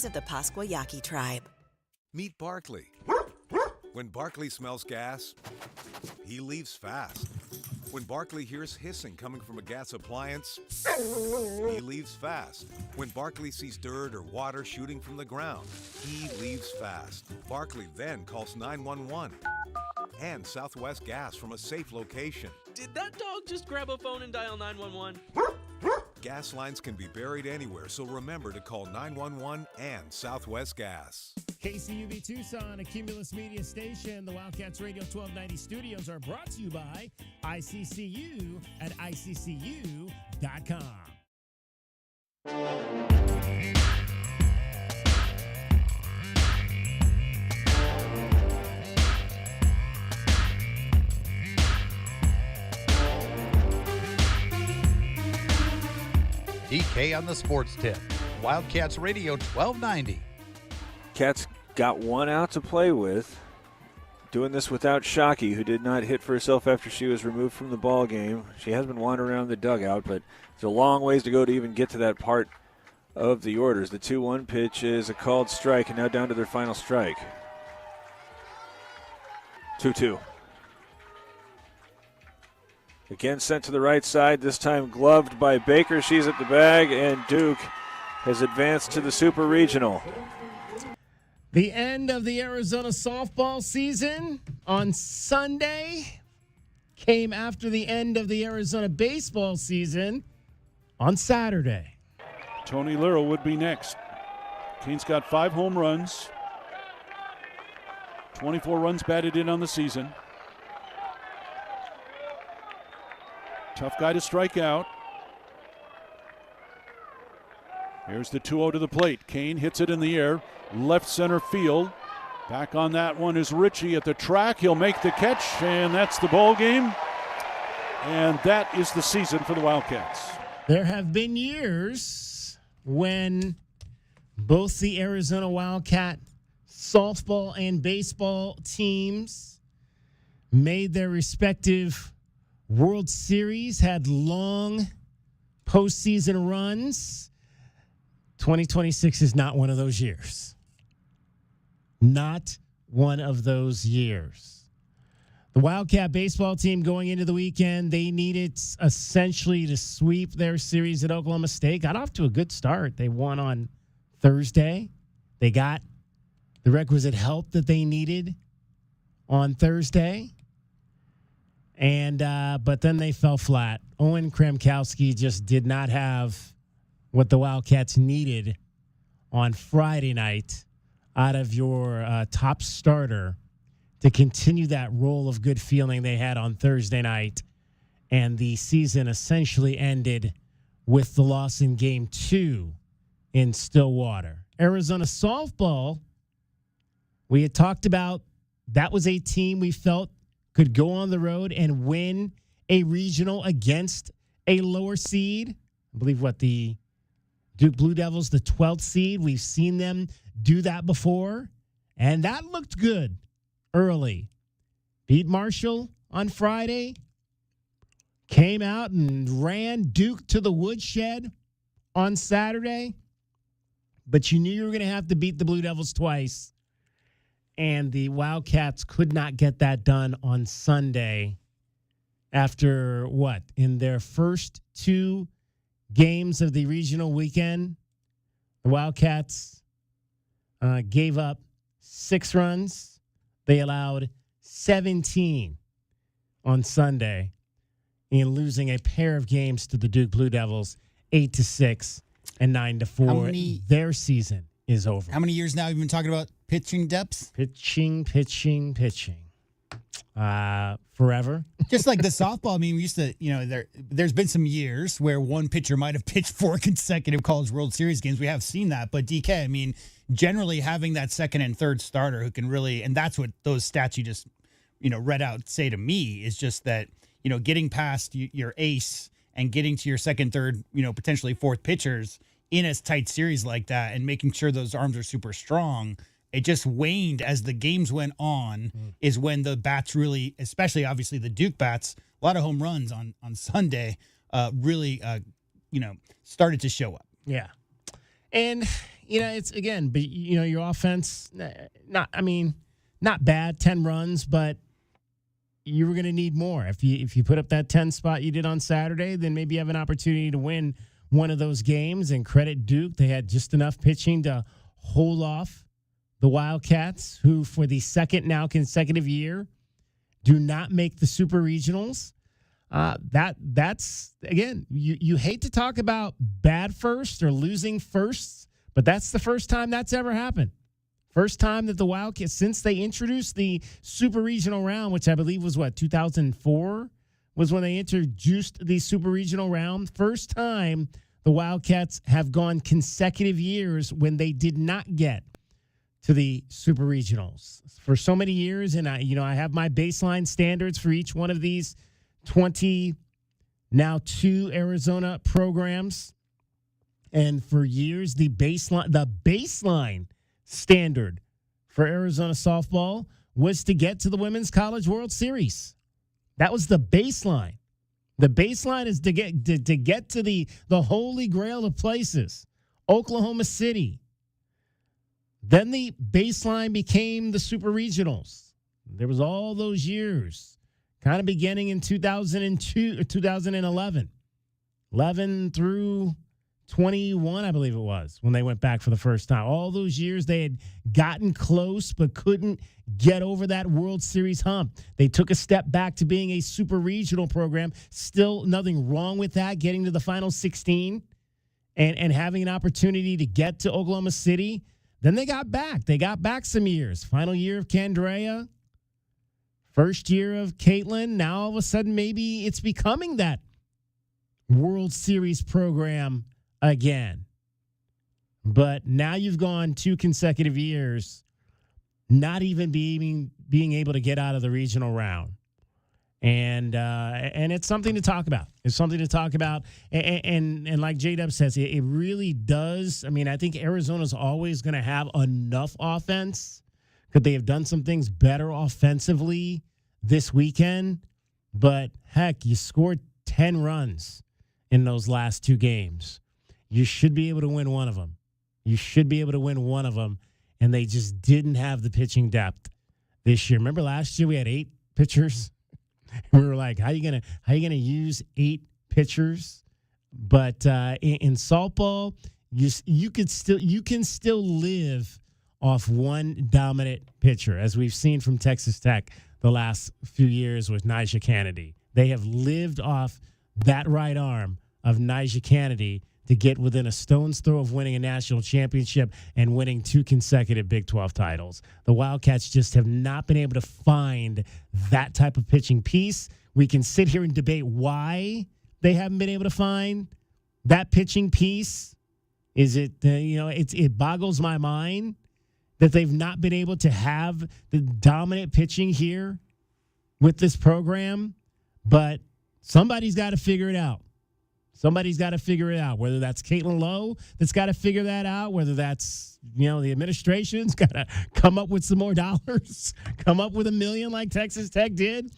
size of the Pascua Yaqui tribe. Meet Barkley. When Barkley smells gas, he leaves fast. When Barkley hears hissing coming from a gas appliance, he leaves fast. When Barkley sees dirt or water shooting from the ground, he leaves fast. Barkley then calls 911 and Southwest Gas from a safe location. Did that dog just grab a phone and dial 911? Gas lines can be buried anywhere, so remember to call 911 and Southwest Gas. KCUV Tucson, a Cumulus Media station. The Wildcats Radio 1290 studios are brought to you by ICCU at ICCU.com. DK on the sports tip. Wildcats Radio 1290. Cats got one out to play with. Doing this without Shockey, who did not hit for herself after she was removed from the ball game. She has been wandering around the dugout, but it's a long ways to go to even get to that part of the orders. The 2-1 pitch is a called strike, and now down to their final strike. 2-2. Again sent to the right side, this time gloved by Baker. She's at the bag, and Duke has advanced to the Super Regional. The end of the Arizona softball season on Sunday came after the end of the Arizona baseball season on Saturday. Tony Lero would be next. Kane's got 5 home runs, 24 runs batted in on the season. Tough guy to strike out. Here's the 2-0 to the plate. Kane hits it in the air, left center field. Back on that one is Ritchie at the track. He'll make the catch, and that's the ball game. And that is the season for the Wildcats. There have been years when both the Arizona Wildcat softball and baseball teams made their respective World Series, had long postseason runs. 2026 is not one of those years. Not one of those years. The Wildcat baseball team going into the weekend, they needed essentially to sweep their series at Oklahoma State. Got off to a good start. They won on Thursday. They got the requisite help that they needed on Thursday. And but then they fell flat. Owen Kremkowski just did not have what the Wildcats needed on Friday night out of your top starter to continue that role of good feeling they had on Thursday night. And the season essentially ended with the loss in Game 2 in Stillwater. Arizona softball, we had talked about, that was a team we felt could go on the road and win a regional against a lower seed. I believe the Duke Blue Devils, the 12th seed. We've seen them do that before, and that looked good early. Beat Marshall on Friday, came out and ran Duke to the woodshed on Saturday, but you knew you were going to have to beat the Blue Devils twice. And the Wildcats could not get that done on Sunday after in their first 2 games of the regional weekend, the Wildcats gave up 6 runs. They allowed 17 on Sunday in losing a pair of games to the Duke Blue Devils, 8-6 and 9-4. Their season is over. How many years now have you been talking about pitching depth? Pitching. Forever. Just like the softball, I mean, we used to, there's been some years where one pitcher might have pitched 4 consecutive College World Series games. We have seen that. But DK, I mean, generally having that second and third starter who can really, and that's what those stats you just, read out say to me, is just that, getting past your ace and getting to your second, third, potentially fourth pitchers in a tight series like that and making sure those arms are super strong. It just waned as the games went on, is when the bats really, especially obviously the Duke bats, a lot of home runs on Sunday, really, started to show up. Yeah. And, it's again, but your offense, not bad, 10 runs, but you were going to need more. If you put up that 10 spot you did on Saturday, then maybe you have an opportunity to win one of those games. And credit Duke, they had just enough pitching to hold off the Wildcats, who for the second now consecutive year do not make the Super Regionals. That's again, you hate to talk about bad first or losing firsts, but that's the first time that's ever happened. First time that the Wildcats, since they introduced the Super Regional round, which I believe was 2004, was when they introduced the Super Regional round. First time the Wildcats have gone consecutive years when they did not get to the Super Regionals for so many years. And I have my baseline standards for each one of these 22 Arizona programs. And for years, the baseline standard for Arizona softball was to get to the Women's College World Series. That was the baseline. The baseline is to get to the holy grail of places, Oklahoma City. Then the baseline became the Super Regionals. There was all those years, kind of beginning in 2002 or 2011, 11 through 21, I believe it was, when they went back for the first time. All those years they had gotten close but couldn't get over that World Series hump. They took a step back to being a Super Regional program. Still nothing wrong with that, getting to the final 16 and having an opportunity to get to Oklahoma City. Then they got back. They got back some years. Final year of Candrea, first year of Caitlin. Now all of a sudden maybe it's becoming that World Series program again. But now you've gone 2 consecutive years not even being able to get out of the regional round. And it's something to talk about. It's something to talk about. And like J-Dub says, it really does. I mean, I think Arizona's always going to have enough offense. Could they have done some things better offensively this weekend? But, heck, you scored 10 runs in those last 2 games. You should be able to win one of them. And they just didn't have the pitching depth this year. Remember last year we had 8 pitchers? We were like, how are you gonna use 8 pitchers? But in softball, you can still live off one dominant pitcher, as we've seen from Texas Tech the last few years with Nyjah Kennedy. They have lived off that right arm of Nyjah Kennedy to get within a stone's throw of winning a national championship and winning 2 consecutive Big 12 titles. The Wildcats just have not been able to find that type of pitching piece. We can sit here and debate why they haven't been able to find that pitching piece. Is it, it boggles my mind that they've not been able to have the dominant pitching here with this program, but somebody's got to figure it out. Somebody's got to figure it out, whether that's Caitlin Lowe that's got to figure that out, whether that's, the administration's got to come up with some more dollars, come up with $1 million like Texas Tech did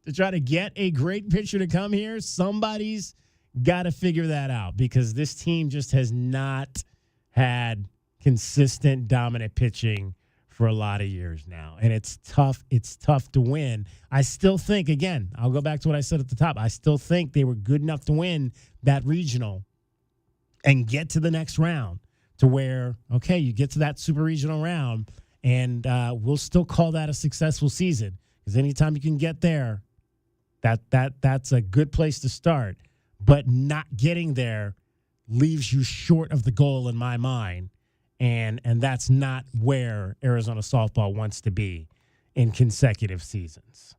to try to get a great pitcher to come here. Somebody's got to figure that out because this team just has not had consistent dominant pitching for a lot of years now. And it's tough. It's tough to win. I still think, again, I'll go back to what I said at the top. I still think they were good enough to win that regional and get to the next round to where, okay, you get to that super regional round and we'll still call that a successful season because anytime you can get there, that's a good place to start. But not getting there leaves you short of the goal in my mind. And that's not where Arizona softball wants to be in consecutive seasons.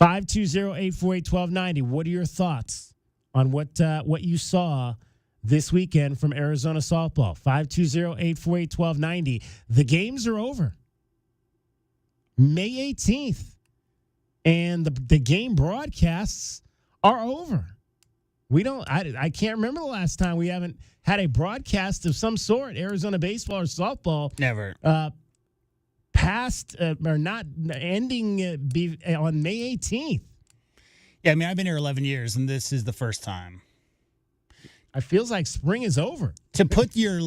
520-848-1290. What are your thoughts on what you saw this weekend from Arizona softball? 520-848-1290. The games are over. May 18th. And the game broadcasts are over. I can't remember the last time we haven't had a broadcast of some sort, Arizona baseball or softball. Never. Past or not ending on May 18th. Yeah, I mean, I've been here 11 years, and this is the first time. It feels like spring is over. To put your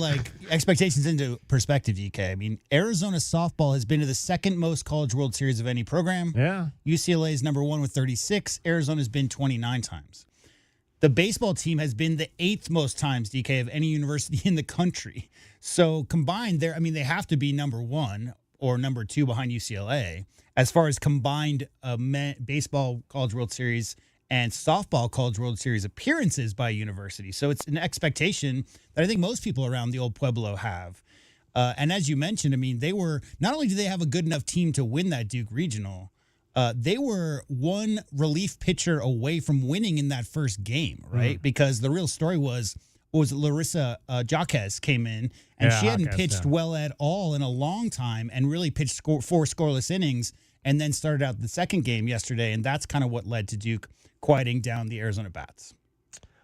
expectations into perspective, DK, I mean, Arizona softball has been to the second most College World Series of any program. Yeah. UCLA is number 1 with 36. Arizona's been 29 times. The baseball team has been the 8th most times, DK, of any university in the country. So combined, they have to be number 1 or number 2 behind UCLA as far as combined baseball College World Series and softball College World Series appearances by university. So it's an expectation that I think most people around the old Pueblo have. And as you mentioned, I mean, they were, not only do they have a good enough team to win that Duke Regional, they were one relief pitcher away from winning in that first game, right? Because the real story was Larissa Jaquez came in, and she hadn't pitched well at all in a long time and really pitched 4 scoreless innings and then started out the second game yesterday, and that's kind of what led to Duke quieting down the Arizona Bats.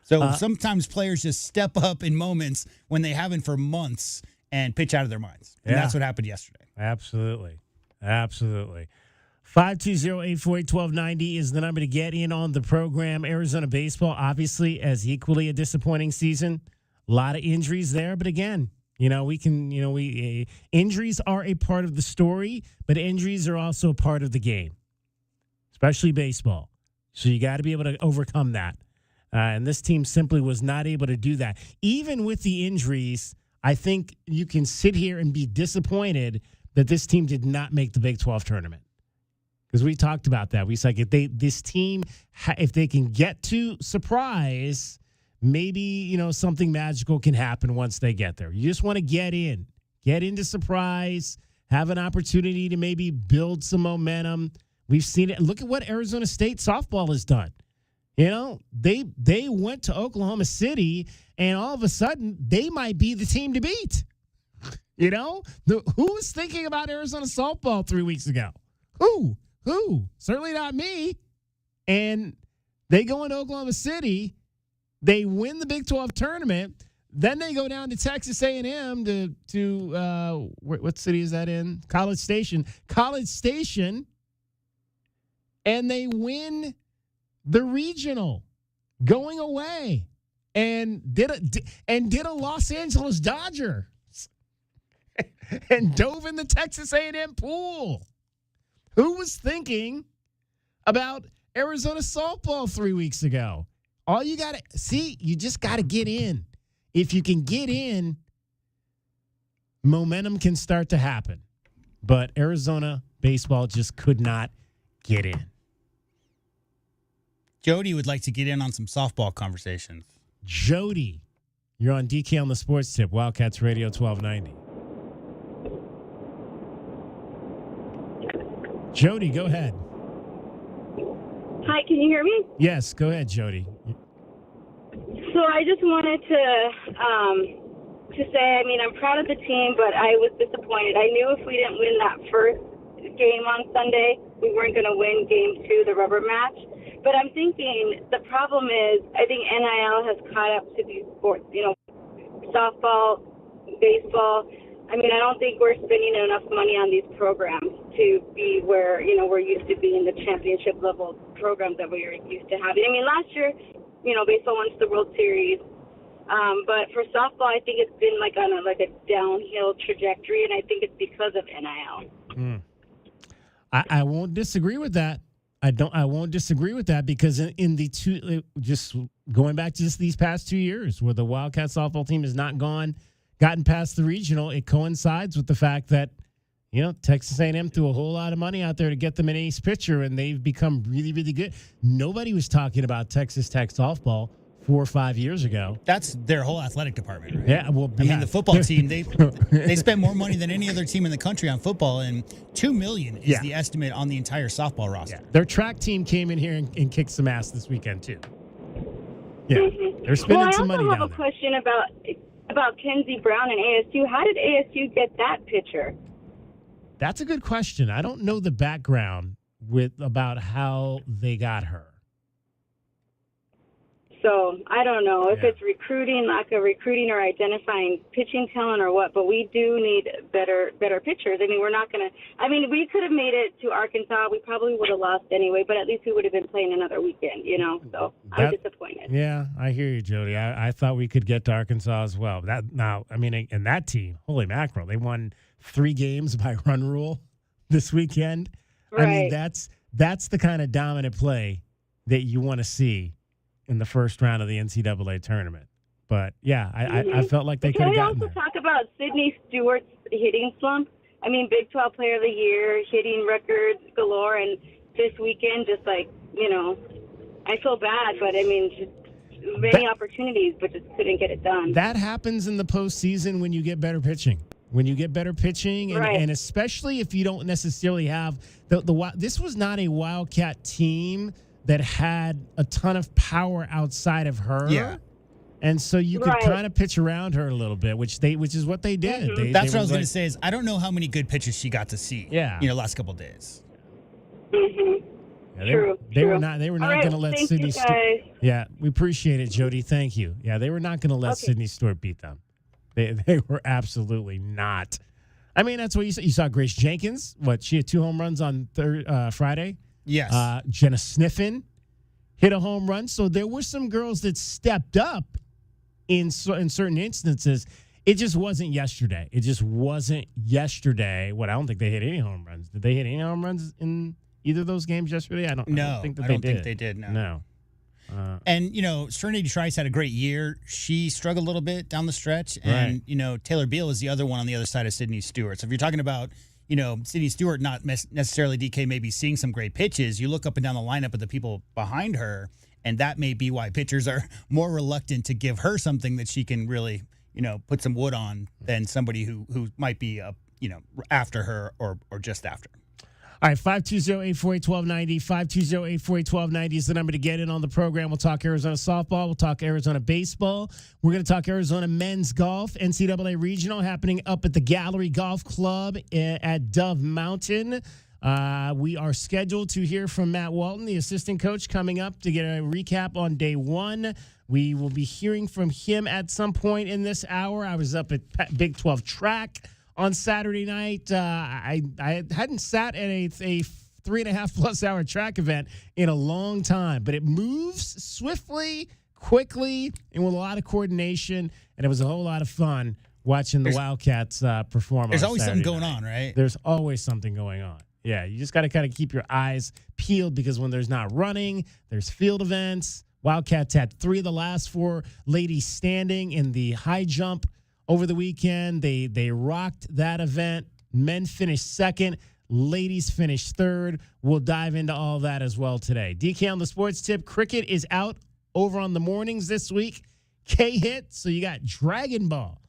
So sometimes players just step up in moments when they haven't for months and pitch out of their minds. And that's what happened yesterday. Absolutely. 520-848-1290 is the number to get in on the program. Arizona baseball, obviously, as equally a disappointing season. A lot of injuries there, but again, injuries are a part of the story, but injuries are also a part of the game, especially baseball. So you got to be able to overcome that. And this team simply was not able to do that. Even with the injuries, I think you can sit here and be disappointed that this team did not make the Big 12 tournament. Because we talked about that. We said if they can get to surprise, maybe, something magical can happen once they get there. You just want to get into surprise, have an opportunity to maybe build some momentum. We've seen it. Look at what Arizona State softball has done. They went to Oklahoma City, and all of a sudden, they might be the team to beat. Who was thinking about Arizona softball 3 weeks ago? Who? Certainly not me. And they go into Oklahoma City. They win the Big 12 tournament. Then they go down to Texas A&M to what city is that in? College Station. And they win the regional going away and did a Los Angeles Dodger and dove in the Texas A&M pool. Who was thinking about Arizona softball 3 weeks ago? All you got to see, you just got to get in. If you can get in, momentum can start to happen. But Arizona baseball just could not get in. Jody would like to get in on some softball conversations. Jody, you're on DK on the Sports Tip, Wildcats Radio 1290. Jody, go ahead. Hi, can you hear me? Yes, go ahead, Jody. So I just wanted to say, I'm proud of the team, but I was disappointed. I knew if we didn't win that first game on Sunday, we weren't going to win game 2, the rubber match. But I'm thinking the problem is I think NIL has caught up to these sports, softball, baseball. I don't think we're spending enough money on these programs to be where, we're used to being the championship level programs that we were used to having. Last year, baseball went to the World Series. But for softball, I think it's been on a downhill trajectory, and I think it's because of NIL. I won't disagree with that. I won't disagree with that because in the two, just going back to just these past 2 years where the Wildcat softball team has not gotten past the regional, it coincides with the fact that, Texas A&M threw a whole lot of money out there to get them an ace pitcher, and they've become really, really good. Nobody was talking about Texas Tech softball 4 or 5 years ago. That's their whole athletic department, right? Yeah, well, the football team, they spent more money than any other team in the country on football, and $2 million is the estimate on the entire softball roster. Yeah. Their track team came in here and kicked some ass this weekend too. Yeah, they're spending some money down there. I also have a question about Kenzie Brown and ASU. How did ASU get that pitcher? That's a good question. I don't know the background about how they got her. So I don't know if Yeah. it's recruiting, lack of recruiting, or identifying pitching talent or what. But we do need better pitchers. I mean, we're not going to. I mean, we could have made it to Arkansas. We probably would have lost anyway. But at least we would have been playing another weekend. You know. So I'm disappointed. Yeah, I hear you, Jody. I thought we could get to Arkansas as well. And that team, holy mackerel, they won 3 games by run rule this weekend. Right. I mean, that's the kind of dominant play that you want to see in the first round of the NCAA tournament. But, yeah, I felt like they could Can have we gotten also there. talk about Sydney Stewart's hitting slump? I mean, Big 12 Player of the Year, hitting records galore, and this weekend, just like, you know, I feel bad, but I mean, just many opportunities, but just couldn't get it done. That happens in the postseason when you get better pitching. When you get better pitching, and, Right. and especially if you don't necessarily have this was not a Wildcat team that had a ton of power outside of her. Yeah. And so you could Right. kind of pitch around her a little bit, which is what they did. Mm-hmm. That's what I was were going to say. Is I don't know how many good pitches she got to see. Yeah. Last couple of days. Mm-hmm. Yeah, True. They were not All going to let thank Sydney you, Stewart. guys. Yeah, we appreciate it, Jody. Thank you. Yeah, they were not going to let Okay. Sydney Stewart beat them. They were absolutely not. I mean, that's what you saw. You saw Grace Jenkins. What, she had 2 home runs on Friday. Yes. Jenna Sniffen hit a home run. So there were some girls that stepped up in certain instances. It just wasn't yesterday. It just wasn't yesterday. I don't think they hit any home runs. Did they hit any home runs in either of those games yesterday? I don't think they did. No. And, Serenity Trice had a great year. She struggled a little bit down the stretch. And, Taylor Beal is the other one on the other side of Sydney Stewart. So if you're talking about, Sydney Stewart not necessarily DK maybe seeing some great pitches, you look up and down the lineup of the people behind her, and that may be why pitchers are more reluctant to give her something that she can really, put some wood on than somebody who might be, after her or just after. All right, 520-848-1290. 520-848-1290 is the number to get in on the program. We'll talk Arizona softball. We'll talk Arizona baseball. We're going to talk Arizona men's golf, NCAA regional happening up at the Gallery Golf Club at Dove Mountain. We are scheduled to hear from Matt Walton, the assistant coach, coming up to get a recap on day 1. We will be hearing from him at some point in this hour. I was up at Big 12 track on Saturday night. I hadn't sat at a 3.5+ hour track event in a long time, but it moves swiftly, quickly, and with a lot of coordination, and it was a whole lot of fun watching the Wildcats perform. There's on always Saturday something going night. on, right? There's always something going on. Yeah, you just got to kind of keep your eyes peeled because when there's not running, there's field events. Wildcats had 3 of the last 4 ladies standing in the high jump over the weekend. They rocked that event. Men finished second. Ladies finished third. We'll dive into all that as well today. DK on the sports tip. Cricket is out over on the mornings this week. K-hit. So you got Dragon Ball.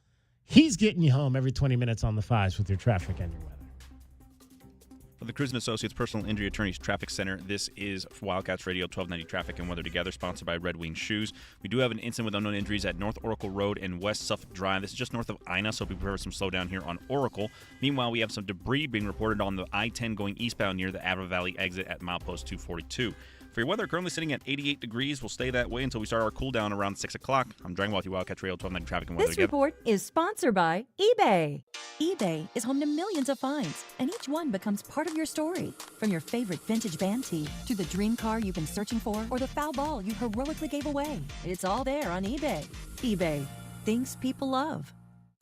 He's getting you home every 20 minutes on the 5s with your traffic and your weather. For the Cruz & Associates Personal Injury Attorneys Traffic Center, this is Wildcats Radio 1290 Traffic and Weather Together, sponsored by Red Wing Shoes. We do have an incident with unknown injuries at North Oracle Road and West Suffolk Drive. This is just north of Ina, so be prepared for some slowdown here on Oracle. Meanwhile, we have some debris being reported on the I-10 going eastbound near the Avra Valley exit at milepost 242. For your weather, currently sitting at 88 degrees. We'll stay that way until we start our cool down around 6 o'clock. I'm Dragon Ball with you, Wildcats Radio 1290 Traffic and Weather This Together. report is sponsored by eBay. eBay is home to millions of finds, and each one becomes part of your story. From your favorite vintage band tee to the dream car you've been searching for or the foul ball you heroically gave away. It's all there on eBay. eBay. Things people love.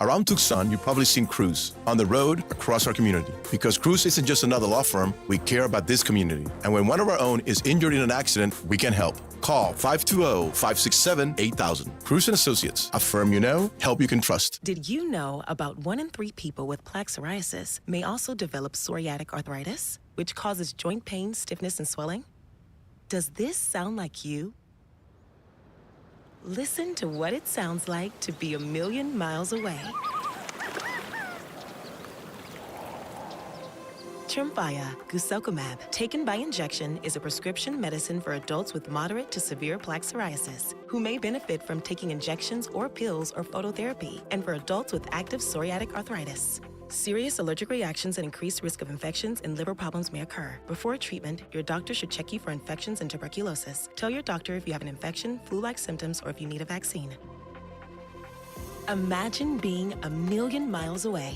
Around Tucson, you've probably seen Cruz on the road across our community. Because Cruz isn't just another law firm, we care about this community. And when one of our own is injured in an accident, we can help. Call 520-567-8000. Cruz & Associates, a firm you know, help you can trust. Did you know about 1 in 3 people with plaque psoriasis may also develop psoriatic arthritis, which causes joint pain, stiffness, and swelling? Does this sound like you? Listen to what it sounds like to be a million miles away. Tremfya guselkumab, taken by injection, is a prescription medicine for adults with moderate to severe plaque psoriasis who may benefit from taking injections or pills or phototherapy, and for adults with active psoriatic arthritis. Serious allergic reactions and increased risk of infections and liver problems may occur. Before treatment, your doctor should check you for infections and tuberculosis. Tell your doctor if you have an infection, flu-like symptoms, or if you need a vaccine. Imagine being a million miles away.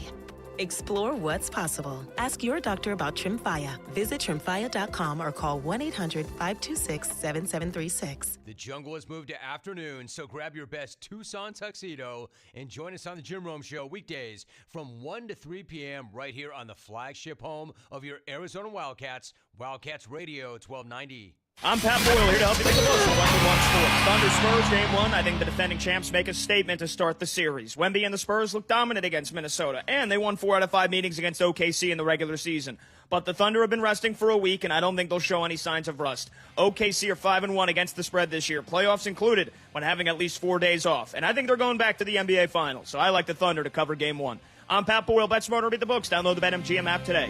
Explore what's possible. Ask your doctor about Tremfya. Visit Tremfya.com or call 1-800-526-7736. The jungle has moved to afternoon, so grab your best Tucson tuxedo and join us on the Jim Rome Show weekdays from 1 to 3 p.m. right here on the flagship home of your Arizona Wildcats, Wildcats Radio 1290. I'm Pat Boyle here to help you make the most of Wemby 1 Sports. Thunder Spurs game 1. I think the defending champs make a statement to start the series. Wemby and the Spurs look dominant against Minnesota, and they won 4 out of 5 meetings against OKC in the regular season. But the Thunder have been resting for a week, and I don't think they'll show any signs of rust. OKC are 5-1 against the spread this year, playoffs included, when having at least 4 days off. And I think they're going back to the NBA Finals, so I like the Thunder to cover game 1. I'm Pat Boyle, Bet Smarter, beat the books. Download the BetMGM app today.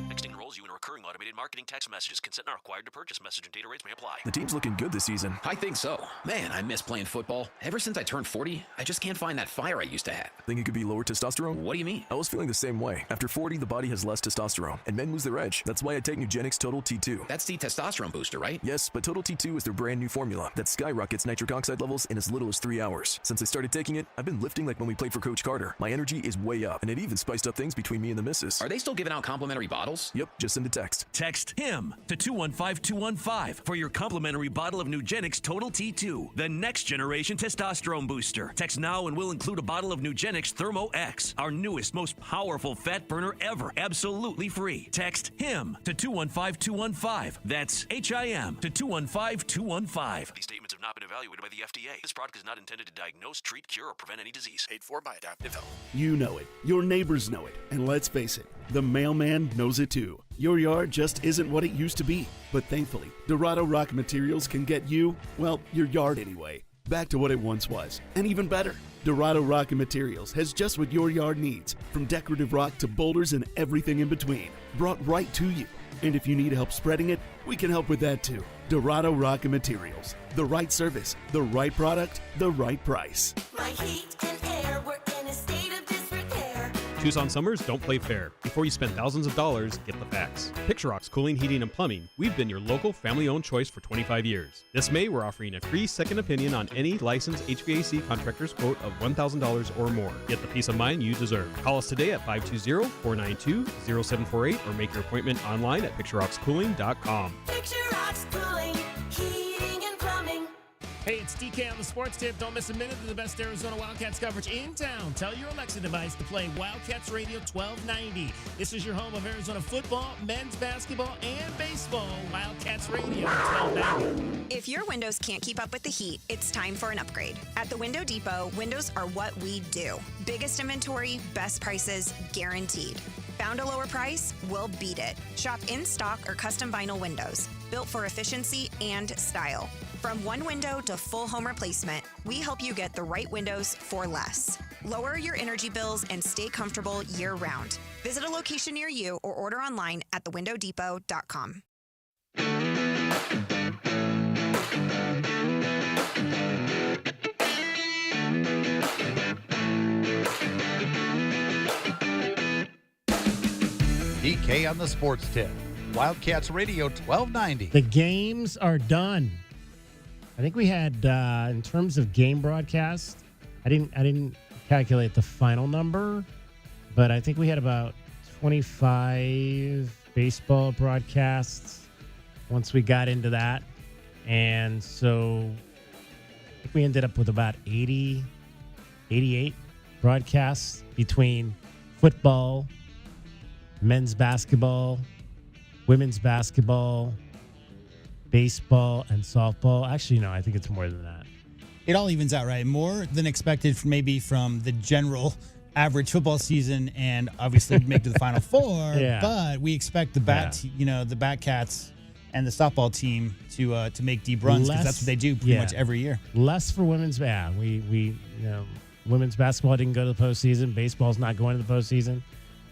Texting enrolls you in a recurring automated marketing text messages. Consent not required to purchase. Message and data rates may apply. The team's looking good this season. I think so. Man, I miss playing football. Ever since I turned 40, I just can't find that fire I used to have. Think it could be lower testosterone? What do you mean? I was feeling the same way. After 40, the body has less testosterone, and men lose their edge. That's why I take Nugenix Total T2. That's the testosterone booster, right? Yes, but Total T2 is their brand new formula that skyrockets nitric oxide levels in as little as 3 hours. Since I started taking it, I've been lifting like when we played for Coach Carter. My energy is way up, and it even spiced up things between me and the missus. Are they still giving out complimentary bottles? Yep, just send a text. Text HIM to 215-215 for your complimentary bottle of Nugenix Total T2, the next generation testosterone booster. Text now and we'll include a bottle of Nugenix Thermo X, our newest, most powerful fat burner ever, absolutely free. Text HIM to 215-215. That's HIM to 215-215. These statements have not been evaluated by the FDA. This product is not intended to diagnose, treat, cure, or prevent any disease. Paid for by Adaptive Health. You know it. Your neighbors know it. And let's face it, the mailman knows it too. Your yard just isn't what it used to be. But thankfully, Dorado Rock Materials can get you, well, your yard anyway, back to what it once was. And even better, Dorado Rock Materials has just what your yard needs, from decorative rock to boulders and everything in between, brought right to you. And if you need help spreading it, we can help with that too. Dorado Rock Materials. The right service, the right product, the right price. My heat and air were in a state of disrepair. Tucson summers don't play fair. Before you spend thousands of dollars, get the facts. Picture Rocks Cooling, Heating, and Plumbing. We've been your local family-owned choice for 25 years. This May, we're offering a free second opinion on any licensed HVAC contractor's quote of $1,000 or more. Get the peace of mind you deserve. Call us today at 520-492-0748 or make your appointment online at picturerockscooling.com. Picture Rocks Cooling, Heating, and Plumbing. Hey, it's DK on the Sports Tip. Don't miss a minute of the best Arizona Wildcats coverage in town. Tell your Alexa device to play Wildcats Radio 1290. This is your home of Arizona football, men's basketball, and baseball. Wildcats Radio 1290. If your windows can't keep up with the heat, it's time for an upgrade. At the Window Depot, windows are what we do. Biggest inventory, best prices, guaranteed. Found a lower price? We'll beat it. Shop in stock or custom vinyl windows, built for efficiency and style. From one window to full home replacement, we help you get the right windows for less. Lower your energy bills and stay comfortable year-round. Visit a location near you or order online at thewindowdepot.com. DK on the Sports Tip. Wildcats Radio 1290. The games are done. I think we had, in terms of game broadcast, I didn't calculate the final number, but I think we had about 25 baseball broadcasts once we got into that. And so I think we ended up with about 88 broadcasts between football, men's basketball, women's basketball, baseball, and softball. Actually, no, I think it's more than that. It all evens out, right? More than expected maybe from the general average football season, and obviously make to the Final Four. Yeah. But we expect the the Batcats and the softball team to make deep runs, because that's what they do pretty much every year. Less for women's. Yeah, women's basketball didn't go to the postseason. Baseball's not going to the postseason.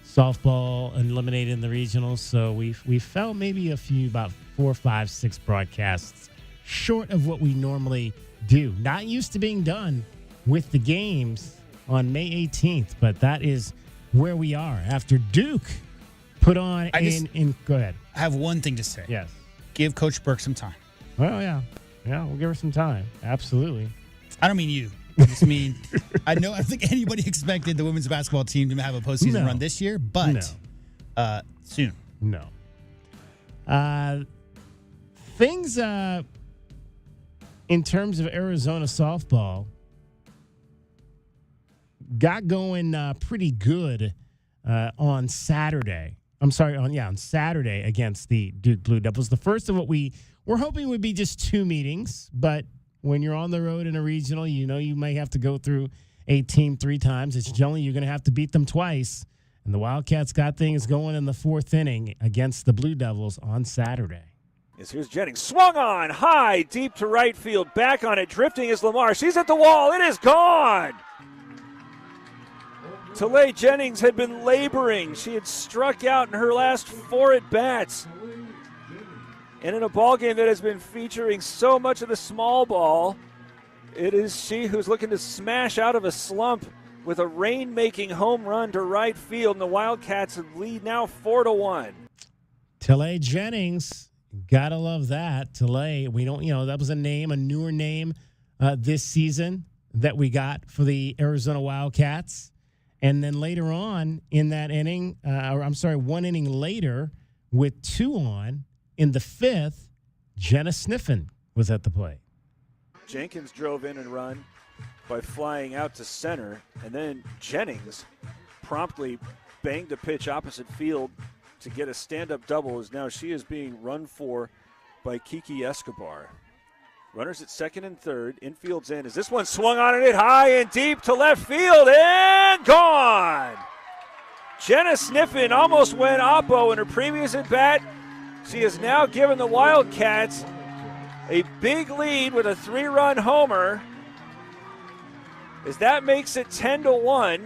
Softball eliminated in the regionals, so we fell maybe about 4, 5, 6 broadcasts short of what we normally do. Not used to being done with the games on May 18th, but that is where we are after Duke put on go ahead. I have one thing to say. Yes. Give Coach Burke some time. Well, yeah. Yeah, we'll give her some time. Absolutely. I don't mean you. I just mean, I don't think anybody expected the women's basketball team to have a postseason run this year, but soon. No. Things in terms of Arizona softball got going pretty good on Saturday. On Saturday against the Duke Blue Devils. The first of what we're hoping would be just 2 meetings, but when you're on the road in a regional, you may have to go through a team 3 times. It's generally you're going to have to beat them twice. And the Wildcats got things going in the 4th inning against the Blue Devils on Saturday. Yes, here's Jennings. Swung on, high, deep to right field. Back on it, drifting is Lamar. She's at the wall. It is gone. Talay Jennings had been laboring. She had struck out in her last 4 at-bats. And in a ball game that has been featuring so much of the small ball, it is she who's looking to smash out of a slump with a rain-making home run to right field, and the Wildcats lead now 4-1. Talay Jennings, gotta love that. Talay, we don't, that was a newer name this season that we got for the Arizona Wildcats. And then later on in that inning, 1 inning later, with 2 on, in the 5th, Jenna Sniffen was at the plate. Jenkins drove in and run by flying out to center, and then Jennings promptly banged a pitch opposite field to get a stand-up double, as now she is being run for by Kiki Escobar. Runners at 2nd and 3rd, infield's in. As this one swung on and hit high and deep to left field, and gone! Jenna Sniffen almost went oppo in her previous at-bat. She has now given the Wildcats a big lead with a 3-run homer, as that makes it 10-1.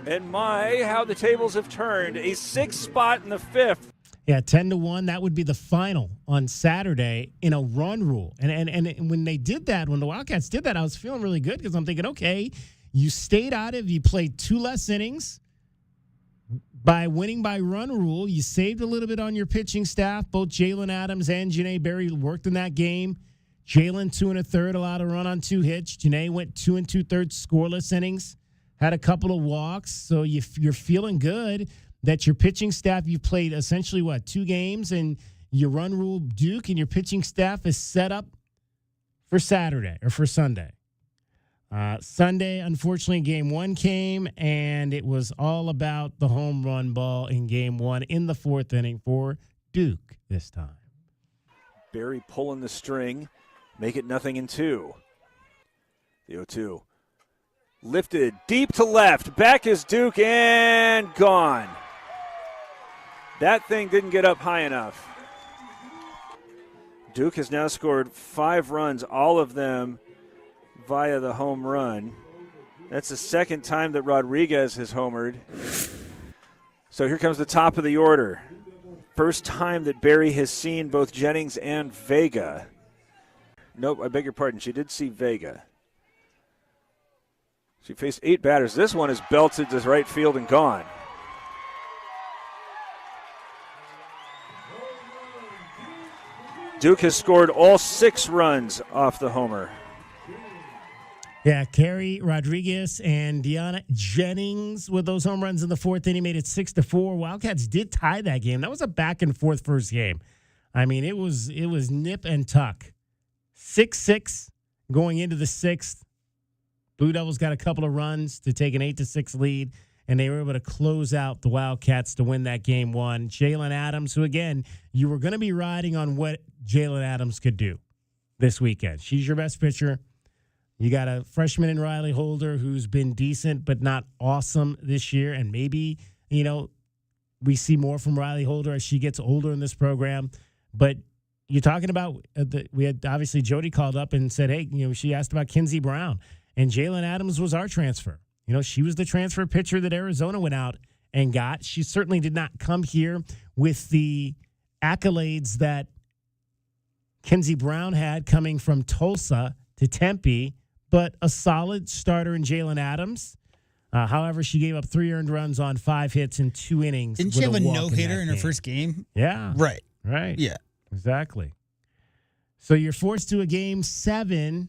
And how the tables have turned. A 6th spot in the 5th. Yeah, 10-1. That would be the final on Saturday in a run rule. And when they did that, when the Wildcats did that, I was feeling really good because I'm thinking, okay, you stayed out of, you played 2 less innings. By winning by run rule, you saved a little bit on your pitching staff. Both Jalen Adams and Janae Berry worked in that game. Jalen 2 1/3 allowed a run on 2 hits. Janae went 2 2/3 scoreless innings, had a couple of walks. So you're feeling good that your pitching staff, you've played essentially 2 games, and your run rule Duke and your pitching staff is set up for Saturday or for Sunday. Sunday, unfortunately, game 1 came, and it was all about the home run ball in game 1 in the 4th inning for Duke this time. Berry pulling the string, make it 0-2. The 0-2. Lifted deep to left. Back is Duke, and gone. That thing didn't get up high enough. Duke has now scored 5 runs, all of them via the home run. That's the 2nd time that Rodriguez has homered. So here comes the top of the order. First time that Berry has seen both Jennings and Vega. Nope, I beg your pardon. She did see Vega. She faced 8 batters. This one is belted to right field and gone. Duke has scored all 6 runs off the homer. Yeah, Carrie Rodriguez and Deanna Jennings with those home runs in the 4th inning made it 6-4. Wildcats did tie that game. That was a back and forth first game. I mean, it was nip and tuck. 6-6 going into the 6th. Blue Devils got a couple of runs to take an 8-6 lead, and they were able to close out the Wildcats to win that game 1. Jalen Adams, who, again, you were going to be riding on what Jalen Adams could do this weekend. She's your best pitcher. You got a freshman in Riley Holder who's been decent but not awesome this year, and maybe, we see more from Riley Holder as she gets older in this program. But you're talking about we had obviously Jody called up and said, hey, she asked about Kinsey Brown, and Jalen Adams was our transfer. She was the transfer pitcher that Arizona went out and got. She certainly did not come here with the accolades that Kinsey Brown had coming from Tulsa to Tempe, but a solid starter in Jalen Adams. However, she gave up 3 earned runs on 5 hits in 2 innings. Didn't she with have a walk no-hitter in her game. first game? Yeah. Right. Right. Yeah. Exactly. So you're forced to a game 7.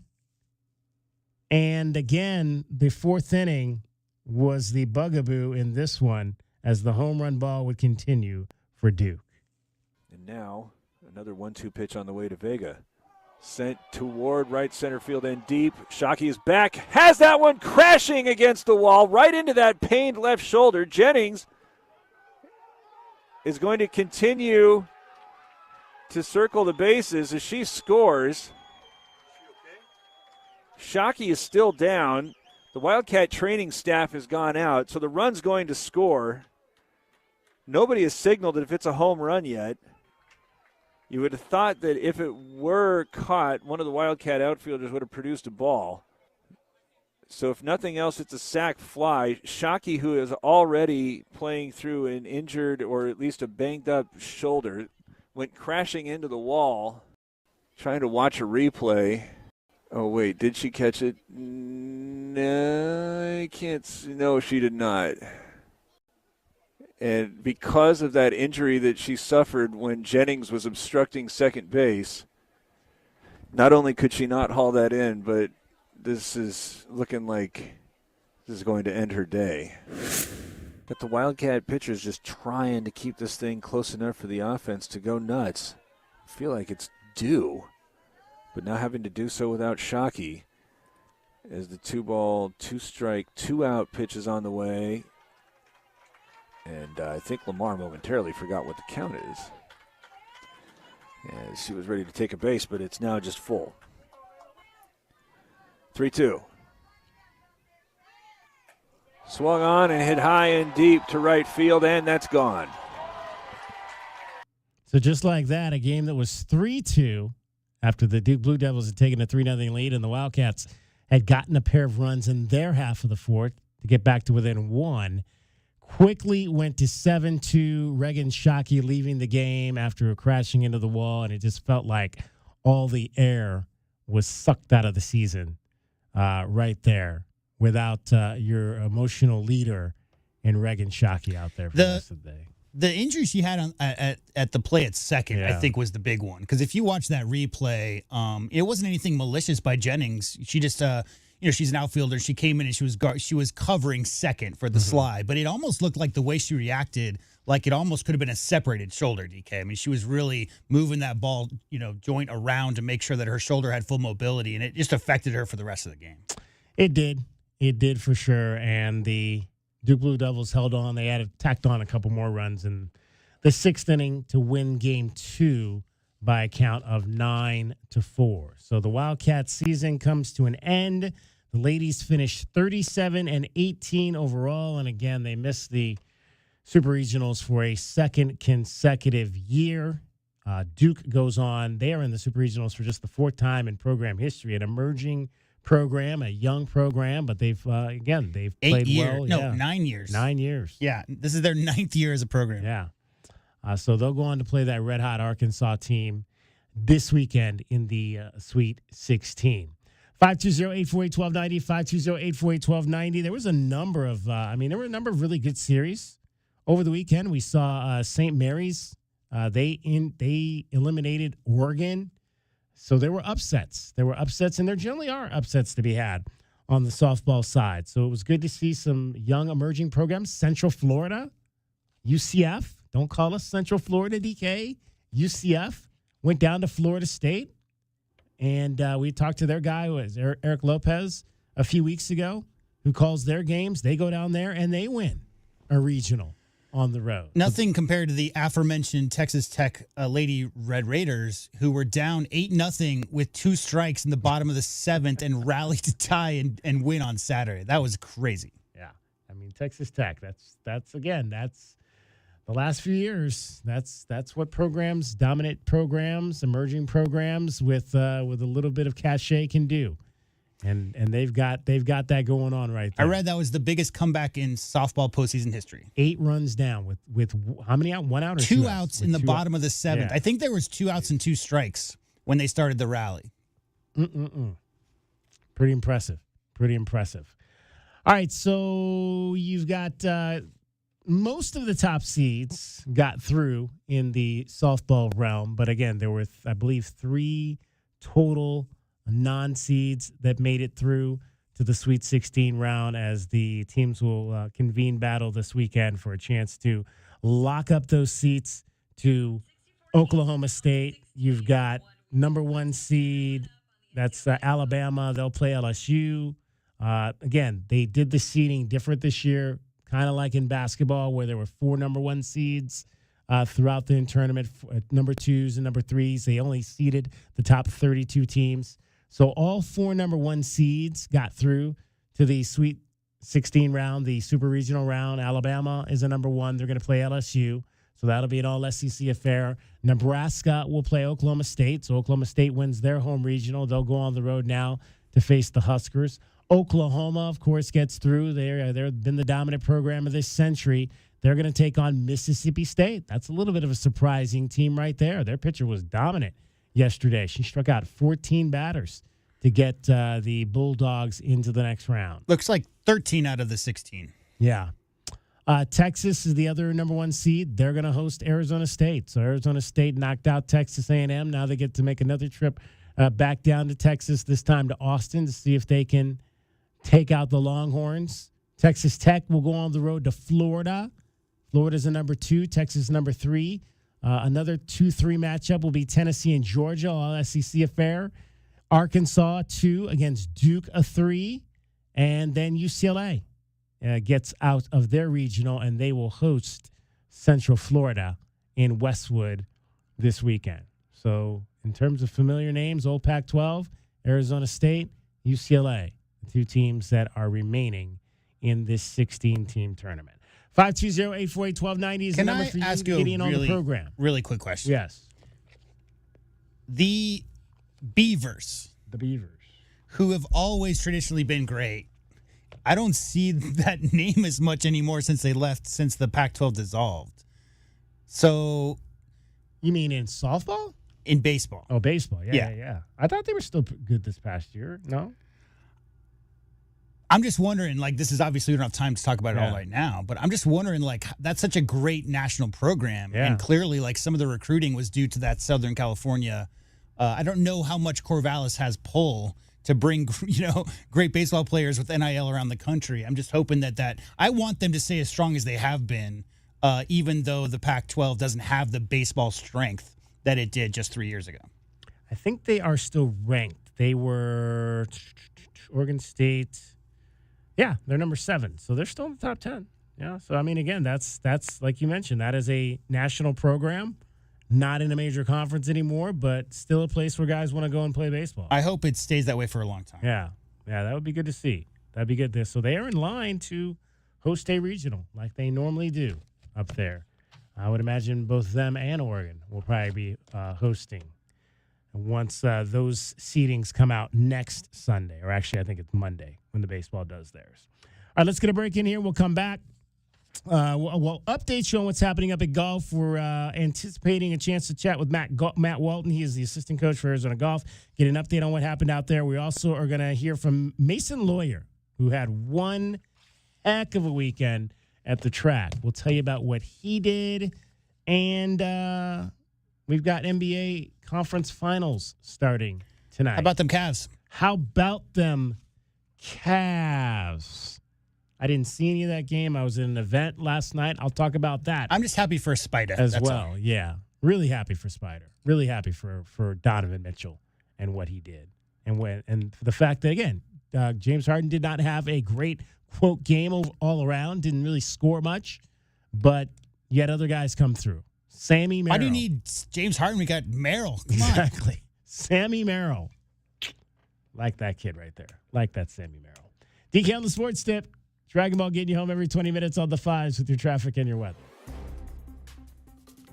And again, the 4th inning was the bugaboo in this one as the home run ball would continue for Duke. And now another 1-2 pitch on the way to Vega. Sent toward right center field and deep. Shockey is back. Has that one crashing against the wall right into that pained left shoulder. Jennings is going to continue to circle the bases as she scores. Shockey is still down. The Wildcat training staff has gone out, so the run's going to score. Nobody has signaled that if it's a home run yet. You would have thought that if it were caught, one of the Wildcat outfielders would have produced a ball. So if nothing else, it's a sac fly. Shockey, who is already playing through an injured or at least a banged-up shoulder, went crashing into the wall, trying to watch a replay. Oh, wait, did she catch it? No, I can't see. No, she did not. And because of that injury that she suffered when Jennings was obstructing second base, not only could she not haul that in, but this is looking like this is going to end her day. But the Wildcat pitcher's just trying to keep this thing close enough for the offense to go nuts. I feel like it's due, but now having to do so without Shockey as the 2-ball, 2-strike, 2-out pitch is on the way. And I think Lamar momentarily forgot what the count is. As she was ready to take a base, but it's now just full. 3-2. Swung on and hit high and deep to right field, and that's gone. So just like that, a game that was 3-2 after the Duke Blue Devils had taken a 3-0 lead and the Wildcats had gotten a pair of runs in their half of the fourth to get back to within 1. Quickly went to 7-2. Regan Shockey leaving the game after crashing into the wall, and it just felt like all the air was sucked out of the season right there without your emotional leader in Regan Shockey out there for the rest of the day. The injury she had at the play at second, I think, was the big one. Because if you watch that replay, it wasn't anything malicious by Jennings. She just she's an outfielder. She came in and she was covering second for the slide, but it almost looked like the way she reacted, like it almost could have been a separated shoulder. DK, I mean, she was really moving that ball, joint around to make sure that her shoulder had full mobility, and it just affected her for the rest of the game. It did for sure, and the Duke Blue Devils held on. They tacked on a couple more runs in the 6th inning to win Game 2 by a count of 9-4. So the Wildcats season comes to an end. The ladies finished 37-18 overall, and again, they missed the Super Regionals for a second consecutive year. Duke goes on. They are in the Super Regionals for just the 4th time in program history, an emerging program, a young program, but they've played 8 years. well. No, 9 years. 9 years. Yeah, this is their 9th year as a program. Yeah. So they'll go on to play that red-hot Arkansas team this weekend in the Sweet 16. 520-848-1290, 520-848-1290. There was a number of, there were a number of really good series over the weekend. We saw St. Mary's. They eliminated Oregon. So there were upsets. And there generally are upsets to be had on the softball side. So it was good to see some young emerging programs. Central Florida, UCF. Don't call us Central Florida, DK. UCF went down to Florida State. And we talked to their guy, who was Eric Lopez, a few weeks ago, who calls their games. They go down there and they win a regional on the road. Nothing compared to the aforementioned Texas Tech Lady Red Raiders, who were down 8-0 with 2 strikes in the bottom of the 7th and rallied to tie and win on Saturday. That was crazy. Yeah. I mean, Texas Tech, that's the last few years. That's what programs, dominant programs, emerging programs with a little bit of cachet can do. And they've got that going on right there. I read that was the biggest comeback in softball postseason history. 8 runs down with how many out? 1 out or 2 outs in the bottom of the 7th. Yeah. I think there was 2 outs and 2 strikes when they started the rally. Pretty impressive. Pretty impressive. All right, so you've got most of the top seeds got through in the softball realm. But again, there were, I believe, 3 total non-seeds that made it through to the Sweet 16 round, as the teams will convene battle this weekend for a chance to lock up those seats to Oklahoma State. You've got number 1 seed, that's Alabama. They'll play LSU. Again, they did the seeding different this year, kind of like in basketball where there were 4 number 1 seeds throughout the tournament, number 2s and number 3s. They only seeded the top 32 teams. So all 4 number 1 seeds got through to the Sweet 16 round, the Super Regional round. Alabama is a number 1. They're going to play LSU. So that'll be an all-SEC affair. Nebraska will play Oklahoma State. So Oklahoma State wins their home regional. They'll go on the road now to face the Huskers. Oklahoma, of course, gets through. They've been the dominant program of this century. They're going to take on Mississippi State. That's a little bit of a surprising team right there. Their pitcher was dominant yesterday. She struck out 14 batters to get the Bulldogs into the next round. Looks like 13 out of the 16. Yeah. Texas is the other number 1 seed. They're going to host Arizona State. So Arizona State knocked out Texas A&M. Now they get to make another trip back down to Texas, this time to Austin, to see if they can take out the Longhorns. Texas Tech will go on the road to Florida. Florida's a number 2. Texas number 3. Another 2-3 matchup will be Tennessee and Georgia, all SEC affair. Arkansas 2 against Duke, a 3. And then UCLA gets out of their regional, and they will host Central Florida in Westwood this weekend. So in terms of familiar names, old Pac-12, Arizona State, UCLA, the 2 teams that are remaining in this 16-team tournament. 520-848-1290 is the number for you getting on the program. Really quick question. Yes. The Beavers. The Beavers. Who have always traditionally been great. I don't see that name as much anymore since they left, since the Pac-12 dissolved. So. You mean in softball? In baseball. Oh, baseball. Yeah. I thought they were still good this past year. No? I'm just wondering, like, this is obviously we don't have time to talk about it all right now, but I'm just wondering, like, that's such a great national program. Yeah. And clearly, like, some of the recruiting was due to that Southern California. I don't know how much Corvallis has pull to bring, great baseball players with NIL around the country. I'm just hoping that I want them to stay as strong as they have been, even though the Pac-12 doesn't have the baseball strength that it did just 3 years ago. I think they are still ranked. They were Oregon State. Yeah, they're number 7. So they're still in the top 10. Yeah. So, I mean, again, that's like you mentioned, that is a national program, not in a major conference anymore, but still a place where guys want to go and play baseball. I hope it stays that way for a long time. Yeah. Yeah, that would be good to see. That'd be good. So they are in line to host a regional like they normally do up there. I would imagine both them and Oregon will probably be hosting once those seedings come out next Sunday, or actually I think it's Monday when the baseball does theirs. All right, let's get a break in here. We'll come back. We'll update you on what's happening up at golf. We're anticipating a chance to chat with Matt Walton. He is the assistant coach for Arizona Golf. Get an update on what happened out there. We also are going to hear from Mason Lawyer, who had one heck of a weekend at the track. We'll tell you about what he did, and we've got NBA conference finals starting tonight. How about them Cavs? How about them Cavs? I didn't see any of that game. I was at an event last night. I'll talk about that. I'm just happy for Spider as well. All. Yeah, really happy for Spider. Really happy for Donovan Mitchell and what he did, and for the fact that again, James Harden did not have a great quote game all around. Didn't really score much, but yet other guys come through. Sammy Merrill. Why do you need James Harden? We got Merrill. Come exactly. Sammy Merrill. Like that kid right there. Like that Sammy Merrill. DK on the Sports Tip. Dragon Ball getting you home every 20 minutes on the 5s with your traffic and your weather.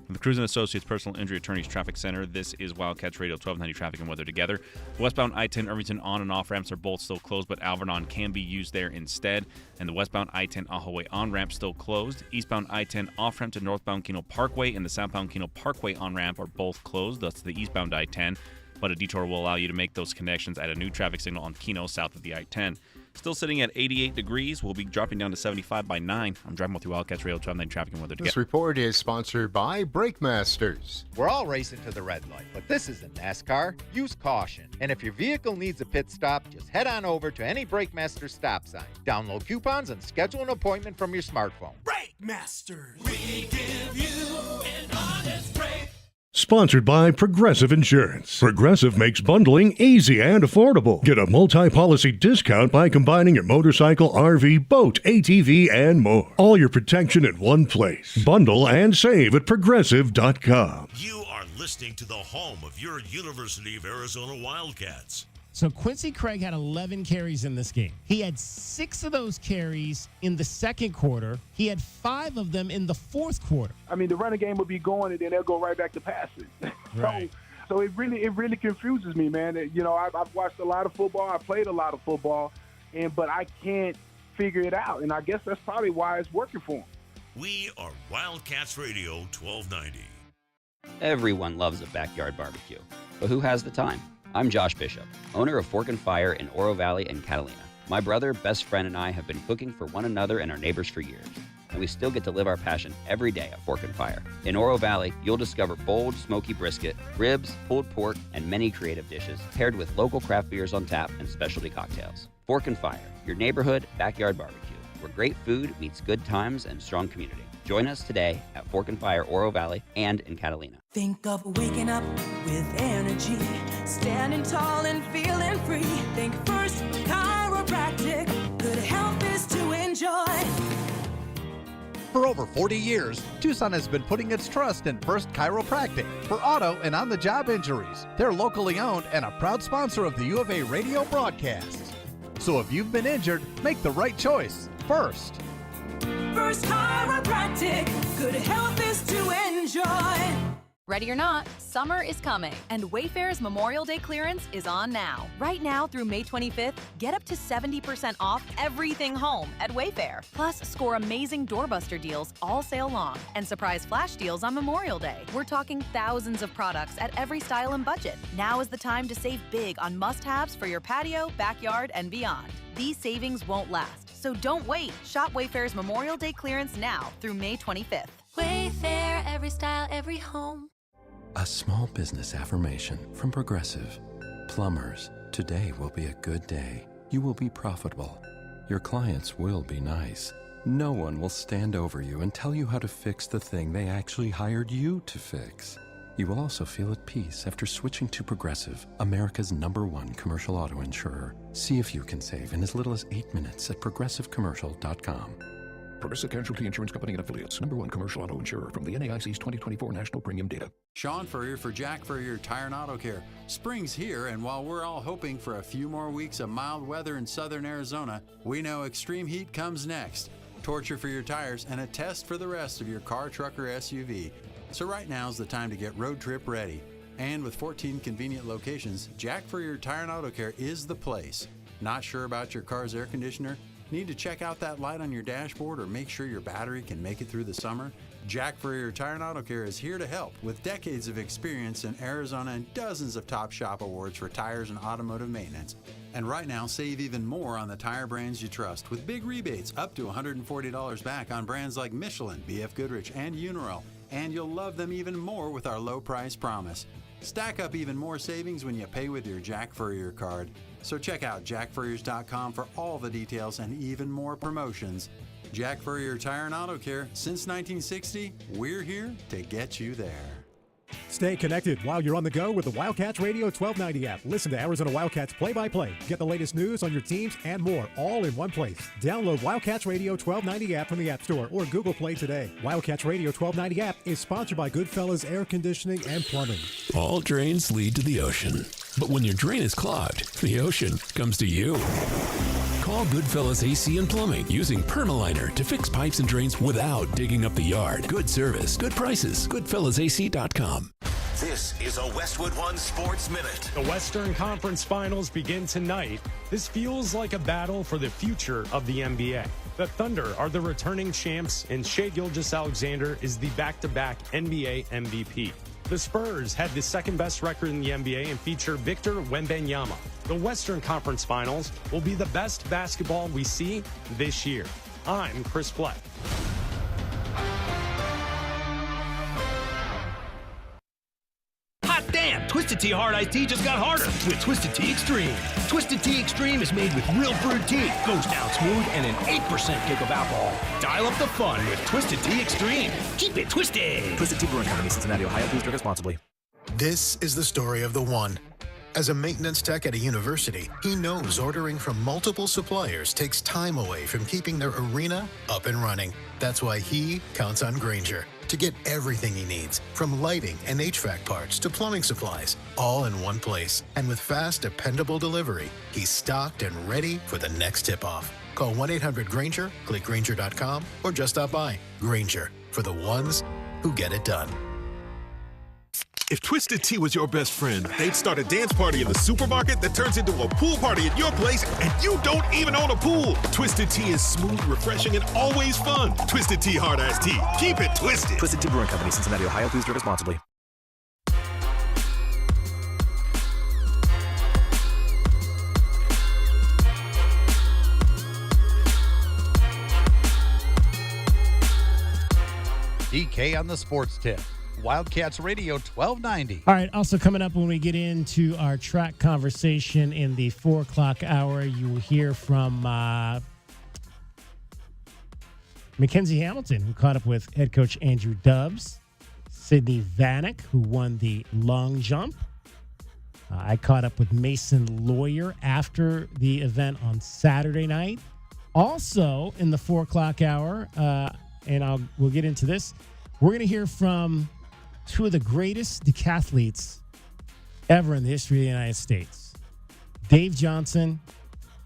From the Cruise & Associates Personal Injury Attorneys Traffic Center, this is Wildcats Radio 1290 Traffic and Weather together. The westbound I-10 Irvington on and off ramps are both still closed, but Alvernon can be used there instead. And the westbound I-10 Ahaway on ramp still closed. Eastbound I-10 off ramp to northbound Keno Parkway and the southbound Keno Parkway on ramp are both closed. That's the eastbound I-10. but a detour will allow you to make those connections at a new traffic signal on Keno south of the I-10. Still sitting at 88 degrees. We'll be dropping down to 75 by 9. I'm driving with you, Wildcats Radio 1290 Traffic and Weather. This report is sponsored by Brake Masters. We're all racing to the red light, but this isn't NASCAR. Use caution. And if your vehicle needs a pit stop, just head on over to any Brake Masters stop sign. Download coupons and schedule an appointment from your smartphone. Brake Masters. We give you an honest break. Sponsored by Progressive Insurance. Progressive makes bundling easy and affordable. Get a multi-policy discount by combining your motorcycle, RV, boat, ATV, and more. All your protection in one place. Bundle and save at Progressive.com. You are listening to the home of your University of Arizona Wildcats. So Quincy Craig had 11 carries in this game. He had 6 of those carries in the second quarter. He had 5 of them in the fourth quarter. I mean, the running game will be going, and then they'll go right back to passing. Right. So it really confuses me, man. You know, I've watched a lot of football. I played a lot of football, but I can't figure it out. And I guess that's probably why it's working for him. We are Wildcats Radio 1290. Everyone loves a backyard barbecue, but who has the time? I'm Josh Bishop, owner of Fork and Fire in Oro Valley and Catalina. My brother, best friend, and I have been cooking for one another and our neighbors for years, and we still get to live our passion every day at Fork and Fire. In Oro Valley, you'll discover bold, smoky brisket, ribs, pulled pork, and many creative dishes, paired with local craft beers on tap and specialty cocktails. Fork and Fire, your neighborhood backyard barbecue, where great food meets good times and strong community. Join us today at Fork and Fire, Oro Valley, and in Catalina. Think of waking up with energy, standing tall and feeling free. Think First Chiropractic, good health is to enjoy. For over 40 years, Tucson has been putting its trust in First Chiropractic for auto and on-the-job injuries. They're locally owned and a proud sponsor of the U of A radio broadcasts. So if you've been injured, make the right choice. First Chiropractic, good health is to enjoy. Ready or not, summer is coming, and Wayfair's Memorial Day clearance is on now. Right now through May 25th, get up to 70% off everything home at Wayfair. Plus, score amazing doorbuster deals all sale long and surprise flash deals on Memorial Day. We're talking thousands of products at every style and budget. Now is the time to save big on must-haves for your patio, backyard, and beyond. These savings won't last, so don't wait. Shop Wayfair's Memorial Day clearance now through May 25th. Wayfair, every style, every home. A small business affirmation from Progressive. Plumbers, today will be a good day. You will be profitable. Your clients will be nice. No one will stand over you and tell you how to fix the thing they actually hired you to fix. You will also feel at peace after switching to Progressive, America's #1 commercial auto insurer. See if you can save in as little as 8 minutes at progressivecommercial.com. Progressive Casualty Insurance Company and Affiliates. #1 commercial auto insurer from the NAIC's 2024 National Premium Data. Sean Furrier for Jack Furrier Tire and Auto Care. Spring's here, and while we're all hoping for a few more weeks of mild weather in southern Arizona, we know extreme heat comes next. Torture for your tires and a test for the rest of your car, truck, or SUV. So right now's the time to get road trip ready. And with 14 convenient locations, Jack Furrier Tire and Auto Care is the place. Not sure about your car's air conditioner? Need to check out that light on your dashboard or make sure your battery can make it through the summer? Jack Furrier Tire and Auto Care is here to help with decades of experience in Arizona and dozens of top shop awards for tires and automotive maintenance. And right now, save even more on the tire brands you trust with big rebates up to $140 back on brands like Michelin, BF Goodrich, and Uniroyal. And you'll love them even more with our low price promise. Stack up even more savings when you pay with your Jack Furrier card. So check out jackfurriers.com for all the details and even more promotions. Jack Furrier Tire and Auto Care, since 1960, we're here to get you there. Stay connected while you're on the go with the Wildcats Radio 1290 app. Listen to Arizona Wildcats play-by-play. Get the latest news on your teams and more, all in one place. Download Wildcats Radio 1290 app from the App Store or Google Play today. Wildcats Radio 1290 app is sponsored by Goodfellas Air Conditioning and Plumbing. All drains lead to the ocean. But when your drain is clogged, the ocean comes to you. Call Goodfellas AC and Plumbing using Permaliner to fix pipes and drains without digging up the yard. Good service, good prices. GoodfellasAC.com. This is a Westwood One Sports Minute. The Western Conference Finals begin tonight. This feels like a battle for the future of the NBA. The Thunder are the returning champs, and Shai Gilgeous-Alexander is the back-to-back NBA MVP. The Spurs had the second-best record in the NBA and feature Victor Wembanyama. The Western Conference Finals will be the best basketball we see this year. I'm Chris Platt. Hot damn! Twisted Tea Hard Iced Tea just got harder with Twisted Tea Extreme. Twisted Tea Extreme is made with real brewed tea, goes down smooth, and an 8% kick of alcohol. Dial up the fun with Twisted Tea Extreme. Keep it twisted. Twisted Tea Brewing Company, Cincinnati, Ohio. Please drink responsibly. This is the story of the one. As a maintenance tech at a university, he knows ordering from multiple suppliers takes time away from keeping their arena up and running. That's why he counts on Grainger to get everything he needs, from lighting and HVAC parts to plumbing supplies, all in one place. And with fast, dependable delivery, he's stocked and ready for the next tip-off. Call 1-800-GRAINGER, click Grainger.com, or just stop by. Grainger, for the ones who get it done. If Twisted Tea was your best friend, they'd start a dance party in the supermarket that turns into a pool party at your place, and you don't even own a pool. Twisted Tea is smooth, refreshing, and always fun. Twisted Tea Hard Iced Tea. Keep it twisted. Twisted Tea Brewing Company, Cincinnati, Ohio. Please drink responsibly. DK on the sports tip. Wildcats Radio 1290. All right, also coming up when we get into our track conversation in the 4 o'clock hour, you will hear from Mackenzie Hamilton, who caught up with head coach Andrew Dubbs, Sydney Vanek, who won the long jump. I caught up with Mason Lawyer after the event on Saturday night. Also in the 4 o'clock hour, and we'll get into this, we're going to hear from two of the greatest decathletes ever in the history of the United States. Dave Johnson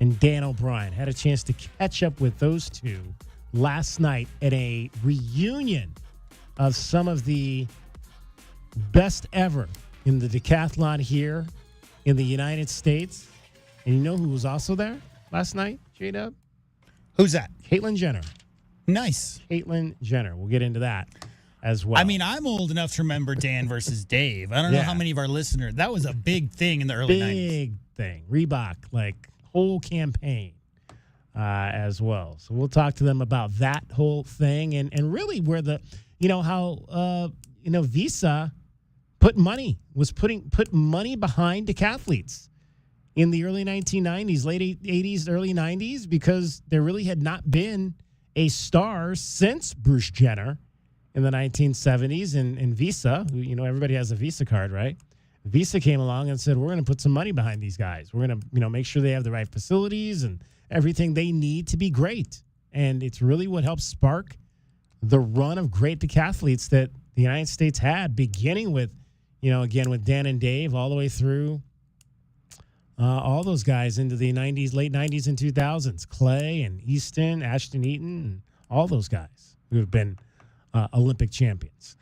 and Dan O'Brien. Had a chance to catch up with those two last night at a reunion of some of the best ever in the decathlon here in the United States. And you know who was also there last night, J-Dub? Who's that? Caitlyn Jenner. Nice. Caitlyn Jenner. We'll get into that as well. I mean, I'm old enough to remember Dan versus Dave. I don't know how many of our listeners. That was a big thing in the early 90s. Big thing. Reebok, like whole campaign as well. So we'll talk to them about that whole thing and really where the, how, Visa put money behind decathletes in the early 1990s, late 80s, early 90s, because there really had not been a star since Bruce Jenner in the 1970s, and Visa, everybody has a Visa card, right? Visa came along and said, we're going to put some money behind these guys. We're going to, make sure they have the right facilities and everything they need to be great. And it's really what helped spark the run of great decathletes that the United States had, beginning with, again, with Dan and Dave all the way through all those guys into the 90s, late 90s and 2000s. Clay and Easton, Ashton Eaton, and all those guys who have been Olympic champions.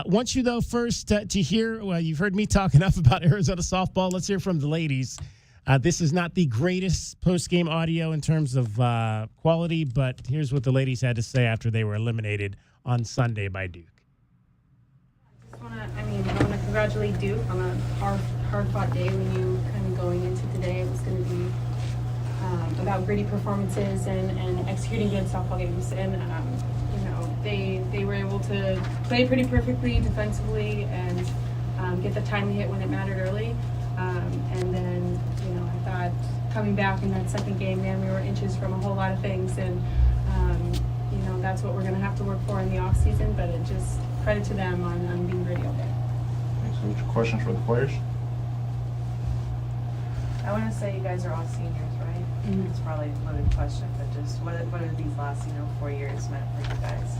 Want you, though, first to hear, you've heard me talk enough about Arizona softball. Let's hear from the ladies. This is not the greatest post-game audio in terms of quality, but here's what the ladies had to say after they were eliminated on Sunday by Duke. I want to congratulate Duke on a hard-fought day. We knew kind of going into today it was going to be about gritty performances and executing good softball games. And they were able to play pretty perfectly defensively and get the timely hit when it mattered early. And then, I thought coming back in that second game, man, we were inches from a whole lot of things. And, that's what we're going to have to work for in the off season. But it just credit to them on being gritty all day. So questions for the players? I want to say you guys are all seniors, right? Mm-hmm. It's probably a loaded question, but just what have these last 4 years meant for you guys?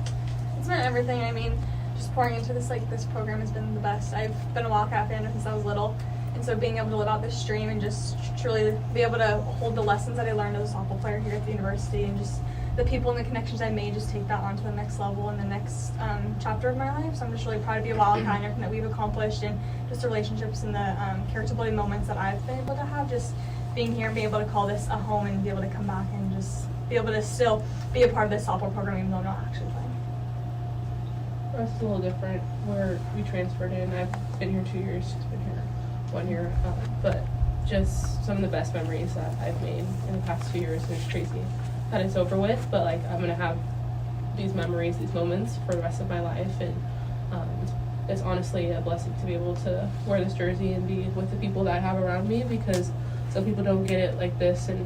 It's meant everything. Just pouring into this program has been the best. I've been a Wildcat fan since I was little, and so being able to live out this dream and just truly be able to hold the lessons that I learned as a softball player here at the university and just the people and the connections I made, just take that on to the next level and the next chapter of my life. So I'm just really proud to be a Wildcat and everything that we've accomplished and just the relationships and the character building moments that I've been able to have. Just being here and being able to call this a home and be able to come back and just be able to still be a part of this softball program even though I'm not actually playing. For us, it's a little different where we transferred in. I've been here 2 years. She's been here 1 year. But just some of the best memories that I've made in the past 2 years. And it's crazy that it's over with, but like I'm gonna have these memories, these moments for the rest of my life, and it's honestly a blessing to be able to wear this jersey and be with the people that I have around me, because some people don't get it like this, and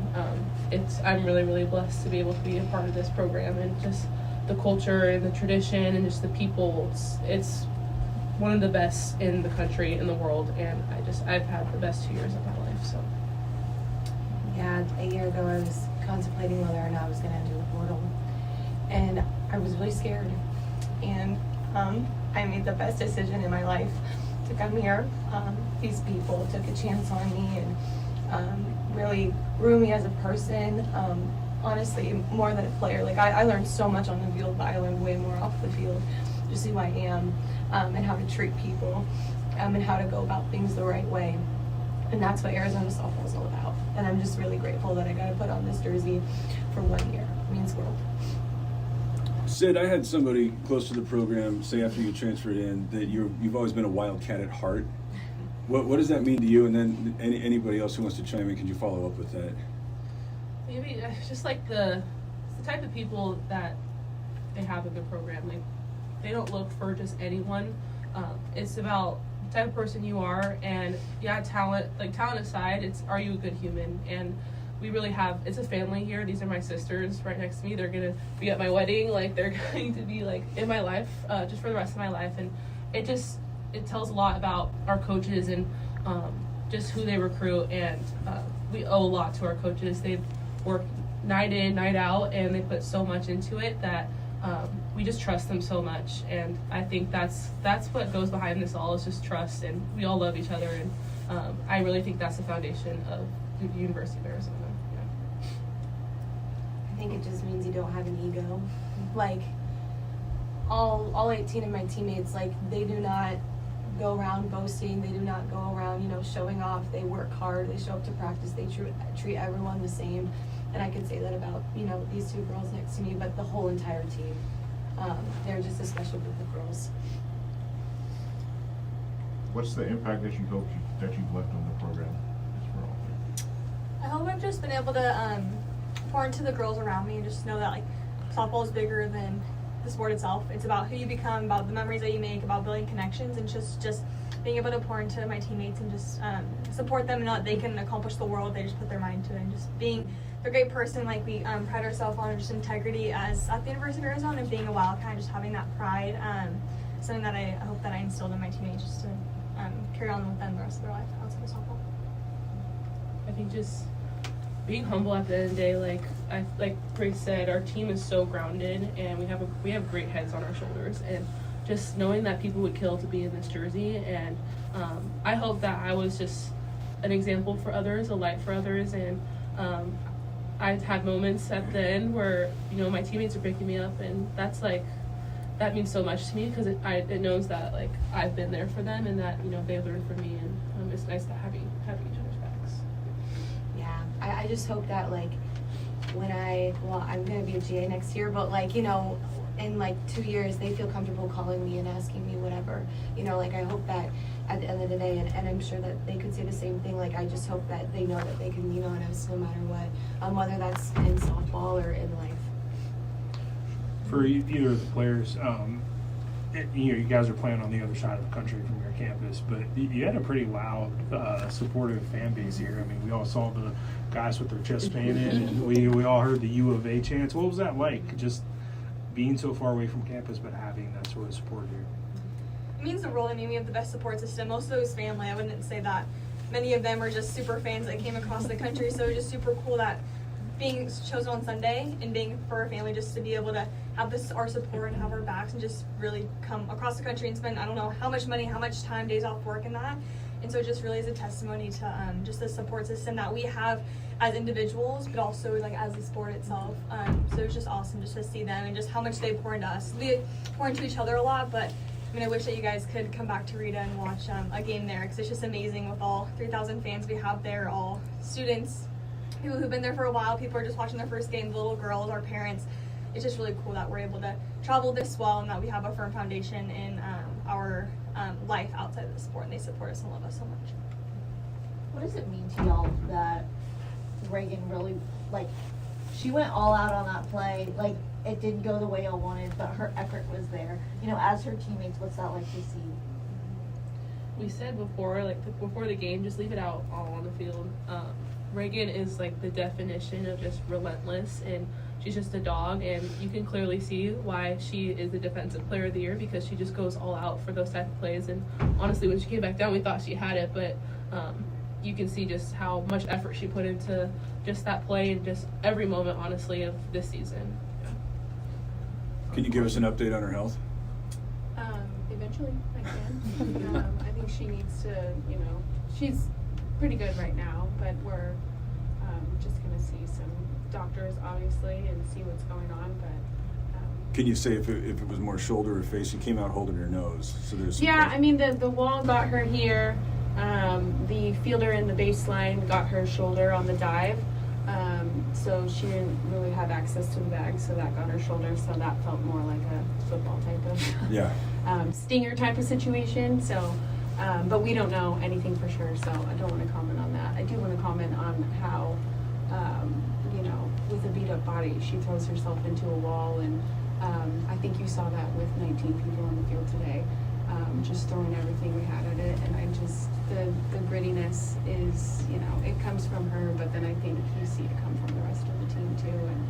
I'm really, really blessed to be able to be a part of this program, and just the culture and the tradition and just the people. It's one of the best in the country, in the world, and I've had the best 2 years of my life. So yeah, a year ago I was contemplating whether or not I was going to enter the portal, and I was really scared, and I made the best decision in my life to come here. These people took a chance on me and really grew me as a person. Honestly, more than a player. Like I learned so much on the field, but I learned way more off the field, just who I am, and how to treat people, and how to go about things the right way. And that's what Arizona softball is all about. And I'm just really grateful that I got to put on this jersey for 1 year. It means the world. Sid, I had somebody close to the program say after you transferred in that you've always been a Wildcat at heart. What does that mean to you? And then anybody else who wants to chime in, can you follow up with that? Maybe just like the type of people that they have in the program. Like, they don't look for just anyone. It's about the type of person you are, and yeah, talent aside, it's, are you a good human? And we really have, it's a family here. These are my sisters right next to me. They're gonna be at my wedding. Like, they're going to be like in my life just for the rest of my life. And it tells a lot about our coaches and just who they recruit. And we owe a lot to our coaches. They work night in, night out, and they put so much into it that we just trust them so much. And I think that's what goes behind this all, is just trust, and we all love each other. And I really think that's the foundation of the University of Arizona. Yeah. I think it just means you don't have an ego. Like, all 18 of my teammates, like, they do not go around boasting. They do not go around, showing off. They work hard. They show up to practice. They treat everyone the same. And I can say that about, these two girls next to me, but the whole entire team. They're just a special group of girls. What's the impact that you hope that you've left on the program? I hope I've just been able to pour into the girls around me and just know that, like, softball is bigger than the sport itself. It's about who you become, about the memories that you make, about building connections, and just being able to pour into my teammates and just support them and know that they can accomplish the world. They just put their mind to it, and just being a great person. Like, we pride ourselves on just integrity as at the University of Arizona, and being a Wildcat, just having that pride. Something that I hope that I instilled in my teammates, just to carry on with them the rest of their life outside of softball. I think just being humble at the end of the day, like Grace said, our team is so grounded, and we have great heads on our shoulders, and just knowing that people would kill to be in this jersey. And I hope that I was just an example for others, a light for others. And I've had moments at the end where my teammates are picking me up, and that means so much to me, because it knows that, like, I've been there for them, and that they learned from me, and it's nice to have each other's backs. Yeah, I just hope that, like, when I'm gonna be a GA next year, but, like, in like 2 years they feel comfortable calling me and asking me whatever. Like, I hope that at the end of the day, and I'm sure that they could say the same thing, like, I just hope that they know that they can lean on us no matter what, whether that's in softball or in life. For either of the players, you guys are playing on the other side of the country from your campus, but you had a pretty loud, supportive fan base here. I mean, we all saw the guys with their chest painted, and we all heard the U of A chants. What was that like, just being so far away from campus but having that sort of support here? It means the world. I mean, we have the best support system. Most of those family. I wouldn't say that many of them are just super fans that came across the country, so it's just super cool that being chosen on Sunday and being for our family, just to be able to have our support and have our backs, and just really come across the country and spend, I don't know how much money, how much time, days off work, and that. And so it just really is a testimony to just the support system that we have as individuals, but also, like, as the sport itself. So it's just awesome just to see them and just how much they pour into us. We pour into each other a lot, but I mean, I wish that you guys could come back to Rita and watch a game there, because it's just amazing with all 3,000 fans we have there, all students, people who've been there for a while, people are just watching their first game, the little girls, our parents. it's just really cool that we're able to travel this well and that we have a firm foundation in our life outside of the sport, and they support us and love us so much. What does it mean to y'all that Reagan really, like, she went all out on that play? Like, it didn't go the way y'all wanted, but her effort was there. You know, as her teammates, what's that like to see? We said before, before the game, just leave it out all on the field. Reagan is like the definition of just relentless, and she's just a dog, and you can clearly see why she is the Defensive Player of the Year, because she just goes all out for those type of plays. And honestly, when she came back down, we thought she had it, but you can see just how much effort she put into just that play and just every moment, honestly, of this season. Can you give us an update on her health? Eventually, I can. I think she needs to, she's pretty good right now, but we're just going to see some doctors, obviously, and see what's going on. But Can you say if it was more shoulder or face? She came out holding her nose, so there's some I mean, the wall got her here. The fielder in the baseline got her shoulder on the dive. So she didn't really have access to the bag, so that got her shoulder, so that felt more like a football type of stinger type of situation. So, but we don't know anything for sure, so I don't want to comment on that. I do want to comment on how, with a beat up body, she throws herself into a wall, and I think you saw that with 19 people on the field today, just throwing everything we had at it, and I just, the grittiness is, it comes from her, but then I think you see it come from the rest of the team too, and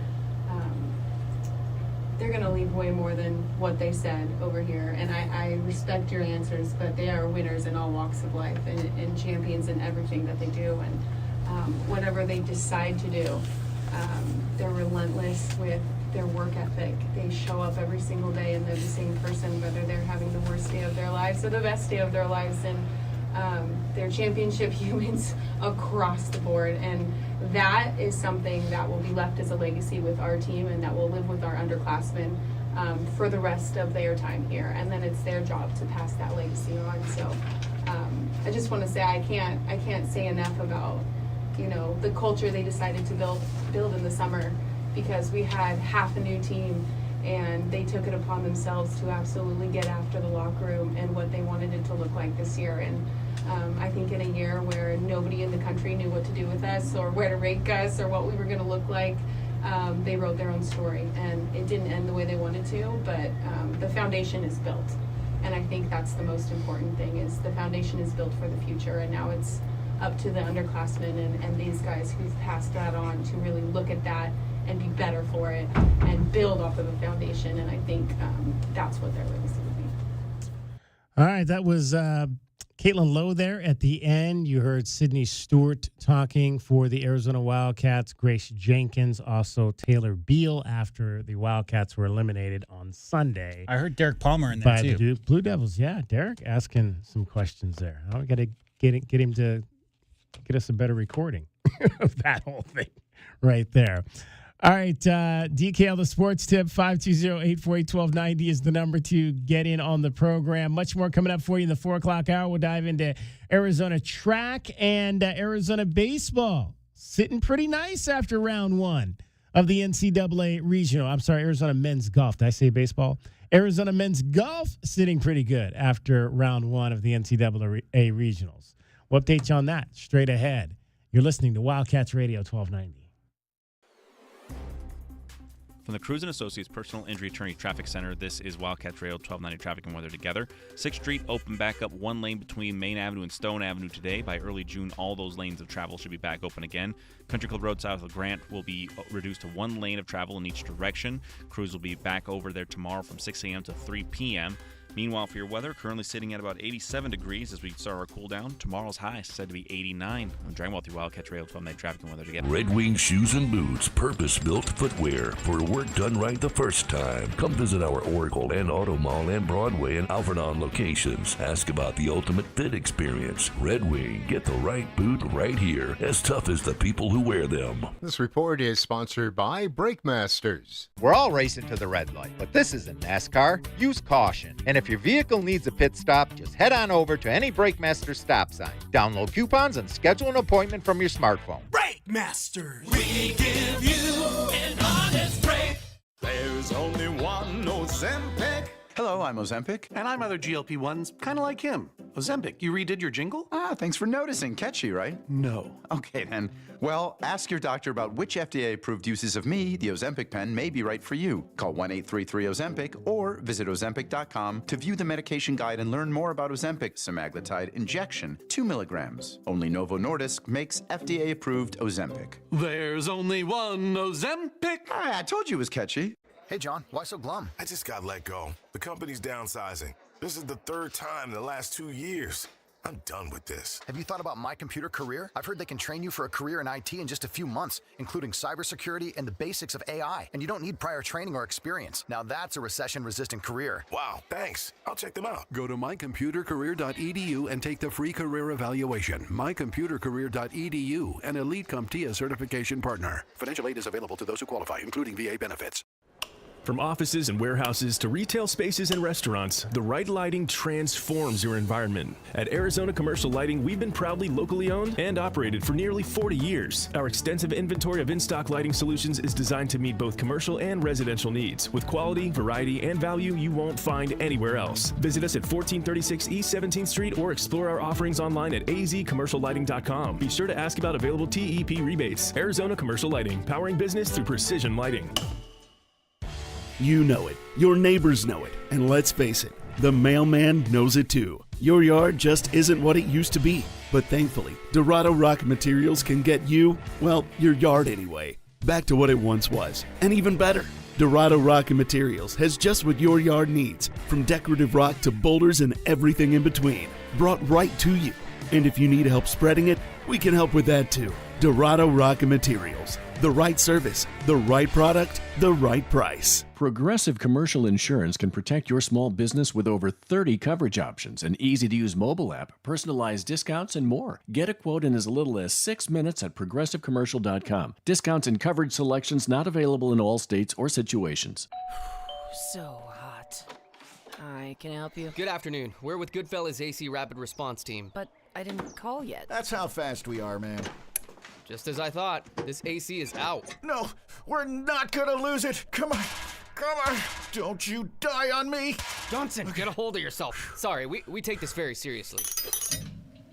they're going to leave way more than what they said over here, and I respect your answers, but they are winners in all walks of life and champions in everything that they do, and whatever they decide to do, they're relentless with their work ethic. They show up every single day and they're the same person, whether they're having the worst day of their lives or the best day of their lives, and they're championship humans across the board, and that is something that will be left as a legacy with our team, and that will live with our underclassmen for the rest of their time here, and then it's their job to pass that legacy on. So I just want to say I can't say enough about the culture they decided to build in the summer, because we had half a new team and they took it upon themselves to absolutely get after the locker room and what they wanted it to look like this year. And I think in a year where nobody in the country knew what to do with us or where to rank us or what we were going to look like, they wrote their own story, and it didn't end the way they wanted to, but the foundation is built. And I think that's the most important thing, is the foundation is built for the future, and now it's up to the underclassmen and these guys who've passed that on to really look at that and be better for it and build off of the foundation. And I think that's what their legacy would be. All right, that was Caitlin Lowe there at the end. You heard Sydney Stewart talking for the Arizona Wildcats, Grace Jenkins, also Taylor Beal after the Wildcats were eliminated on Sunday. I heard Derek Palmer in there, by too. The Blue Devils. Yeah, Derek asking some questions there. I got to get him to get us a better recording of that whole thing right there. All right, DKL, the sports tip, 520-848-1290 is the number to get in on the program. Much more coming up for you in the 4 o'clock hour. We'll dive into Arizona track and Arizona baseball. Sitting pretty nice after round one of the NCAA regional. I'm sorry, Arizona men's golf. Did I say baseball? Arizona men's golf sitting pretty good after round one of the NCAA regionals. We'll update you on that straight ahead. You're listening to Wildcats Radio 1290. From the Cruz & Associates Personal Injury Attorney Traffic Center, this is Wildcats Radio 1290 Traffic and Weather Together. 6th Street open back up one lane between Main Avenue and Stone Avenue today. By early June, all those lanes of travel should be back open again. Country Club Road south of Grant will be reduced to one lane of travel in each direction. Crews will be back over there tomorrow from 6 a.m. to 3 p.m. Meanwhile, for your weather, currently sitting at about 87 degrees as we start our cool down. Tomorrow's high is said to be 89. I'm driving well through Wildcats Radio 1290 Traffic and Weather Together. Red Wing Shoes and Boots, purpose-built footwear for work done right the first time. Come visit our Oracle and Auto Mall and Broadway and Alfredon locations. Ask about the ultimate fit experience. Red Wing, get the right boot right here, as tough as the people who wear them. This report is sponsored by Brake Masters. We're all racing to the red light, but this isn't NASCAR. Use caution. And if your vehicle needs a pit stop, just head on over to any Brake Masters stop sign. Download coupons and schedule an appointment from your smartphone. Brake Masters. We give you an honest break. There's There's only one Ozempic. Hello, I'm Ozempic. And I'm other GLP-1s, kind of like him. Ozempic, you redid your jingle? Thanks for noticing. Catchy, right? No. Okay, then. Well, ask your doctor about which FDA-approved uses of me, the Ozempic pen, may be right for you. Call 1-833-OZEMPIC or visit Ozempic.com to view the medication guide and learn more about Ozempic semaglutide injection, 2 milligrams. Only Novo Nordisk makes FDA-approved Ozempic. There's only one Ozempic. I told you it was catchy. Hey, John, why so glum? I just got let go. The company's downsizing. This is the third time in the last 2 years. I'm done with this. Have you thought about My Computer Career? I've heard they can train you for a career in IT in just a few months, including cybersecurity and the basics of AI. And you don't need prior training or experience. Now that's a recession-resistant career. Wow, thanks. I'll check them out. Go to mycomputercareer.edu and take the free career evaluation. mycomputercareer.edu, an Elite CompTIA certification partner. Financial aid is available to those who qualify, including VA benefits. From offices and warehouses to retail spaces and restaurants, the right lighting transforms your environment. At Arizona Commercial Lighting, we've been proudly locally owned and operated for nearly 40 years. Our extensive inventory of in-stock lighting solutions is designed to meet both commercial and residential needs, with quality, variety, and value you won't find anywhere else. Visit us at 1436 East 17th Street or explore our offerings online at azcommerciallighting.com. Be sure to ask about available TEP rebates. Arizona Commercial Lighting, powering business through precision lighting. You know it, your neighbors know it, and let's face it, the mailman knows it too. Your yard just isn't what it used to be, but thankfully, Dorado Rock Materials can get you, well, your yard anyway, back to what it once was, and even better. Dorado Rock Materials has just what your yard needs, from decorative rock to boulders and everything in between, brought right to you. And if you need help spreading it, we can help with that too. Dorado Rock Materials. The right service, the right product, the right price. Progressive Commercial Insurance can protect your small business with over 30 coverage options, an easy-to-use mobile app, personalized discounts, and more. Get a quote in as little as 6 minutes at progressivecommercial.com. Discounts and coverage selections not available in all states or situations. So hot. Hi, can I help you? Good afternoon. We're with Goodfellas AC Rapid Response Team. But I didn't call yet. That's how fast we are, man. Just as I thought. This AC is out. No, we're not gonna lose it. Come on. Don't you die on me. Johnson, get a hold of yourself. Sorry, we take this very seriously.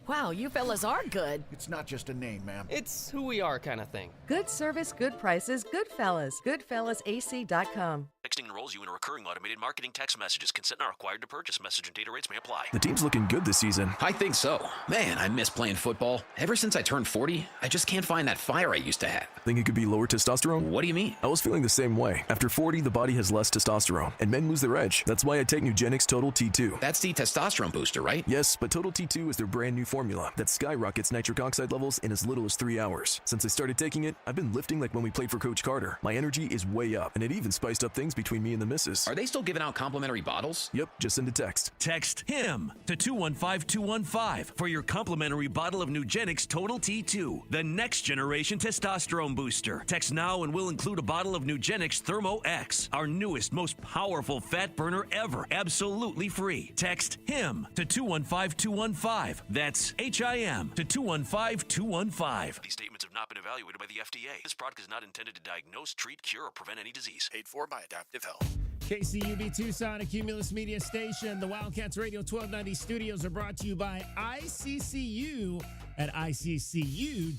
Wow, you fellas are good. It's not just a name, ma'am. It's who we are kind of thing. Good service, good prices, Goodfellas. GoodfellasAC.com. Texting enrolls you in a recurring automated marketing text messages. Consent not required to purchase. Message and data rates may apply. The team's looking good this season. I think so. Man, I miss playing football. Ever since I turned 40, I just can't find that fire I used to have. Think it could be lower testosterone? What do you mean? I was feeling the same way. After 40, the body has less testosterone, and men lose their edge. That's why I take Nugenix Total T2. That's the testosterone booster, right? Yes, but Total T2 is their brand new formula that skyrockets nitric oxide levels in as little as 3 hours. Since I started taking it, I've been lifting like when we played for Coach Carter. My energy is way up, and it even spiced up things between me and the missus. Are they still giving out complimentary bottles? Yep, just send a text. Text HIM to 215-215 for your complimentary bottle of Nugenix Total T2, the next generation testosterone booster. Text now and we'll include a bottle of Nugenix Thermo X, our newest, most powerful fat burner ever, absolutely free. Text HIM to 215-215. That's HIM to 215-215. These statements have not been evaluated by the FDA. This product is not intended to diagnose, treat, cure, or prevent any disease. Paid for by Adaptive Health. KCUB Tucson, a Cumulus Media Station. The Wildcats Radio 1290 studios are brought to you by ICCU at ICCU.com.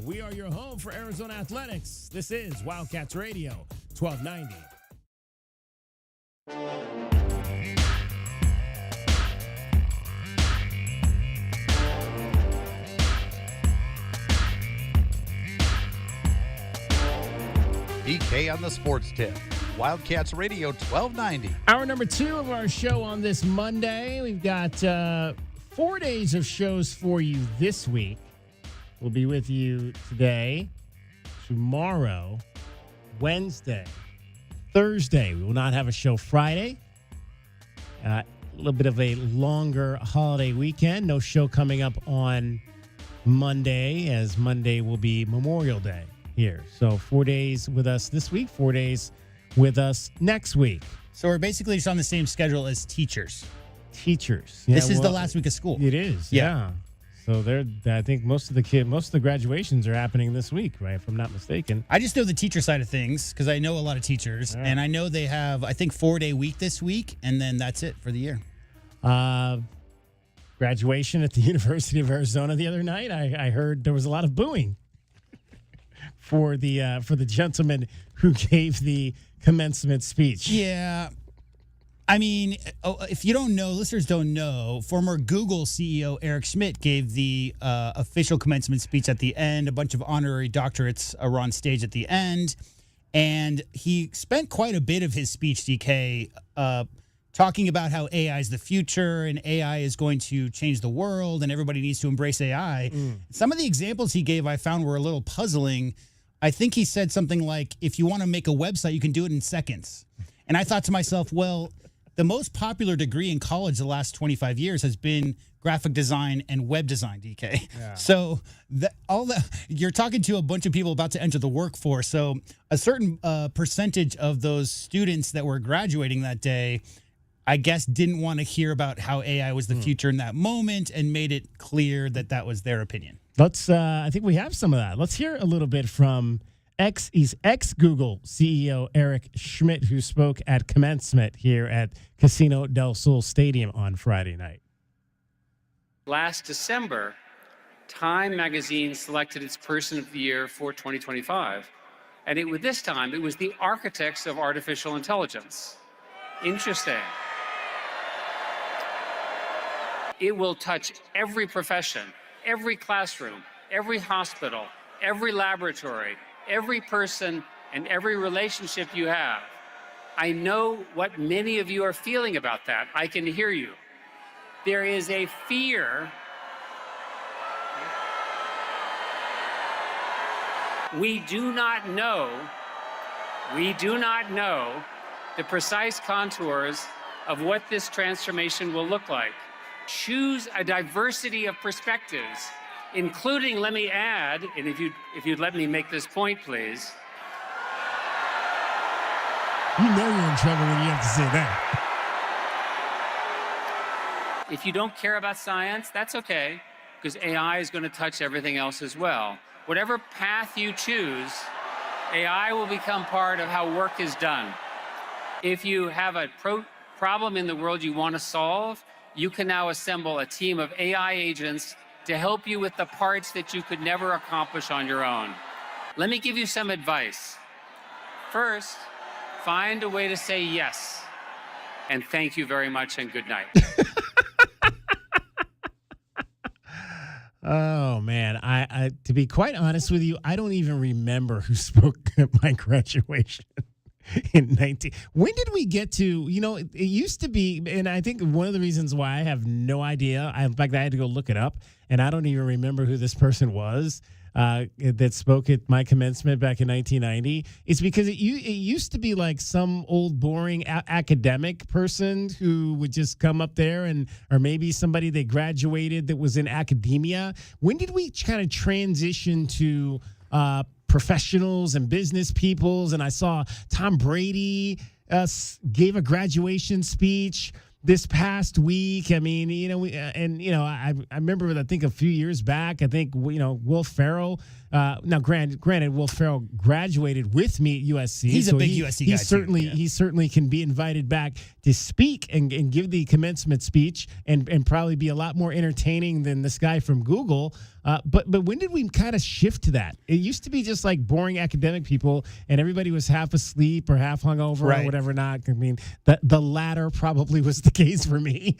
We are your home for Arizona athletics. This is Wildcats Radio 1290. DK on the Sports Tip. Wildcats Radio 1290. Hour number 2 of our show on this Monday. We've got 4 days of shows for you this week. We'll be with you today, tomorrow, Wednesday, Thursday. We will not have a show Friday. A little bit of a longer holiday weekend. No show coming up on Monday, as Monday will be Memorial Day here. So 4 days with us this week, 4 days with us next week. So we're basically just on the same schedule as teachers. Teachers. This is the last week of school. It is, yeah. So I think most of the graduations are happening this week, right? If I'm not mistaken. I just know the teacher side of things because I know a lot of teachers, and I know they have, I think, 4-day week this week, and then that's it for the year. Graduation at the University of Arizona the other night. I heard there was a lot of booing for the gentleman who gave the commencement speech. Yeah. I mean, if you don't know, listeners don't know, former Google CEO Eric Schmidt gave the official commencement speech at the end. A bunch of honorary doctorates are on stage at the end. And he spent quite a bit of his speech, DK, talking about how AI is the future and AI is going to change the world and everybody needs to embrace AI. Some of the examples he gave I found were a little puzzling. I think he said something like, if you want to make a website, you can do it in seconds. And I thought to myself, well, the most popular degree in college the last 25 years has been graphic design and web design, DK. Yeah. So you're talking to a bunch of people about to enter the workforce. So a certain percentage of those students that were graduating that day, I guess, didn't want to hear about how AI was the future in that moment and made it clear that that was their opinion. I think we have some of that. Let's hear a little bit from ex-Google CEO Eric Schmidt, who spoke at commencement here at Casino del Sol Stadium on Friday night. Last December, Time magazine selected its Person of the Year for 2025. And this time, it was the architects of artificial intelligence. Interesting. It will touch every profession, every classroom, every hospital, every laboratory, every person, and every relationship you have. I know what many of you are feeling about that. I can hear you. There is a fear. We do not know the precise contours of what this transformation will look like. Choose a diversity of perspectives, including, let me add, and if you'd let me make this point, please. You know you're in trouble when you have to say that. If you don't care about science, that's okay, because AI is going to touch everything else as well. Whatever path you choose, AI will become part of how work is done. If you have a problem in the world you want to solve, you can now assemble a team of AI agents to help you with the parts that you could never accomplish on your own. Let me give you some advice. First, find a way to say yes. And thank you very much and good night. Oh, man. I to be quite honest with you, I don't even remember who spoke at my graduation. In 19, when did we get to, it used to be, and I think one of the reasons why I have no idea, in fact, I had to go look it up, and I don't even remember who this person was that spoke at my commencement back in 1990, is because it used to be like some old boring academic person who would just come up there or maybe somebody that graduated that was in academia. When did we kind of transition to professionals and business peoples? And I saw Tom Brady gave a graduation speech this past week. I mean, I remember, I think a few years back, I think, Will Ferrell, now granted, Will Ferrell graduated with me at USC. He's a big USC guy, He certainly can be invited back to speak and give the commencement speech and probably be a lot more entertaining than this guy from Google. But when did we kind of shift to that? It used to be just like boring academic people, and everybody was half asleep or half hungover or whatever. Not, I mean, the latter probably was the case for me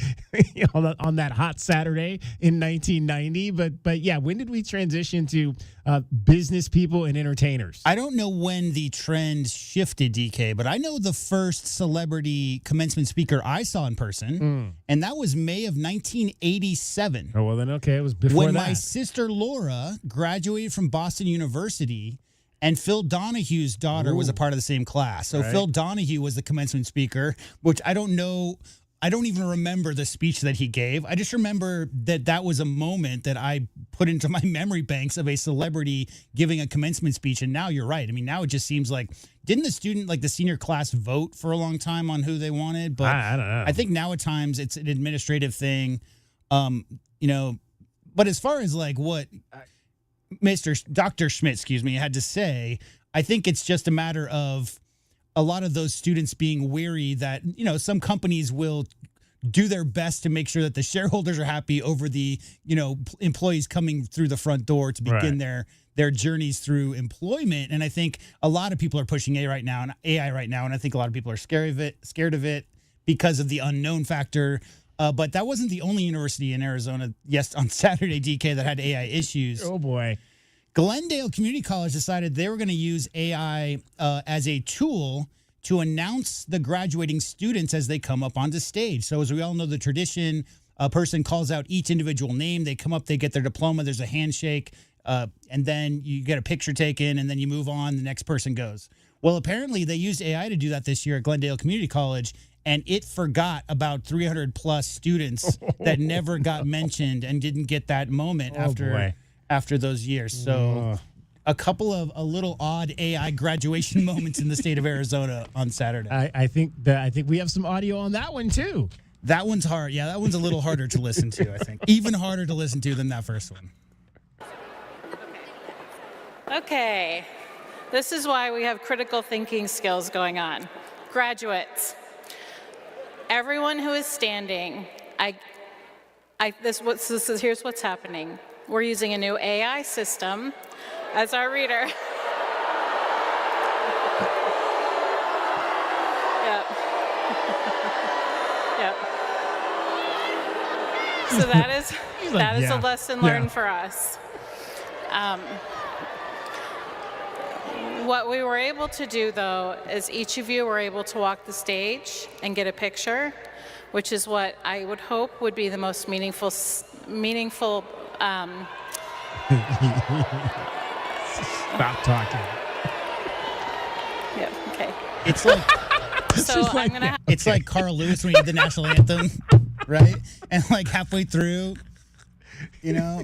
on that hot Saturday in 1990. But yeah, when did we transition to business people and entertainers? I don't know when the trend shifted, DK, but I know the first celebrity commencement speaker I saw in person, and that was May of 1987. Oh, well then, okay, it was before when that. My sister Laura graduated from Boston University, and Phil Donahue's daughter was a part of the same class. So Phil Donahue was the commencement speaker, which I don't know. I don't even remember the speech that he gave. I just remember that was a moment that I put into my memory banks of a celebrity giving a commencement speech. And now you're right. I mean, now it just seems like, didn't the senior class vote for a long time on who they wanted? But I don't know. I think now at times it's an administrative thing. But as far as like what Dr. Schmidt, had to say, I think it's just a matter of a lot of those students being weary that, some companies will do their best to make sure that the shareholders are happy over the, employees coming through the front door to begin their journeys through employment. And I think a lot of people are pushing AI right now, and I think a lot of people are scared of it because of the unknown factor. But that wasn't the only university in Arizona, on Saturday, DK, that had AI issues. Oh, boy. Glendale Community College decided they were going to use AI as a tool to announce the graduating students as they come up onto stage. So as we all know, the tradition, a person calls out each individual name. They come up, they get their diploma, there's a handshake, and then you get a picture taken, and then you move on, the next person goes. Well, apparently they used AI to do that this year at Glendale Community College, and it forgot about 300-plus students that never got mentioned and didn't get that moment after those years. So a couple of a little odd AI graduation moments in the state of Arizona on Saturday. I think we have some audio on that one, too. That one's hard. Yeah, that one's a little harder to listen to, I think. Even harder to listen to than that first one. Okay. This is why we have critical thinking skills going on. Graduates. Everyone who is standing, here's what's happening. We're using a new AI system as our reader. Yep. So that is a lesson learned for us. What we were able to do, though, is each of you were able to walk the stage and get a picture, which is what I would hope would be the most meaningful. Stop talking. Yeah. Okay. It's like it's like Carl Lewis when he did the national anthem, right? And like halfway through, yeah.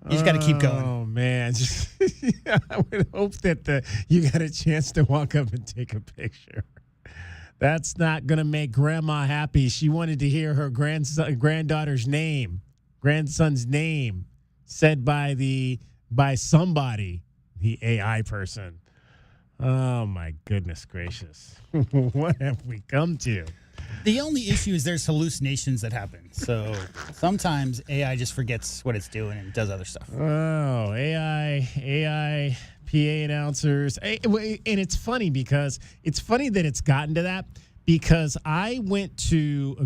You just got to keep going. Oh, man. I would hope that you got a chance to walk up and take a picture. That's not going to make Grandma happy. She wanted to hear her grandson's name said by somebody, the AI person. Oh, my goodness gracious. What have we come to? The only issue is there's hallucinations that happen. So sometimes AI just forgets what it's doing and does other stuff. Oh, AI, PA announcers. And it's funny because that it's gotten to that because I went to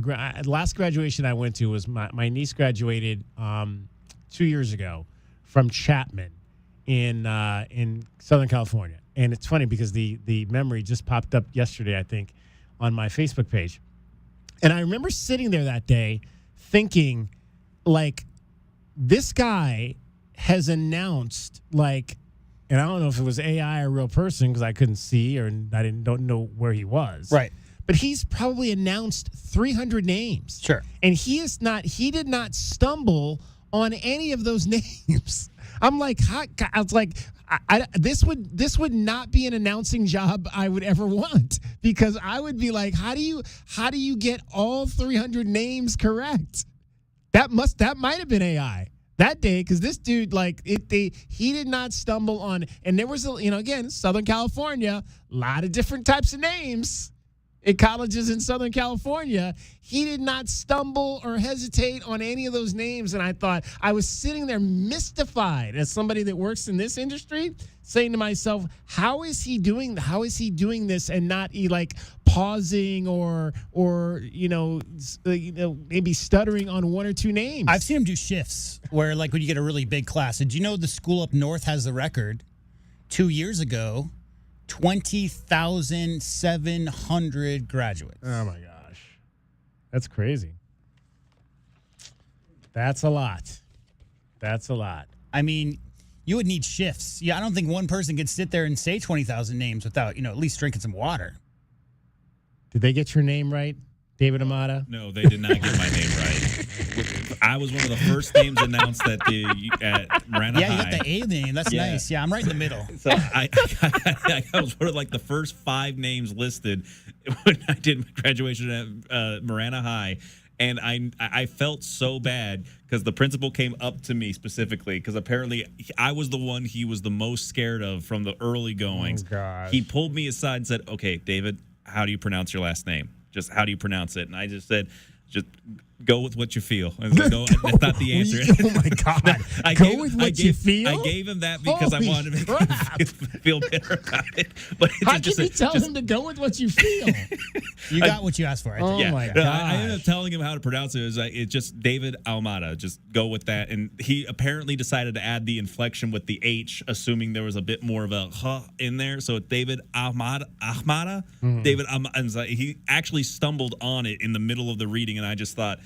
last graduation I went to was my niece graduated 2 years ago from Chapman in Southern California. And it's funny because the memory just popped up yesterday, I think, on my Facebook page. And I remember sitting there that day thinking, like, this guy has announced, like, and I don't know if it was AI or a real person because I couldn't see or I don't know where he was. Right. But he's probably announced 300 names. Sure. And he did not stumble on any of those names. I'm like, I was like, this would not be an announcing job I would ever want because I would be like, how do you get all 300 names correct? That might have been AI that day because this dude he did not stumble on, and there was again Southern California, a lot of different types of names at colleges in Southern California. He did not stumble or hesitate on any of those names. And I thought, I was sitting there mystified as somebody that works in this industry, saying to myself, how is he doing this and not pausing or maybe stuttering on one or two names? I've seen him do shifts where when you get a really big class. Did you know the school up north has the record 2 years ago? 20,700 graduates. Oh, my gosh. That's crazy. That's a lot. I mean, you would need shifts. Yeah, I don't think one person could sit there and say 20,000 names without, at least drinking some water. Did they get your name right, David Amata? No, they did not get my name right. I was one of the first names announced at Marana High. Yeah, you got the A name. That's nice. Yeah, I'm right in the middle. So I was one of the first 5 names listed when I did my graduation at Marana High. And I felt so bad because the principal came up to me specifically because apparently I was the one he was the most scared of from the early goings. Oh, gosh. He pulled me aside and said, "Okay, David, how do you pronounce your last name? Just how do you pronounce it?" And I just said, "Just go with what you feel." I was like, that's not the answer. Oh my God! Go with what you feel. I gave him that because Holy I wanted to make him feel better about it. But how can you tell him to go with what you feel? You got what you asked for. Oh my God! I ended up telling him how to pronounce it. It's just David Almada. Just go with that. And he apparently decided to add the inflection with the H, assuming there was a bit more of a huh in there. So it's David Ahmada. David Ahmada. And he actually stumbled on it in the middle of the reading, and I just thought,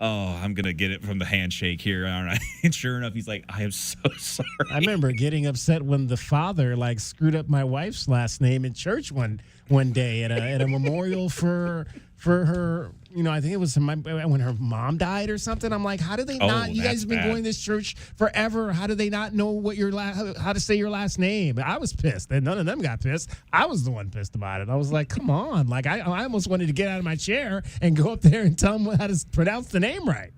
oh, I'm going to get it from the handshake here, aren't I? And sure enough, he's like, I am so sorry. I remember getting upset when the father screwed up my wife's last name in church one day at a memorial for her. I think it was when her mom died or something. I'm like, how do they not? You guys have been going to this church forever. How do they not know what how to say your last name? I was pissed, and none of them got pissed. I was the one pissed about it. I was like, come on! I almost wanted to get out of my chair and go up there and tell them how to pronounce the name right.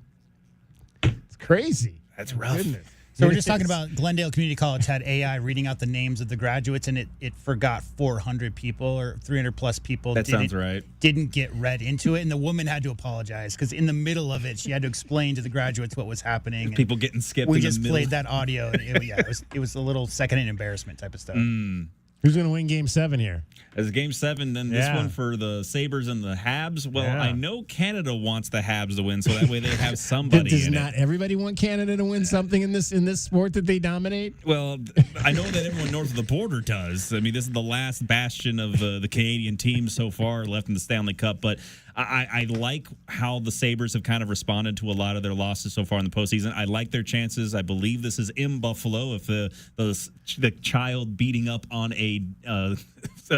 It's crazy. That's rough. Goodness. So we're just talking about Glendale Community College had AI reading out the names of the graduates, and it forgot 400 people or 300 plus people. That sounds right. Didn't get read into it, and the woman had to apologize because in the middle of it, she had to explain to the graduates what was happening. People getting skipped. We in just the middle. played that audio, and it was a little second-hand embarrassment type of stuff. Who's going to win Game 7 here? As Game 7, then this one for the Sabres and the Habs. Well, I know Canada wants the Habs to win, so that way they have somebody Does in not it. everybody want Canada to win something in this sport that they dominate? Well, I know that everyone north of the border does. I mean, this is the last bastion of the Canadian team so far left in the Stanley Cup, but I like how the Sabres have kind of responded to a lot of their losses so far in the postseason. I like their chances. I believe this is in Buffalo. If the child beating up on a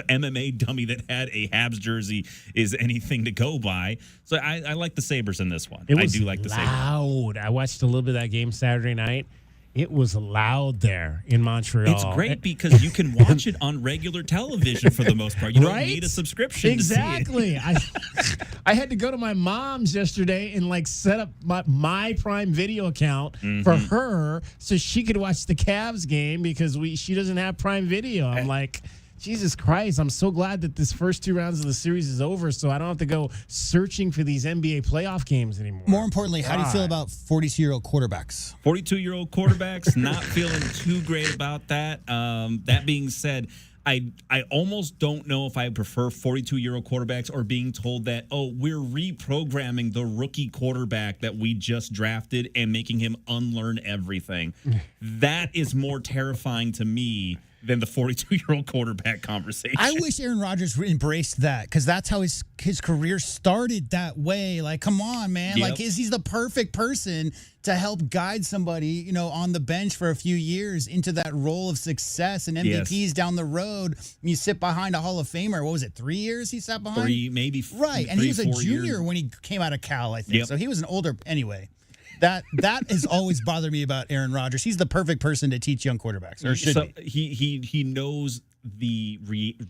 MMA dummy that had a Habs jersey is anything to go by. So I like the Sabres in this one. I do like the Sabres. Loud. I watched a little bit of that game Saturday night. It was loud there in Montreal. It's great because you can watch it on regular television for the most part. You don't need a subscription Exactly. to see it. I had to go to my mom's yesterday and set up my Prime Video account for her so she could watch the Cavs game because she doesn't have Prime Video. I'm like, Jesus Christ, I'm so glad that this first 2 rounds of the series is over so I don't have to go searching for these NBA playoff games anymore. More importantly, how do you feel about 42-year-old quarterbacks? 42-year-old quarterbacks, not feeling too great about that. That being said, I almost don't know if I prefer 42-year-old quarterbacks or being told that, we're reprogramming the rookie quarterback that we just drafted and making him unlearn everything. That is more terrifying to me than the 42-year-old quarterback conversation. I wish Aaron Rodgers embraced that because that's how his career started that way. Like, come on, man. Yep. He's the perfect person to help guide somebody, on the bench for a few years into that role of success and MVPs down the road. You sit behind a Hall of Famer. What was it, 3 years he sat behind? Right. And he was a 4 junior years. when he came out of Cal, I think. Yep. So he was an older, anyway. That has always bothered me about Aaron Rodgers. He's the perfect person to teach young quarterbacks, or should be. He knows the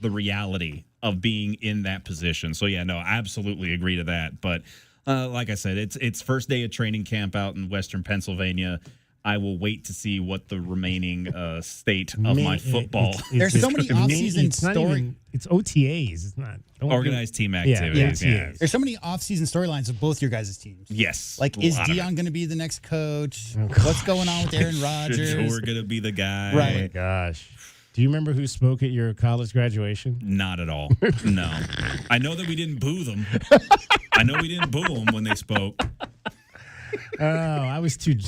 reality of being in that position. So yeah, no, I absolutely agree to that. But like I said, it's first day of training camp out in Western Pennsylvania. I will wait to see what the remaining state of my football. There's so many off-season stories. It's OTAs. It's not organized team activities. Yeah. There's so many off-season storylines of both your guys' teams. Yes. Is Dion going to be the next coach? What's going on with Aaron Rodgers? We're going to be the guy. Right. Oh my gosh. Do you remember who spoke at your college graduation? Not at all. No. I know that we didn't boo them. I know we didn't boo them when they spoke. Oh, I was too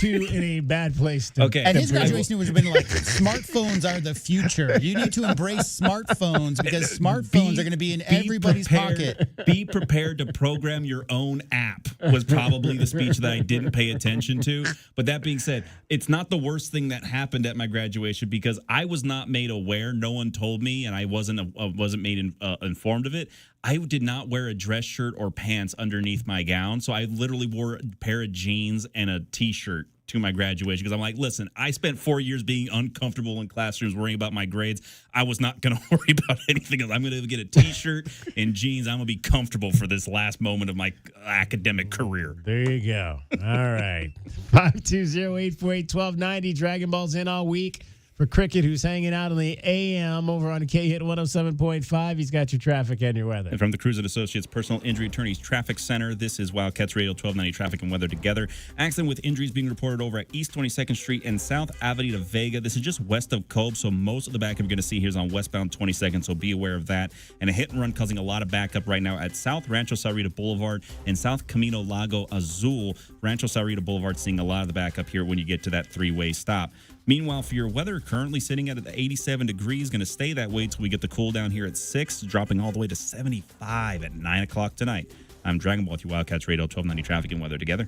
in a bad place. And his graduation would have been like, smartphones are the future. You need to embrace smartphones because smartphones are going to be in everybody's pocket. Be prepared to program your own app was probably the speech that I didn't pay attention to. But that being said, it's not the worst thing that happened at my graduation because I was not made aware. No one told me, and I wasn't made informed of it. I did not wear a dress shirt or pants underneath my gown, so I literally wore a pair of jeans and a T-shirt to my graduation because I'm like, listen, I spent 4 years being uncomfortable in classrooms worrying about my grades. I was not going to worry about anything else. I'm going to get a T-shirt and jeans. I'm going to be comfortable for this last moment of my academic career. There you go. All right. 520-848-1290. Dragon Ball's in all week. For Cricket, who's hanging out on the AM over on K-Hit 107.5, he's got your traffic and your weather. And from the Cruiser Associates Personal Injury Attorneys Traffic Center, this is Wildcats Radio 1290 Traffic and Weather Together. Accident with injuries being reported over at East 22nd Street and South Avenida Vega. This is just west of Cobb, so most of the backup you're going to see here is on westbound 22nd, so be aware of that. And a hit and run causing a lot of backup right now at South Rancho Sahuarita Boulevard and South Camino Lago Azul. Rancho Sahuarita Boulevard seeing a lot of the backup here when you get to that three-way stop. Meanwhile, for your weather, currently sitting at 87 degrees, going to stay that way till we get the cool down here at 6, dropping all the way to 75 at 9 o'clock tonight. I'm Dragon Ball with you, Wildcats Radio 1290 Traffic and Weather Together.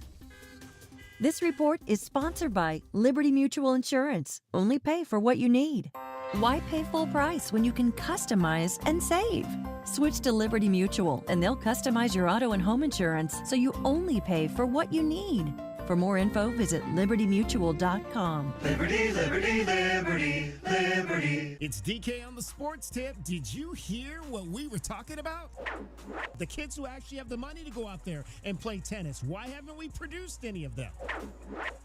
This report is sponsored by Liberty Mutual Insurance. Only pay for what you need. Why pay full price when you can customize and save? Switch to Liberty Mutual, and they'll customize your auto and home insurance so you only pay for what you need. For more info, visit libertymutual.com. Liberty, liberty, liberty, liberty. It's DK on the sports tip. Did you hear what we were talking about? The kids who actually have the money to go out there and play tennis. Why haven't we produced any of them?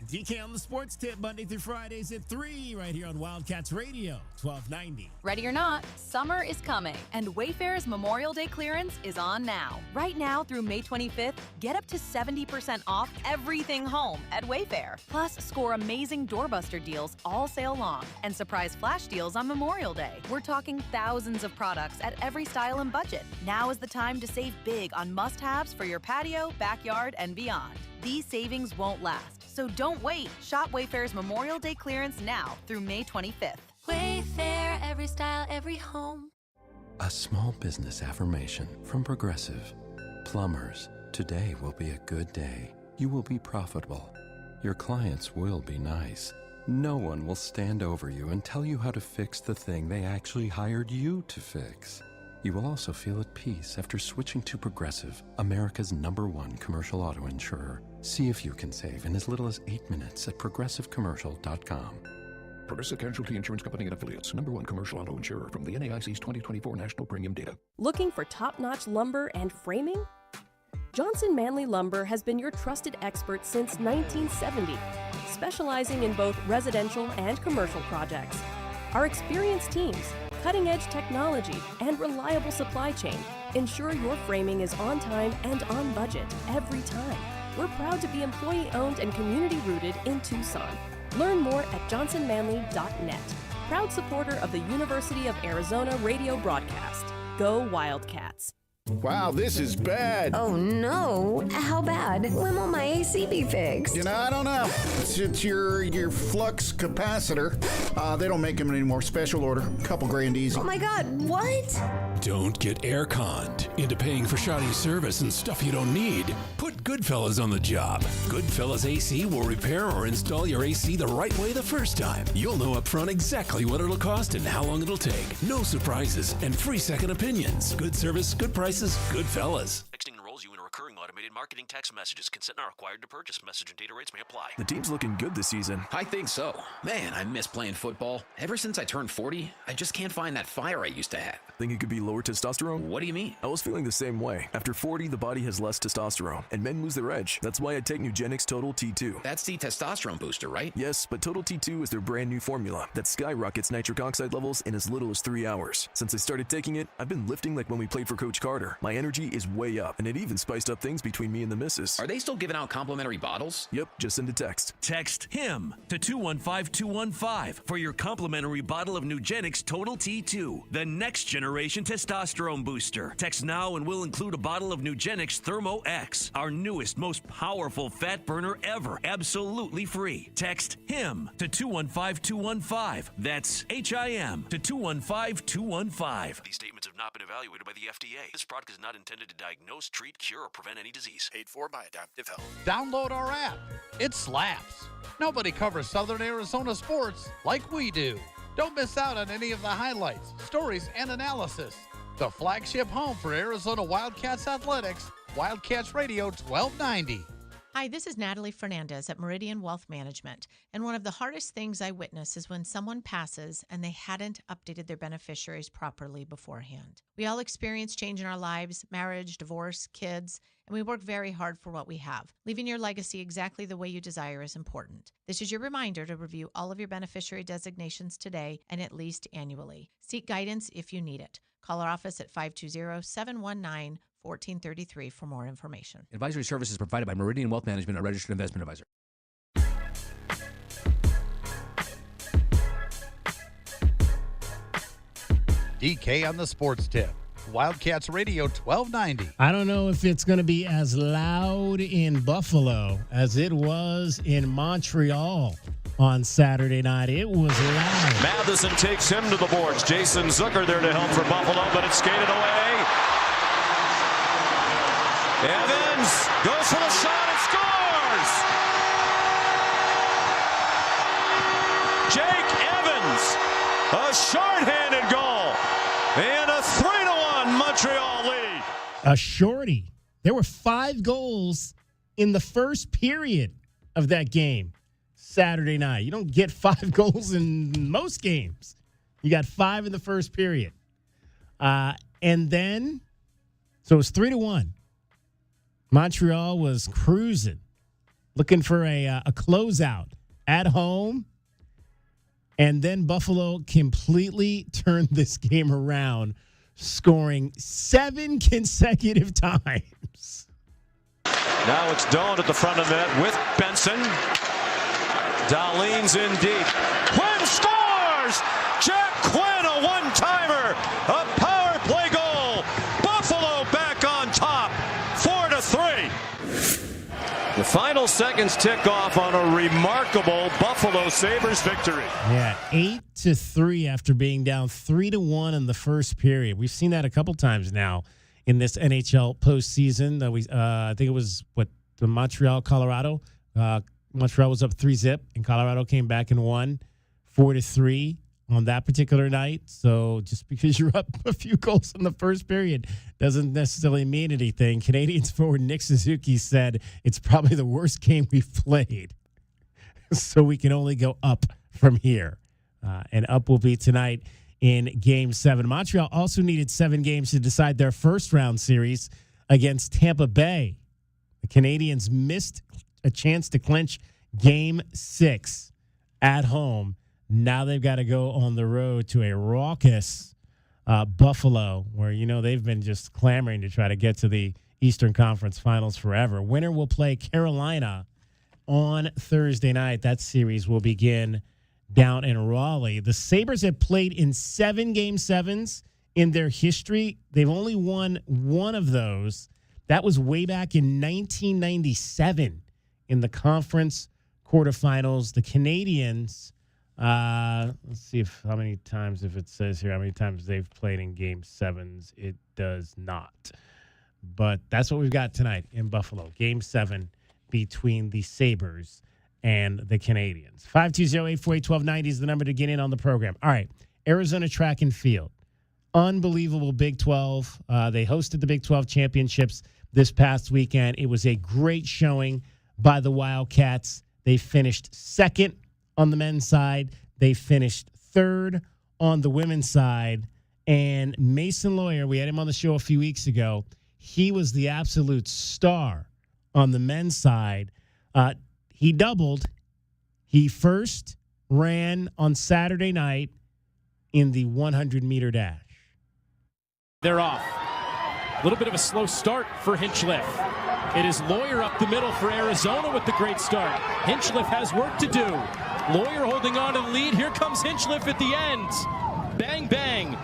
DK on the sports tip, Monday through Fridays at 3, right here on Wildcats Radio, 1290. Ready or not, summer is coming, and Wayfair's Memorial Day clearance is on now. Right now through May 25th, get up to 70% off everything home at Wayfair. Plus, score amazing doorbuster deals all sale long and surprise flash deals on Memorial Day. We're talking thousands of products at every style and budget. Now is the time to save big on must-haves for your patio, backyard, and beyond. These savings won't last, so don't wait. Shop Wayfair's Memorial Day clearance now through May 25th. Wayfair, every style, every home. A small business affirmation from Progressive. Plumbers, today will be a good day. You will be profitable. Your clients will be nice. No one will stand over you and tell you how to fix the thing they actually hired you to fix. You will also feel at peace after switching to Progressive, America's #1 commercial auto insurer. See if you can save in as little as 8 minutes at progressivecommercial.com. Progressive Casualty Insurance Company and Affiliates, #1 commercial auto insurer from the NAIC's 2024 National Premium Data. Looking for top-notch lumber and framing? Johnson Manley Lumber has been your trusted expert since 1970, specializing in both residential and commercial projects. Our experienced teams, cutting-edge technology, and reliable supply chain ensure your framing is on time and on budget every time. We're proud to be employee-owned and community-rooted in Tucson. Learn more at johnsonmanley.net. Proud supporter of the University of Arizona radio broadcast. Go Wildcats. Wow, this is bad. Oh no, how bad? When will my AC be fixed? You know, I don't know. It's your flux capacitor. They don't make them anymore. Special order. Couple grand easy. Oh my God, what? Don't get air-conned into paying for shoddy service and stuff you don't need. Put Goodfellas on the job. Goodfellas AC will repair or install your AC the right way the first time. You'll know up front exactly what it'll cost and how long it'll take. No surprises and free second opinions. Good service, good prices, Goodfellas. Texting enrolls you in a recurring automated marketing text messages. Consent not required to purchase. Message and data rates may apply. The team's looking good this season. I think so. Man, I miss playing football. Ever since I turned 40, I just can't find that fire I used to have. Think it could be lower testosterone? What do you mean? I was feeling the same way. After 40, the body has less testosterone, and men lose their edge. That's why I take Nugenix Total T2. That's the testosterone booster, right? Yes, but Total T2 is their brand new formula that skyrockets nitric oxide levels in as little as 3 hours. Since I started taking it, I've been lifting like when we played for Coach Carter. My energy is way up, and it even spiced up things between me and the missus. Are they still giving out complimentary bottles? Yep, just send a text. Text HIM to 215-215 for your complimentary bottle of Nugenix Total T2, the next generation testosterone booster. Text now and we'll include a bottle of Nugenix Thermo X, our newest, most powerful fat burner ever, absolutely free. Text HIM to 215-215. That's HIM to 215-215. These statements have not been evaluated by the FDA. This product is not intended to diagnose, treat, cure, or prevent any disease. Paid for by Adaptive Health. Download our app. It slaps. Nobody covers Southern Arizona sports like we do. Don't miss out on any of the highlights, stories, and analysis. The flagship home for Arizona Wildcats athletics, Wildcats Radio 1290. Hi, this is Natalie Fernandez at Meridian Wealth Management. And one of the hardest things I witness is when someone passes and they hadn't updated their beneficiaries properly beforehand. We all experience change in our lives, marriage, divorce, kids, and we work very hard for what we have. Leaving your legacy exactly the way you desire is important. This is your reminder to review all of your beneficiary designations today and at least annually. Seek guidance if you need it. Call our office at 520-719-1433 for more information. Advisory services provided by Meridian Wealth Management, a registered investment advisor. DK on the sports tip. Wildcats Radio 1290. I don't know if it's going to be as loud in Buffalo as it was in Montreal on Saturday night. It was loud. Matheson takes him to the boards. Jason Zucker there to help for Buffalo, but it's skated away. Evans goes for the shot and scores! Jake Evans, a short-handed goal, and a 3-1 Montreal lead. A shorty. There were 5 goals in the first period of that game Saturday night. You don't get 5 goals in most games. You got 5 in the first period. And then, so it was 3-1. Montreal was cruising, looking for a closeout at home. And then Buffalo completely turned this game around, scoring 7 consecutive times. Now it's Doan at the front of the net with Benson. Dahlin's in deep. Quinn scores! Jack Quinn, a one-timer, a power play goal. Buffalo back on top, 4-3. The final seconds tick off on a remarkable Buffalo Sabres victory. Yeah, 8-3 after being down 3-1 in the first period. We've seen that a couple times now in this NHL postseason. I think it was the Montreal, Colorado. Montreal was up 3-0, and Colorado came back and won 4-3 on that particular night. So just because you're up a few goals in the first period doesn't necessarily mean anything. Canadiens forward Nick Suzuki said it's probably the worst game we've played. So we can only go up from here. And up will be tonight in Game 7. Montreal also needed 7 games to decide their first-round series against Tampa Bay. The Canadiens missed a chance to clinch Game 6 at home. Now they've got to go on the road to a raucous Buffalo, where, they've been just clamoring to try to get to the Eastern Conference Finals forever. Winner will play Carolina on Thursday night. That series will begin down in Raleigh. The Sabres have played in 7 Game 7s in their history. They've only won 1 of those. That was way back in 1997 in the conference quarterfinals. The Canadiens, let's see how many times, if it says here how many times they've played in Game 7s. It does not. But that's what we've got tonight in Buffalo. Game 7 between the Sabres and the Canadiens. 520-848-1290 is the number to get in on the program. All right, Arizona Track and Field. Unbelievable Big 12. They hosted the Big 12 championships this past weekend. It was a great showing by the Wildcats. They finished second on the men's side. They finished third on the women's side. And Mason Lawyer, we had him on the show a few weeks ago. He was the absolute star on the men's side. He doubled. He first ran on Saturday night in the 100-meter dash. They're off. A little bit of a slow start for Hinchliffe. It is Lawyer up the middle for Arizona with the great start. Hinchliffe has work to do. Lawyer holding on to the lead. Here comes Hinchliffe at the end. Bang, bang.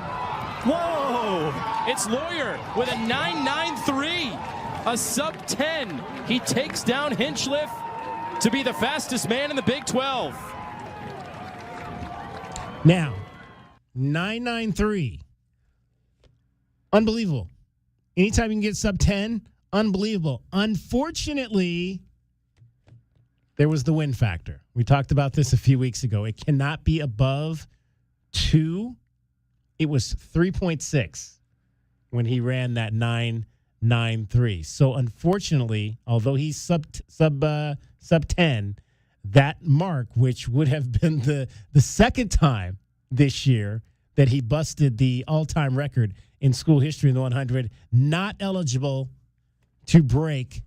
Whoa! It's Lawyer with a 9.93, a sub-10. He takes down Hinchliffe to be the fastest man in the Big 12. Now, 9.93. Unbelievable. Anytime you can get sub-10, unbelievable. Unfortunately, there was the win factor. We talked about this a few weeks ago. It cannot be above 2. It was 3.6 when he ran that 9.93. 9.3. So unfortunately, although he's sub 10, that mark, which would have been the second time this year that he busted the all-time record in school history in the 100, not eligible to break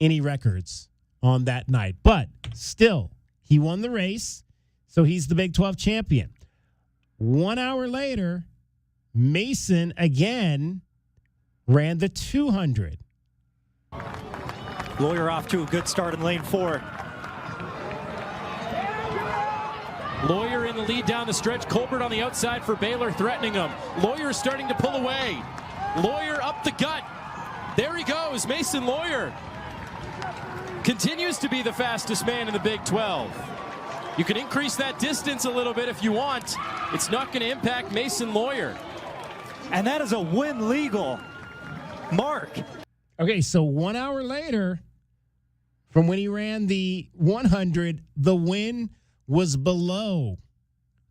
any records on that night. But still, he won the race, so he's the Big 12 champion. 1 hour later, Mason again ran the 200. Lawyer off to a good start in lane 4. Lawyer in the lead down the stretch. Colbert on the outside for Baylor, threatening him. Lawyer starting to pull away. Lawyer up the gut. There he goes. Mason Lawyer continues to be the fastest man in the Big 12. You can increase that distance a little bit if you want. It's not going to impact Mason Lawyer. And that is a win legal mark. Okay, so 1 hour later, from when he ran the 100, the win was below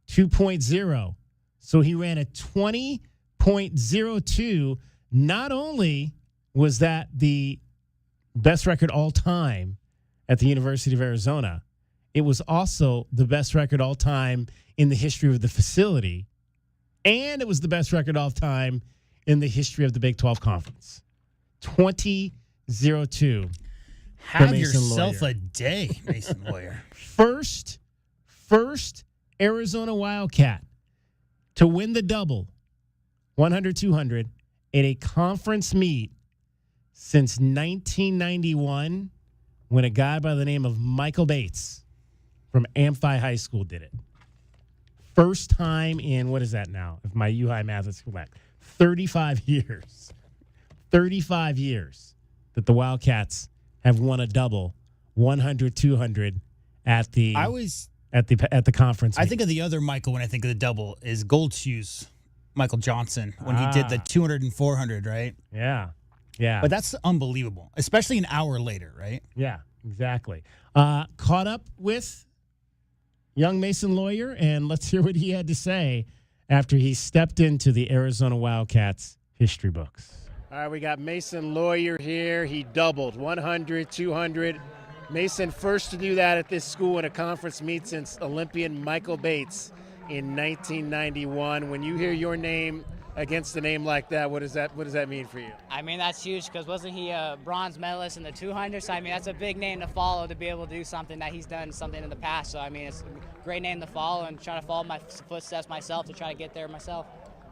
2.0. So he ran a 20.02. Not only was that the best record all time at the University of Arizona, it was also the best record all time in the history of the facility, and it was the best record all time in the history of the Big 12 Conference. 20.02. Have yourself a day, Mason Lawyer. First Arizona Wildcat to win the double, 100-200, in a conference meet since 1991, when a guy by the name of Michael Bates from Amphi High School did it. First time in, what is that now, if my U-High math is correct, 35 years. 35 years that the Wildcats have won a double, 100-200 at the conference. I think of the other Michael when I think of the double is Gold Shoes, Michael Johnson, when he did the 200 and 400, right? Yeah. But that's unbelievable, especially an hour later, right? Yeah, exactly. Caught up with young Mason Lawyer, and let's hear what he had to say after he stepped into the Arizona Wildcats history books. All right, we got Mason Lawyer here. He doubled 100, 200. Mason first to do that at this school in a conference meet since Olympian Michael Bates in 1991. When you hear your name against a name like that, what does that mean for you? I mean, that's huge because wasn't he a bronze medalist in the 200? So, I mean, that's a big name to follow to be able to do something that he's done something in the past. So, I mean, it's a great name to follow and trying to follow my footsteps myself to try to get there myself.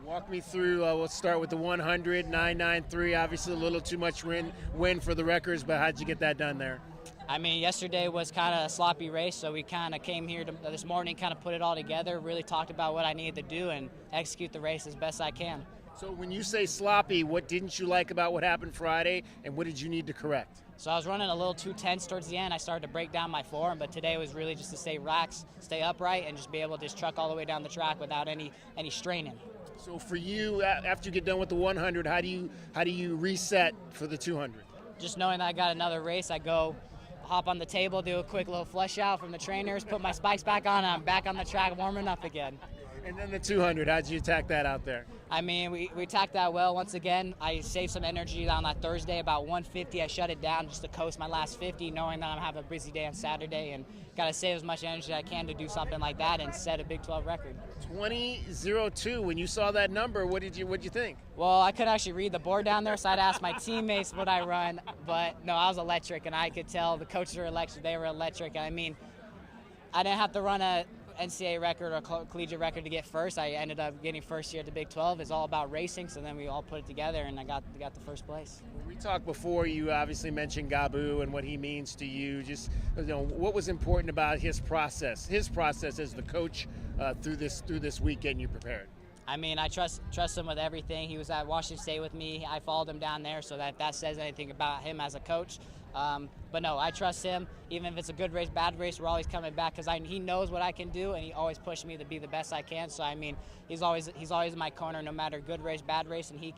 Walk me through, let's start with the 100, 9.93, obviously a little too much win for the records, but how'd you get that done there? I mean, yesterday was kind of a sloppy race, so we kind of came here this morning, kind of put it all together, really talked about what I needed to do and execute the race as best I can. So when you say sloppy, what didn't you like about what happened Friday, and what did you need to correct? So I was running a little too tense towards the end. I started to break down my form, but today was really just to stay relaxed, stay upright, and just be able to just truck all the way down the track without any straining. So for you, after you get done with the 100, how do you reset for the 200? Just knowing that I got another race, I go hop on the table, do a quick little flush out from the trainers, put my spikes back on, and I'm back on the track warming up again. And then the 200, how'd you attack that out there? I mean, we attacked that well. Once again, I saved some energy on that Thursday, about 150. I shut it down just to coast my last 50, knowing that I'm having a busy day on Saturday, and got to save as much energy as I can to do something like that and set a Big 12 record. 20.02. When you saw that number, what'd you think? Well, I couldn't actually read the board down there, so I'd ask my teammates what I run. But no, I was electric, and I could tell the coaches were electric. They were electric. I mean, I didn't have to run a NCAA record or collegiate record to get first. I ended up getting first here at the Big 12. It's all about racing, so then we all put it together, and I got the first place. When we talked before, you obviously mentioned Gabu and what he means to you. Just what was important about his process as the coach through this week getting you prepared? I mean, I trust him with everything. He was at Washington State with me. I followed him down there, so that says anything about him as a coach. But no, I trust him. Even if it's a good race, bad race, we're always coming back because he knows what I can do, and he always pushed me to be the best I can. So I mean, he's always in my corner, no matter good race, bad race, and he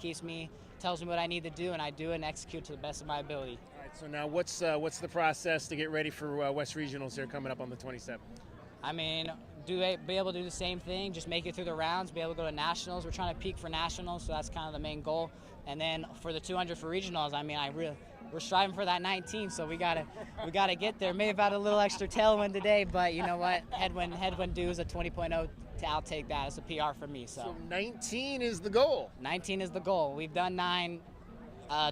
tells me what I need to do, and I do and execute to the best of my ability. All right. So now, what's the process to get ready for West Regionals here coming up on the 27th? I mean, be able to do the same thing, just make it through the rounds, be able to go to nationals. We're trying to peak for nationals, so that's kind of the main goal. And then for the 200 for regionals, I mean, we're striving for that 19, so we gotta get there. May have had a little extra tailwind today, but you know what? Headwind dues a 20.0. I'll take that as a PR for me. So 19 is the goal. 19 is the goal. We've done 9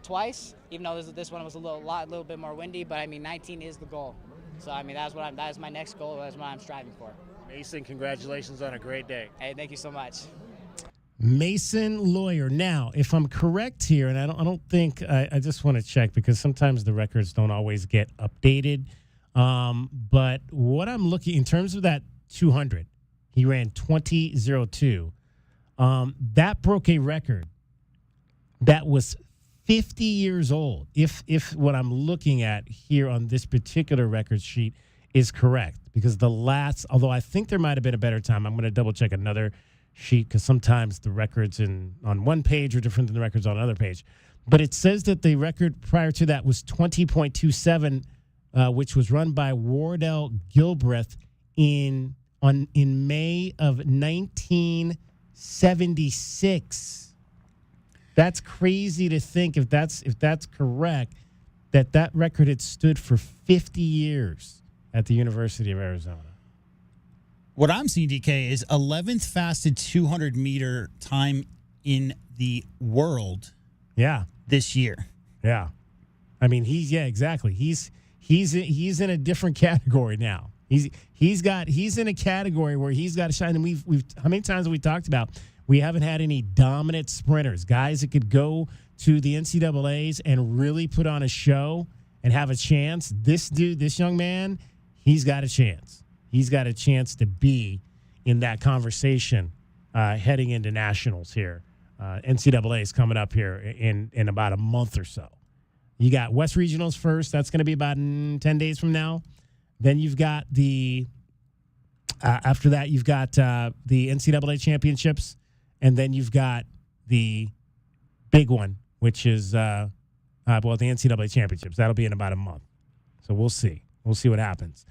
twice, even though this one was a little bit more windy. But I mean, 19 is the goal. So I mean, that is my next goal. That's what I'm striving for. Mason, congratulations on a great day. Hey, thank you so much. Mason Lawyer. Now, if I'm correct here, and I don't think I just want to check because sometimes the records don't always get updated. But what I'm looking in terms of that 200, he ran 20.02. That broke a record that was 50 years old. If what I'm looking at here on this particular record sheet is correct, because although I think there might have been a better time, I'm going to double check another sheet because sometimes the records on one page are different than the records on another page. But it says that the record prior to that was 20.27, which was run by Wardell Gilbreth in May of 1976. That's crazy to think if that's correct, that record had stood for 50 years at the University of Arizona. What I'm seeing, DK, is 11th fastest 200-meter time in the world. Yeah, this year. Yeah, I mean exactly. He's in a different category now. He's in a category where he's got to shine. And we've how many times have we talked about we haven't had any dominant sprinters, guys that could go to the NCAAs and really put on a show and have a chance. This young man, he's got a chance. He's got a chance to be in that conversation heading into nationals here. NCAA is coming up here in about a month or so. You got West Regionals first. That's going to be about 10 days from now. Then you've got after that, you've got the NCAA championships. And then you've got the big one, which is, the NCAA championships. That'll be in about a month. So we'll see. We'll see what happens.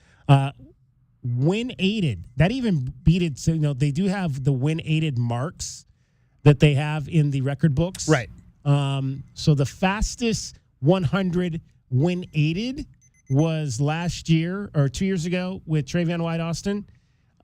Win aided. That even beat it. So, they do have the win aided marks that they have in the record books. Right. So the fastest 100 win aided was last year or 2 years ago with Travion White Austin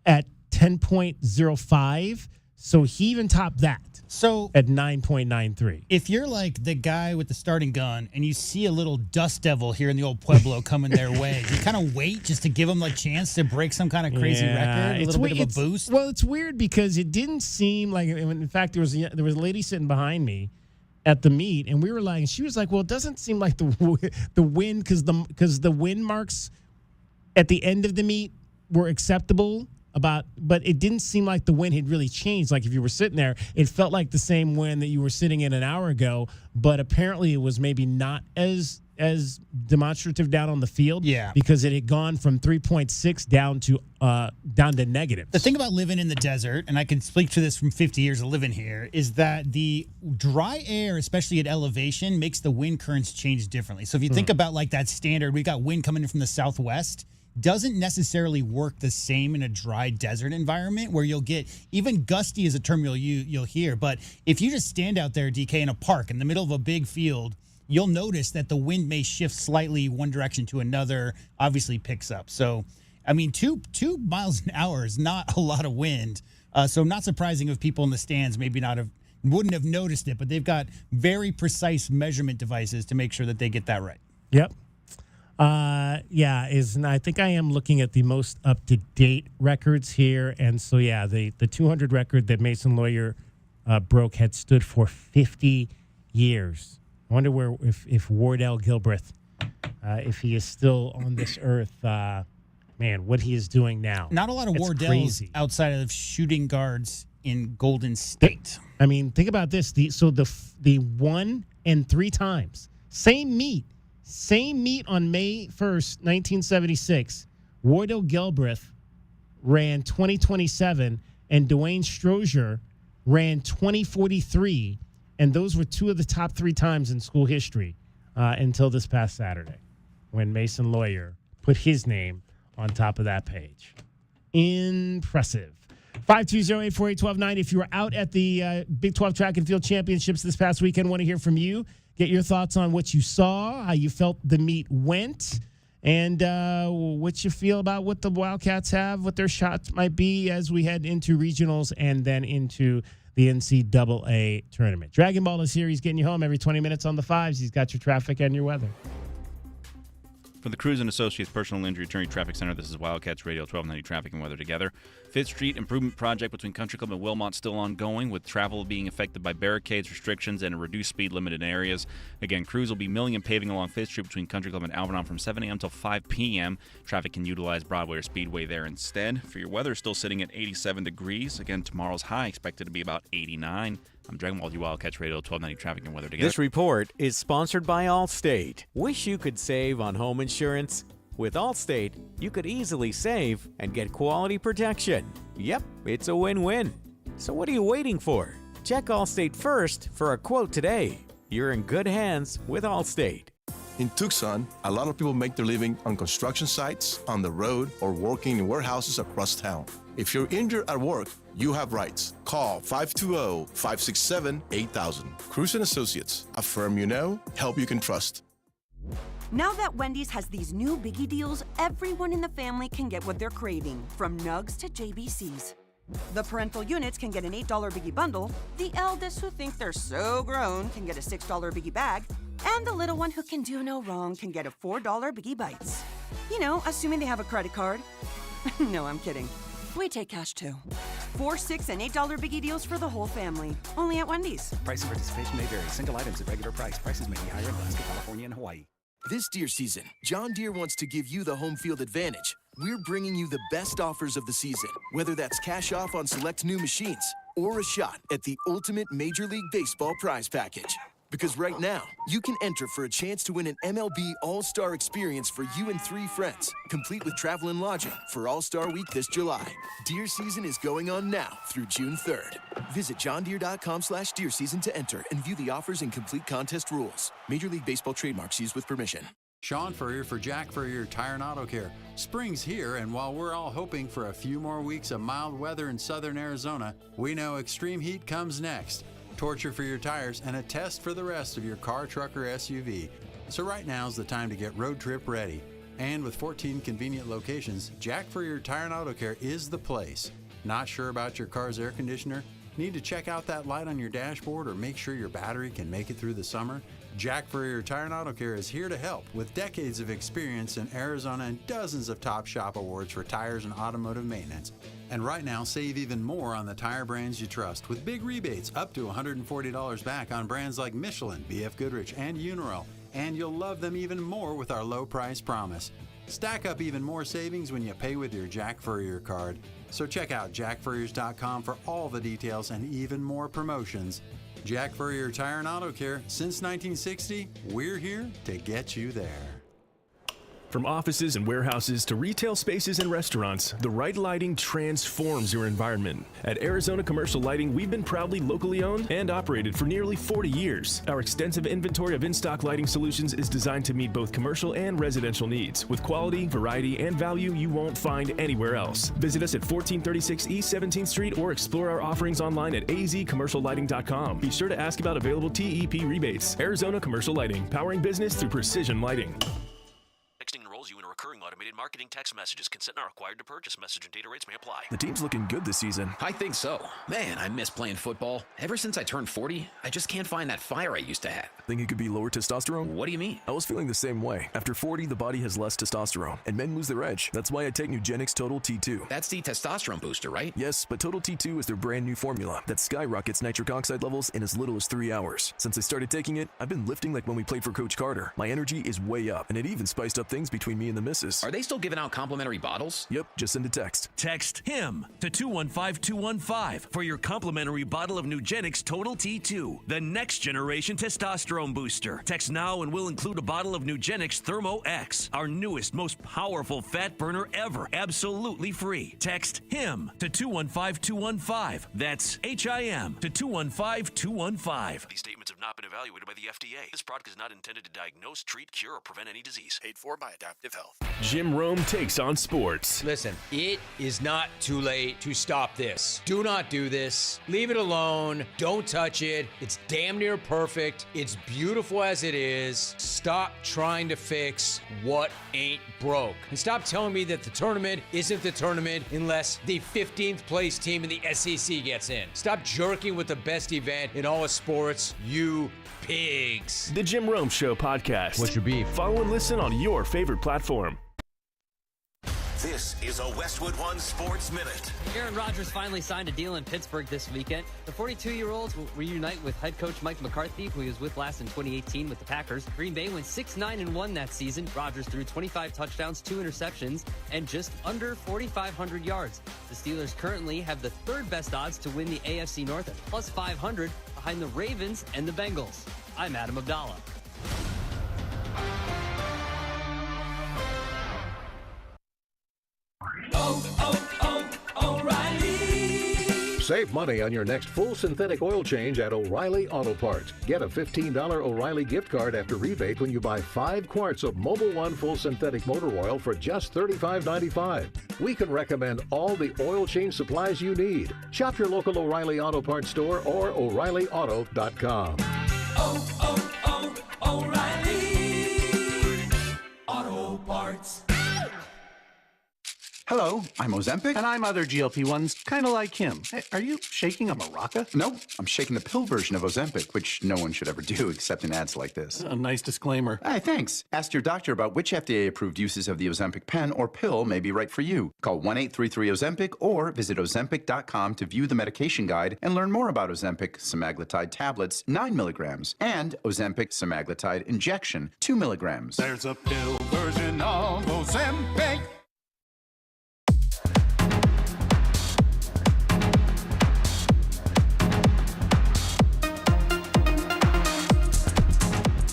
at 10.05. So he even topped that. So at 9.93. If you're like the guy with the starting gun and you see a little dust devil here in the old Pueblo coming their way, you kind of wait just to give them a chance to break some kind of crazy record, a little bit of a boost. Well, it's weird because it didn't seem like. In fact, there was a lady sitting behind me at the meet, and we were like, she was like, "Well, it doesn't seem like the win because the win marks at the end of the meet were acceptable." But it didn't seem like the win had really changed. Like if you were sitting there, it felt like the same win that you were sitting in an hour ago. But apparently, it was maybe not as demonstrative down on the field. Yeah, because it had gone from 3.6 down to negatives. The thing about living in the desert, and I can speak to this from 50 years of living here, is that the dry air, especially at elevation, makes the wind currents change differently. So if you think about like that standard, we got wind coming in from the southwest. Doesn't necessarily work the same in a dry desert environment where you'll get even gusty is a term you'll hear. But if you just stand out there, DK, in a park in the middle of a big field, you'll notice that the wind may shift slightly one direction to another, obviously picks up. So, I mean, 2 miles an hour is not a lot of wind. So not surprising if people in the stands maybe wouldn't have noticed it, but they've got very precise measurement devices to make sure that they get that right. Yep. I think I am looking at the most up-to-date records here. And so, the 200 record that Mason Lawyer broke had stood for 50 years. I wonder if Wardell Gilbreth, if he is still on this earth, what he is doing now. Not a lot of Wardells crazy. Outside of shooting guards in Golden State. I mean, think about this. The 1 and 3 times, same meet on May 1st, 1976, Wardell Gilbreth ran 20:27 and Dwayne Strozier ran 20:43, and those were 2 of the top 3 times in school history until this past Saturday when Mason Lawyer put his name on top of that page. Impressive. 520-848-1290. If you were out at the Big 12 Track and Field Championships this past weekend, want to hear from you. Get your thoughts on what you saw, how you felt the meet went, and what you feel about what the Wildcats have, what their shots might be as we head into regionals and then into the NCAA tournament. Dragon Ball is here. He's getting you home every 20 minutes on the fives. He's got your traffic and your weather. From the Cruz and Associates Personal Injury Attorney Traffic Center, this is Wildcats Radio 1290 Traffic and Weather together. 5th Street Improvement Project between Country Club and Wilmot still ongoing, with travel being affected by barricades, restrictions, and a reduced speed limit in areas. Again, crews will be milling and paving along 5th Street between Country Club and Alvernon from 7 a.m. till 5 p.m. Traffic can utilize Broadway or Speedway there instead. For your weather, still sitting at 87 degrees. Again, tomorrow's high expected to be about 89. I'm Dragon Ball, Wildcats Radio 1290 Traffic and Weather together. This report is sponsored by Allstate. Wish you could save on home insurance? With Allstate, you could easily save and get quality protection. Yep, it's a win-win. So what are you waiting for? Check Allstate first for a quote today. You're in good hands with Allstate. In Tucson, a lot of people make their living on construction sites, on the road, or working in warehouses across town. If you're injured at work, you have rights. Call 520-567-8000. Cruz and Associates, a firm you know, help you can trust. Now that Wendy's has these new biggie deals, everyone in the family can get what they're craving, from nugs to JBCs. The parental units can get an $8 biggie bundle, the eldest who think they're so grown can get a $6 biggie bag, and the little one who can do no wrong can get a $4 biggie bites. You know, assuming they have a credit card. No, I'm kidding. We take cash too. 4, 6, and $8 biggie deals for the whole family. Only at Wendy's. Price and participation may vary. Single items at regular price. Prices may be higher in Alaska, California, and Hawaii. This deer season, John Deere wants to give you the home field advantage. We're bringing you the best offers of the season, whether that's cash off on select new machines or a shot at the ultimate Major League Baseball prize package. Because right now, you can enter for a chance to win an MLB All-Star experience for you and 3 friends, complete with travel and lodging for All-Star Week this July. Deer season is going on now through June 3rd. Visit johndeere.com/deer season to enter and view the offers and complete contest rules. Major League Baseball trademarks used with permission. Sean Furrier for Jack Furrier Tire and Auto Care. Spring's here, and while we're all hoping for a few more weeks of mild weather in southern Arizona, we know extreme heat comes next. Torture for your tires and a test for the rest of your car, truck, or SUV. So right now's the time to get road trip ready. And with 14 convenient locations, Jack Furrier Tire and Auto Care is the place. Not sure about your car's air conditioner? Need to check out that light on your dashboard or make sure your battery can make it through the summer? Jack Furrier Tire and Auto Care is here to help with decades of experience in Arizona and dozens of top shop awards for tires and automotive maintenance. And right now, save even more on the tire brands you trust with big rebates up to $140 back on brands like Michelin, BF Goodrich, and Uniroyal. And you'll love them even more with our low price promise. Stack up even more savings when you pay with your Jack Furrier card. So check out jackfurriers.com for all the details and even more promotions. Jack Furrier Tire and Auto Care, since 1960, we're here to get you there. From offices and warehouses to retail spaces and restaurants, the right lighting transforms your environment. At Arizona Commercial Lighting, we've been proudly locally owned and operated for nearly 40 years. Our extensive inventory of in-stock lighting solutions is designed to meet both commercial and residential needs, with quality, variety, and value you won't find anywhere else. Visit us at 1436 East 17th Street or explore our offerings online at azcommerciallighting.com. Be sure to ask about available TEP rebates. Arizona Commercial Lighting, powering business through precision lighting. Texting enrolls you in a recurring automated marketing text messages. Consent not required to purchase. Message and data rates may apply. The team's looking good this season. I think so. Man, I miss playing football. Ever since I turned 40, I just can't find that fire I used to have. Think it could be lower testosterone? What do you mean? I was feeling the same way. After 40, the body has less testosterone, and men lose their edge. That's why I take Nugenix Total T2. That's the testosterone booster, right? Yes, but Total T2 is their brand new formula that skyrockets nitric oxide levels in as little as 3 hours. Since I started taking it, I've been lifting like when we played for Coach Carter. My energy is way up, and it even spiced up things between me and the missus. Are they still giving out complimentary bottles? Yep, just send a text. Text HIM to 215-215 for your complimentary bottle of Nugenix Total T2, the next generation testosterone booster. Text now and we'll include a bottle of Nugenix Thermo X, our newest, most powerful fat burner ever, absolutely free. Text HIM to 215-215. That's HIM to 215-215. These statements have not been evaluated by the FDA. This product is not intended to diagnose, treat, cure, or prevent any disease. Paid for by Adaptive Health. Jim Rome takes on sports. Listen, it is not too late to stop this. Do not do this. Leave it alone. Don't touch it. It's damn near perfect. It's beautiful as it is. Stop trying to fix what ain't broke. And stop telling me that the tournament isn't the tournament unless the 15th place team in the SEC gets in. Stop jerking with the best event in all of sports, you pigs. The Jim Rome Show podcast. What's your beef? Follow and listen on your favorite platform. This is a Westwood One Sports Minute. Aaron Rodgers finally signed a deal in Pittsburgh this weekend. The 42-year-old will reunite with head coach Mike McCarthy, who he was with last in 2018 with the Packers. Green Bay went 6-9-1 that season. Rodgers threw 25 touchdowns, 2 interceptions, and just under 4,500 yards. The Steelers currently have the third best odds to win the AFC North at plus 500 behind the Ravens and the Bengals. I'm Adam Abdallah. O'Reilly. Save money on your next full synthetic oil change at O'Reilly Auto Parts. Get a $15 O'Reilly gift card after rebate when you buy 5 quarts of Mobil 1 full synthetic motor oil for just $35.95. We can recommend all the oil change supplies you need. Shop your local O'Reilly Auto Parts store or O'ReillyAuto.com. O'Reilly Auto Parts. Hello, I'm Ozempic. And I'm other GLP-1s, kind of like him. Hey, are you shaking a maraca? Nope, I'm shaking the pill version of Ozempic, which no one should ever do except in ads like this. A nice disclaimer. Hey, thanks. Ask your doctor about which FDA-approved uses of the Ozempic pen or pill may be right for you. Call 1-833-OZEMPIC or visit Ozempic.com to view the medication guide and learn more about Ozempic semaglutide tablets, 9 milligrams, and Ozempic semaglutide injection, 2 milligrams. There's a pill version of Ozempic.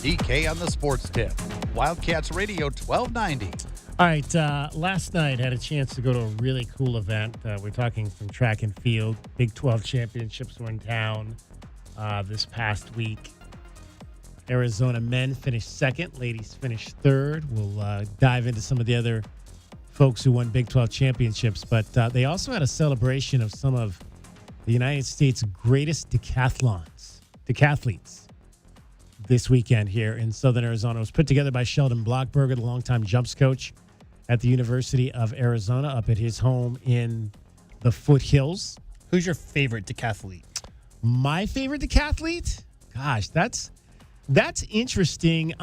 DK on the Sports Tip. Wildcats Radio 1290. All right, last night had a chance to go to a really cool event. We're talking some track and field. Big 12 championships were in town this past week. Arizona men finished second. Ladies finished third. We'll dive into some of the other folks who won Big 12 championships. But they also had a celebration of some of the United States' greatest decathletes this weekend here in Southern Arizona. It was put together by Sheldon Blockberger, the longtime jumps coach at the University of Arizona, up at his home in the foothills. Who's your favorite decathlete? My favorite decathlete? Gosh, that's interesting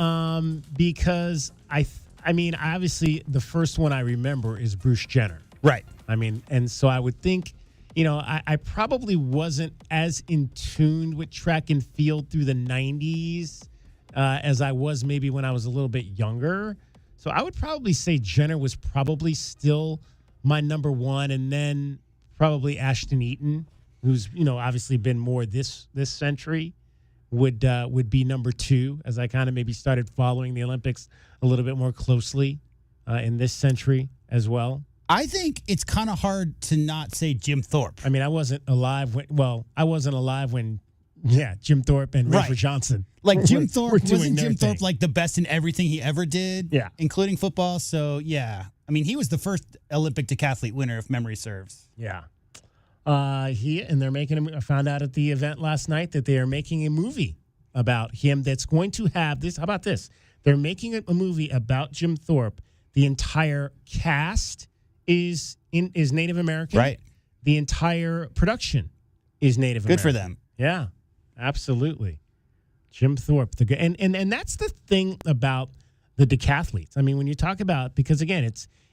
because I mean, obviously the first one I remember is Bruce Jenner. Right. I mean, and so I would think, you know, I probably wasn't as in tune with track and field through the 90s as I was maybe when I was a little bit younger. So I would probably say Jenner was probably still my number one, and then probably Ashton Eaton, who's, you know, obviously been more this century, would be number two, as I kind of maybe started following the Olympics a little bit more closely in this century as well. I think it's kind of hard to not say Jim Thorpe. I mean, I wasn't alive when Jim Thorpe and Rafer Johnson. Like Jim Thorpe, wasn't Jim Thorpe like the best in everything he ever did? Yeah. Including football. So, yeah. I mean, he was the first Olympic decathlete winner, if memory serves. Yeah. I found out at the event last night that they are making a movie about him that's going to have this. How about this? They're making a movie about Jim Thorpe. The entire cast is Native American. Right. The entire production is Native Good American. for them. Yeah, absolutely. Jim Thorpe. And that's the thing about the decathletes. I mean, when you talk about, because again,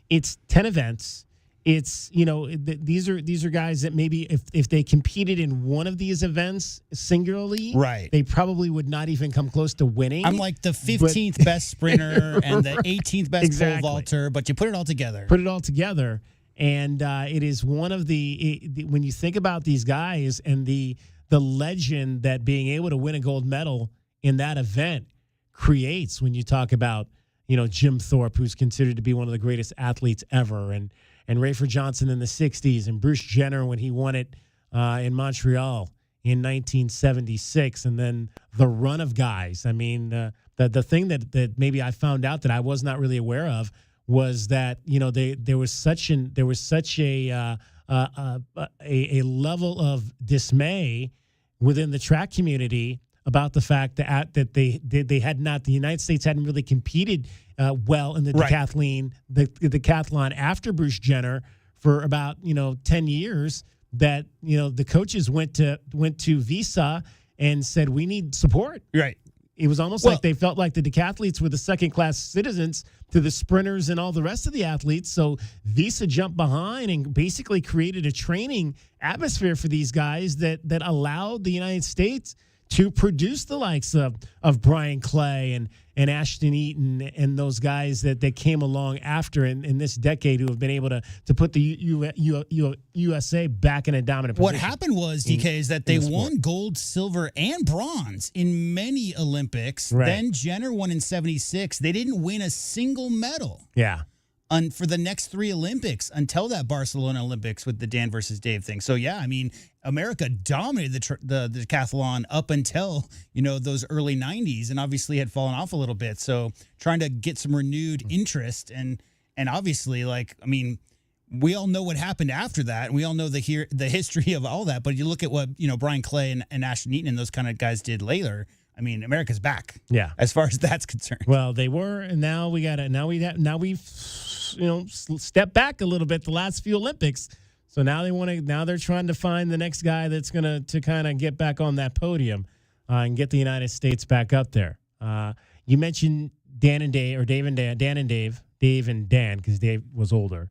it's 10 events. It's, you know, these are guys that maybe if they competed in one of these events singularly, right, they probably would not even come close to winning. I'm like the 15th best sprinter and the 18th best pole vaulter, but you put it all together. And it is one of when you think about these guys and the legend that being able to win a gold medal in that event creates, when you talk about, you know, Jim Thorpe, who's considered to be one of the greatest athletes ever, and Rafer Johnson in the 60s, and Bruce Jenner when he won it in Montreal in 1976, and then the run of guys. I mean, the thing that maybe I found out that I was not really aware of was that there was such a level of dismay within the track community about the fact that the United States hadn't really competed well in the decathlon after Bruce Jenner for about 10 years, that the coaches went to Visa and said, we need support. Right. It was almost like they felt like the decathletes were the second-class citizens to the sprinters and all the rest of the athletes. So Visa jumped behind and basically created a training atmosphere for these guys that allowed the United States to produce the likes of Brian Clay and Ashton Eaton and those guys that came along after in this decade, who have been able to put the USA back in a dominant position. What happened was, DK, is that they won gold, silver, and bronze in many Olympics. Right. Then Jenner won in 76. They didn't win a single medal. Yeah. For the next 3 Olympics until that Barcelona Olympics with the Dan versus Dave thing. So, yeah, I mean, America dominated the decathlon up until, those early 90s, and obviously had fallen off a little bit. So trying to get some renewed interest and obviously, we all know what happened after that, and we all know the history of all that. But you look at what, Brian Clay and Ashton Eaton and those kind of guys did later. I mean, America's back. Yeah, as far as that's concerned. Well, they were, and now we've stepped back a little bit the last few Olympics. So now they're trying to find the next guy that's going to kind of get back on that podium and get the United States back up there. You mentioned Dave and Dan, because Dave was older.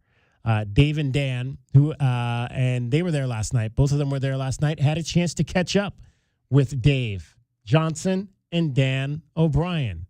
Dave and Dan, and they were there last night. Both of them were there last night. Had a chance to catch up with Dave Johnson and Dan O'Brien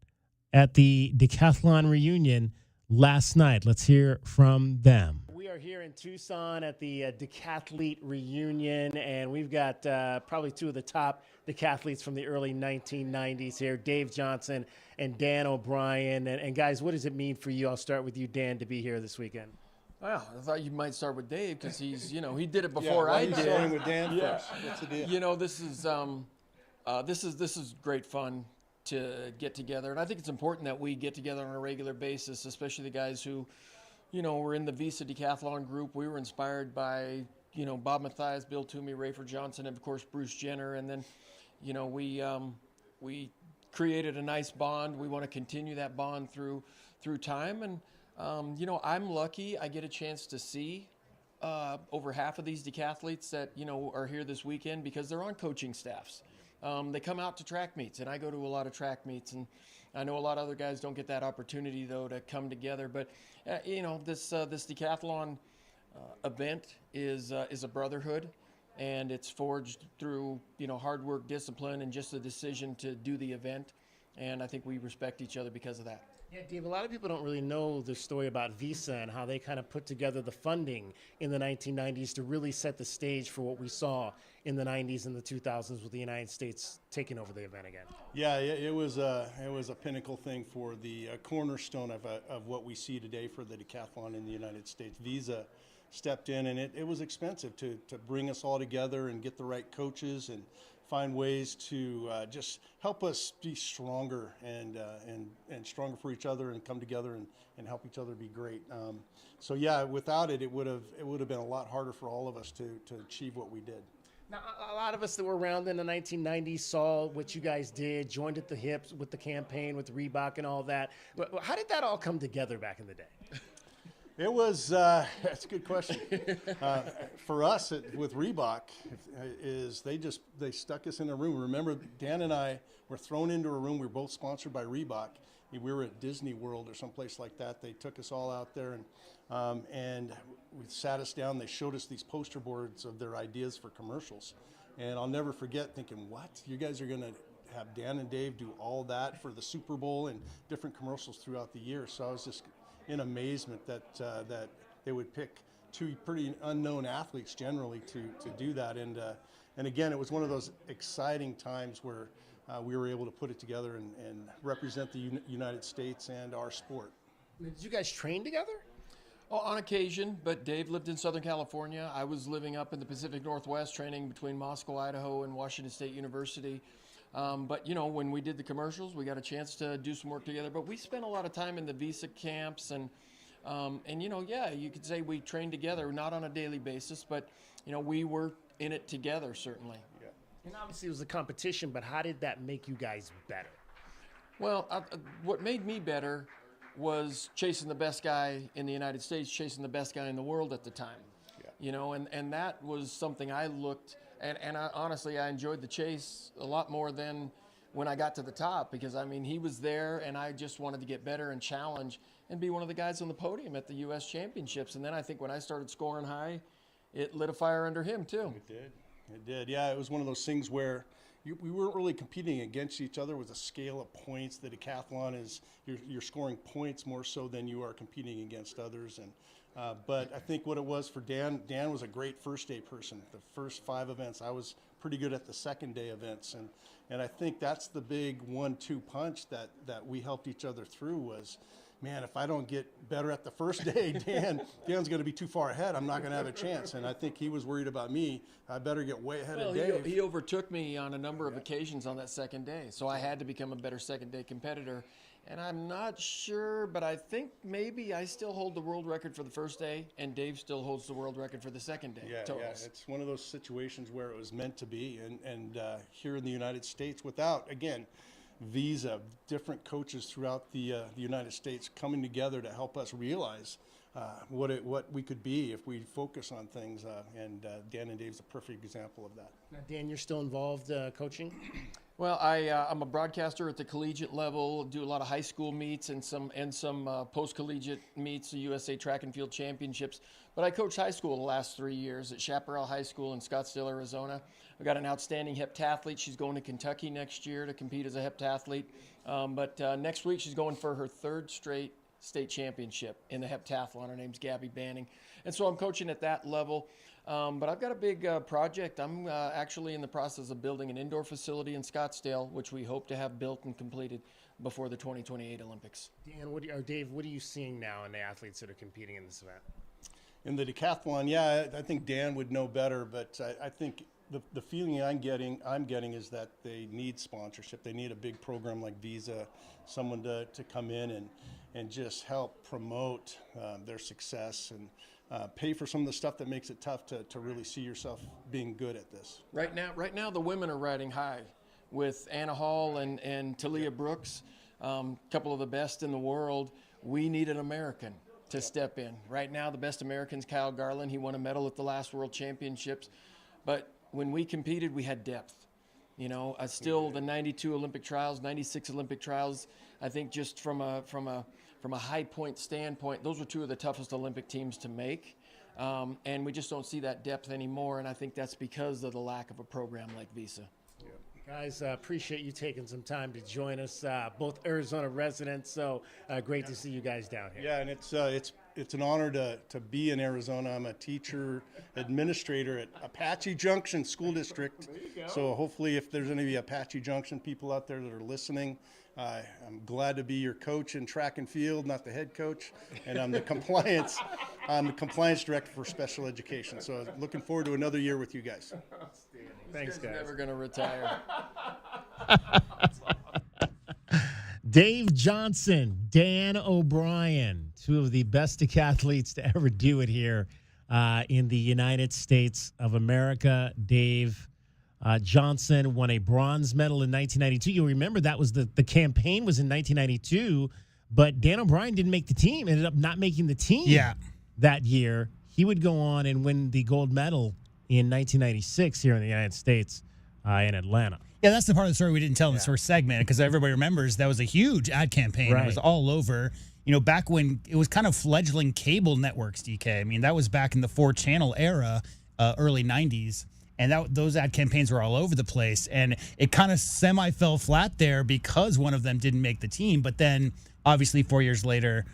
at the decathlon reunion last night. Let's hear from them. We are here in Tucson at the decathlete reunion, and we've got probably 2 of the top decathletes from the early 1990s here, Dave Johnson and Dan O'Brien. And guys, what does it mean for you? I'll start with you, Dan, to be here this weekend. Well, I thought you might start with Dave, because he's, he did it before I did. Starting with Dan first. What's the deal? This is great fun to get together, and I think it's important that we get together on a regular basis, especially the guys who, were in the Visa Decathlon group. We were inspired by, Bob Mathias, Bill Toomey, Rayford Johnson, and of course Bruce Jenner, and then, we created a nice bond. We want to continue that bond through time, and I'm lucky I get a chance to see over half of these decathletes that are here this weekend, because they're on coaching staffs. They come out to track meets, and I go to a lot of track meets, and I know a lot of other guys don't get that opportunity, though, to come together. But this decathlon event is a brotherhood, and it's forged through hard work, discipline, and just a decision to do the event. And I think we respect each other because of that. Yeah, Dave, a lot of people don't really know the story about Visa and how they kind of put together the funding in the 1990s to really set the stage for what we saw in the 90s and the 2000s with the United States taking over the event again. Yeah, it was a pinnacle thing for the cornerstone of what we see today for the decathlon in the United States. Visa stepped in, and it was expensive to bring us all together and get the right coaches and find ways to just help us be stronger and stronger for each other, and come together and help each other be great. So yeah, without it would have been a lot harder for all of us to achieve what we did. Now, a lot of us that were around in the 1990s saw what you guys did, joined at the hips with the campaign, with Reebok and all that. But how did that all come together back in the day? It was, that's a good question. For us with Reebok, they stuck us in a room. Remember, Dan and I were thrown into a room. We were both sponsored by Reebok. We were at Disney World or someplace like that. They took us all out there and we sat us down. They showed us these poster boards of their ideas for commercials. And I'll never forget thinking, what? You guys are going to have Dan and Dave do all that for the Super Bowl and different commercials throughout the year. So I was just in amazement that they would pick 2 pretty unknown athletes generally to do that. And again, it was one of those exciting times where we were able to put it together and represent the United States and our sport. Did you guys train together? Oh, on occasion, but Dave lived in Southern California. I was living up in the Pacific Northwest, training between Moscow, Idaho, and Washington State University. But, when we did the commercials, we got a chance to do some work together. But we spent a lot of time in the Visa camps, and And, yeah, you could say we trained together, not on a daily basis, but, we were in it together, certainly. Yeah. And obviously it was a competition, but how did that make you guys better? Well, what made me better was chasing the best guy in the United States, chasing the best guy in the world at the time. Yeah. And that was something I looked, and honestly, I enjoyed the chase a lot more than when I got to the top, because, he was there, and I just wanted to get better and challenge and be one of the guys on the podium at the U.S. Championships. And then I think when I started scoring high, it lit a fire under him, too. It did. Yeah, it was one of those things where we weren't really competing against each other with a scale of points. The decathlon is you're scoring points more so than you are competing against others. And but I think what it was for Dan was a great first day person. The first 5 events, I was pretty good at the second day events, and I think that's the big 1-2 punch that we helped each other through was, man, if I don't get better at the first day, Dan's going to be too far ahead. I'm not going to have a chance. And I think he was worried about me. I better get way ahead of Dave. He overtook me on a number of occasions on that second day, so I had to become a better second day competitor. And I'm not sure, but I think maybe I still hold the world record for the first day, and Dave still holds the world record for the second day. Yeah, it's one of those situations where it was meant to be. And here in the United States, without, again, visa, different coaches throughout the United States coming together to help us realize what we could be if we focus on things. And Dan and Dave's a perfect example of that. Now, Dan, you're still involved coaching? Well, I'm a broadcaster at the collegiate level, do a lot of high school meets and some post-collegiate meets, the USA Track and Field Championships. But I coached high school the last 3 years at Chaparral High School in Scottsdale, Arizona. I've got an outstanding heptathlete. She's going to Kentucky next year to compete as a heptathlete. But next week she's going for her 3rd straight state championship in the heptathlon. Her name's Gabby Banning. And so I'm coaching at that level. But I've got a big project. I'm actually in the process of building an indoor facility in Scottsdale, which we hope to have built and completed before the 2028 Olympics. Dan, Dave, what are you seeing now in the athletes that are competing in this event? In the decathlon, yeah, I think Dan would know better, but I think the feeling I'm getting is that they need sponsorship. They need a big program like Visa, someone to come in and just help promote their success and pay for some of the stuff that makes it tough to really see yourself being good at this. Right now, the women are riding high with Anna Hall and Talia Brooks, a couple of the best in the world. We need an American to step in. Right now, the best American's Kyle Garland. He won a medal at the last World Championships. But when we competed, we had depth. Still the 92 Olympic trials, 96 Olympic trials, I think just from a high point standpoint, those were 2 of the toughest Olympic teams to make. And we just don't see that depth anymore. And I think that's because of the lack of a program like Visa. Guys, appreciate you taking some time to join us, both Arizona residents. So great to see you guys down here. Yeah, and it's an honor to be in Arizona. I'm a teacher administrator at Apache Junction School District. So hopefully, if there's any Apache Junction people out there that are listening, I'm glad to be your coach in track and field, not the head coach, and I'm the compliance director for special education. So looking forward to another year with you guys. Thanks, guys. Never going to retire. Dave Johnson, Dan O'Brien, 2 of the best decathletes to ever do it here in the United States of America. Dave Johnson won a bronze medal in 1992. You'll remember that was the campaign was in 1992, but Dan O'Brien didn't make the team, ended up not making the team that year. He would go on and win the gold medal in 1996 here in the United States in Atlanta. Yeah, that's the part of the story we didn't tell in this first segment, because everybody remembers that was a huge ad campaign. Right. It was all over. Back when it was kind of fledgling cable networks, DK. I mean, that was back in the 4-channel era, early 90s. And those ad campaigns were all over the place. And it kind of semi-fell flat there because one of them didn't make the team. But then, obviously, 4 years later.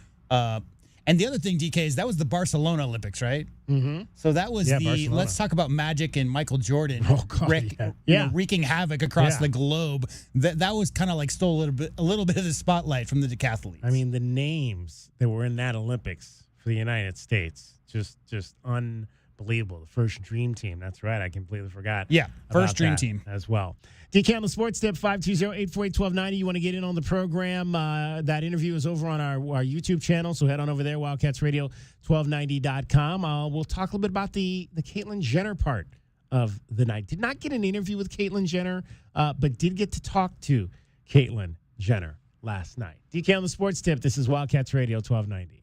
And the other thing, DK, is that was the Barcelona Olympics, right? Mm-hmm. So that was Barcelona. Let's talk about Magic and Michael Jordan wreaking havoc across the globe. That was kind of like stole a little bit of the spotlight from the decathletes. I mean, the names that were in that Olympics for the United States, just Unbelievable. The first Dream Team. That's right. I completely forgot. Yeah, first about Dream that Team. as well. DK on the Sports Tip, 520-848-1290. You want to get in on the program. That interview is over on our YouTube channel, so head on over there, WildcatsRadio1290.com. We'll talk a little bit about the Caitlyn Jenner part of the night. Did not get an interview with Caitlyn Jenner, but did get to talk to Caitlyn Jenner last night. DK on the Sports Tip. This is Wildcats Radio 1290.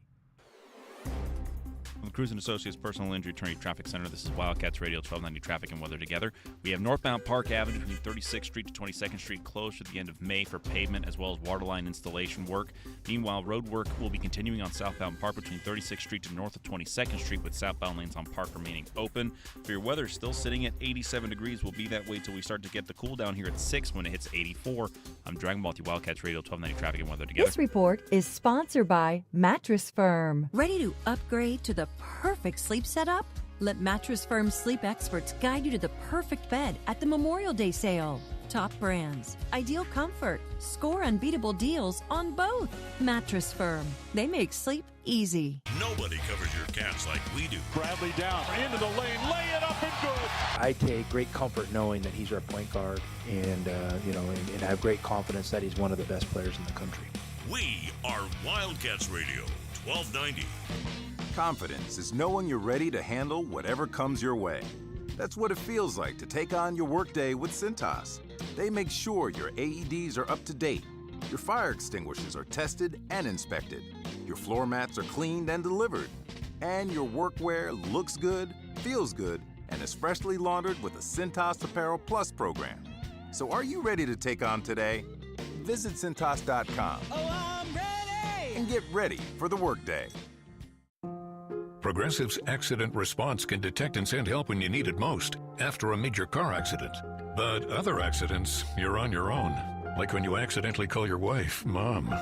From the Cruz & Associates Personal Injury Attorney Traffic Center, this is Wildcats Radio 1290 Traffic and Weather Together. We have northbound Park Avenue between 36th Street to 22nd Street closed at the end of May for pavement as well as waterline installation work. Meanwhile, road work will be continuing on southbound Park between 36th Street to north of 22nd Street with southbound lanes on Park remaining open. For your weather, still sitting at 87 degrees. Will be that way till we start to get the cool down here at 6 when it hits 84. I'm Dragon Ball, Wildcats Radio 1290 Traffic and Weather Together. This report is sponsored by Mattress Firm. Ready to upgrade to the perfect sleep setup? Let Mattress Firm sleep experts guide you to the perfect bed at the Memorial Day sale. Top brands, ideal comfort, score unbeatable deals on both. Mattress Firm. They make sleep easy. Nobody covers your cats like we do. Bradley down into the lane, lay it up and good. I take great comfort knowing that he's our point guard, and and I have great confidence that he's one of the best players in the country. We are Wildcats Radio 1290. Confidence is knowing you're ready to handle whatever comes your way. That's what it feels like to take on your workday with Cintas. They make sure your AEDs are up to date, your fire extinguishers are tested and inspected, your floor mats are cleaned and delivered, and your workwear looks good, feels good, and is freshly laundered with the Cintas Apparel Plus program. So are you ready to take on today? Visit Cintas.com. Oh, I'm ready! And get ready for the workday. Progressive's accident response can detect and send help when you need it most, after a major car accident. But other accidents, you're on your own. Like when you accidentally call your wife Mom.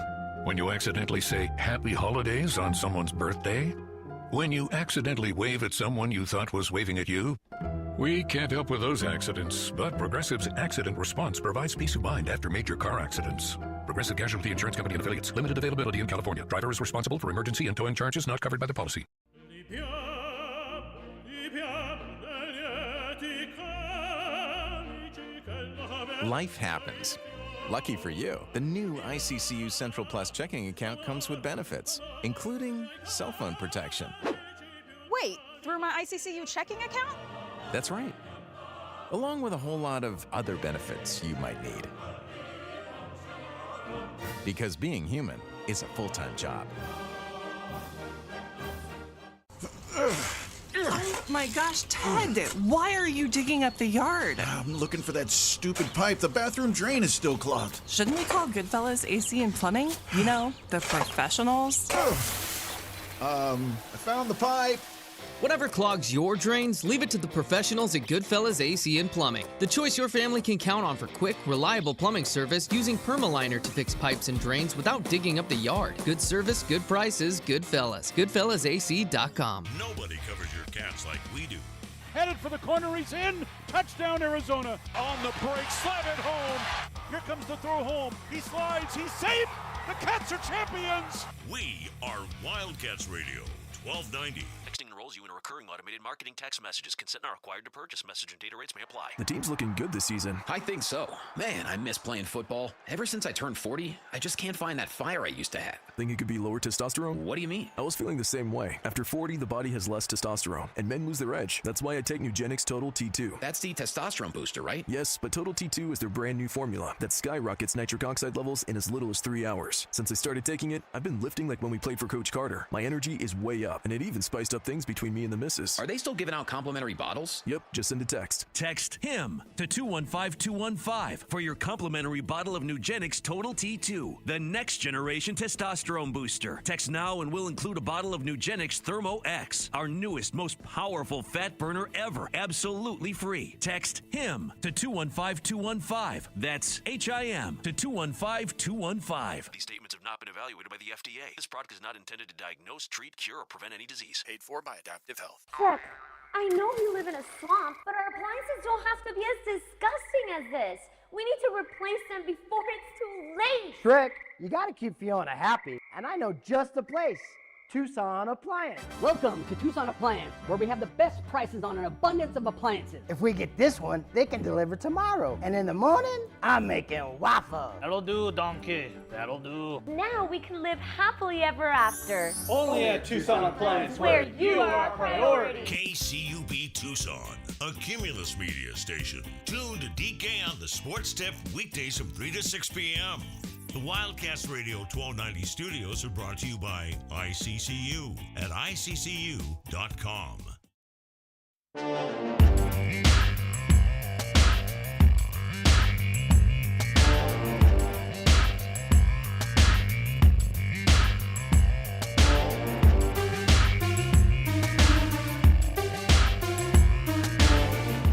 When you accidentally say Happy Holidays on someone's birthday. When you accidentally wave at someone you thought was waving at you. We can't help with those accidents, but Progressive's accident response provides peace of mind after major car accidents. Progressive Casualty Insurance Company and Affiliates. Limited availability in California. Driver is responsible for emergency and towing charges not covered by the policy. Life happens. Lucky for you, the new ICCU Central Plus checking account comes with benefits, including cell phone protection. Wait, through my ICCU checking account? That's right. Along with a whole lot of other benefits you might need. Because being human is a full-time job. Oh my gosh, Ted, why are you digging up the yard? I'm looking for that stupid pipe. The bathroom drain is still clogged. Shouldn't we call Goodfellas AC and Plumbing? You know, the professionals? I found the pipe. Whatever clogs your drains, leave it to the professionals at Goodfellas AC and Plumbing. The choice your family can count on for quick, reliable plumbing service using Permaliner to fix pipes and drains without digging up the yard. Good service, good prices, Goodfellas. GoodfellasAC.com. Nobody covers your cats like we do. Headed for the corner, he's in. Touchdown, Arizona. On the break, slam it home. Here comes the throw home. He slides, he's safe. The Cats are champions. We are Wildcats Radio 1290. Texting enrolls you in a recurring automated marketing text messages. Consent not required to purchase. Message and data rates may apply. The team's looking good this season. I think so. Man, I miss playing football. Ever since I turned 40, I just can't find that fire I used to have. Think it could be lower testosterone? What do you mean? I was feeling the same way. After 40, the body has less testosterone, and men lose their edge. That's why I take Nugenix Total T2. That's the testosterone booster, right? Yes, but Total T2 is their brand new formula that skyrockets nitric oxide levels in as little as 3 hours. Since I started taking it, I've been lifting like when we played for Coach Carter. My energy is way up, and it even spiced up things between me and the missus. Are they still giving out complimentary bottles? Yep, just send a text. Text HIM to 215-215 for your complimentary bottle of Nugenix Total T2, the next generation testosterone booster. Text now and we'll include a bottle of Nugenix Thermo X, our newest, most powerful fat burner ever, absolutely free. Text HIM to 215-215. That's HIM to 215-215. These statements have not been evaluated by the FDA. This product is not intended to diagnose, treat, cure, or prevent any disease. Paid for by Adaptive Health. Look, I know you live in a swamp, but our appliances don't have to be as disgusting as this. We need to replace them before it's too late. Trick, you gotta keep Fiona happy, and I know just the place. Tucson Appliance. Welcome to Tucson Appliance, where we have the best prices on an abundance of appliances. If we get this one, they can deliver tomorrow. And in the morning, I'm making waffles. That'll do, donkey. That'll do. Now we can live happily ever after. Only at Tucson Appliance, where you are our priority. KCUB Tucson, a Cumulus media station. Tune to DK on the Sports Tip weekdays from 3 to 6 p.m. The Wildcats Radio 1290 studios are brought to you by ICCU at iccu.com.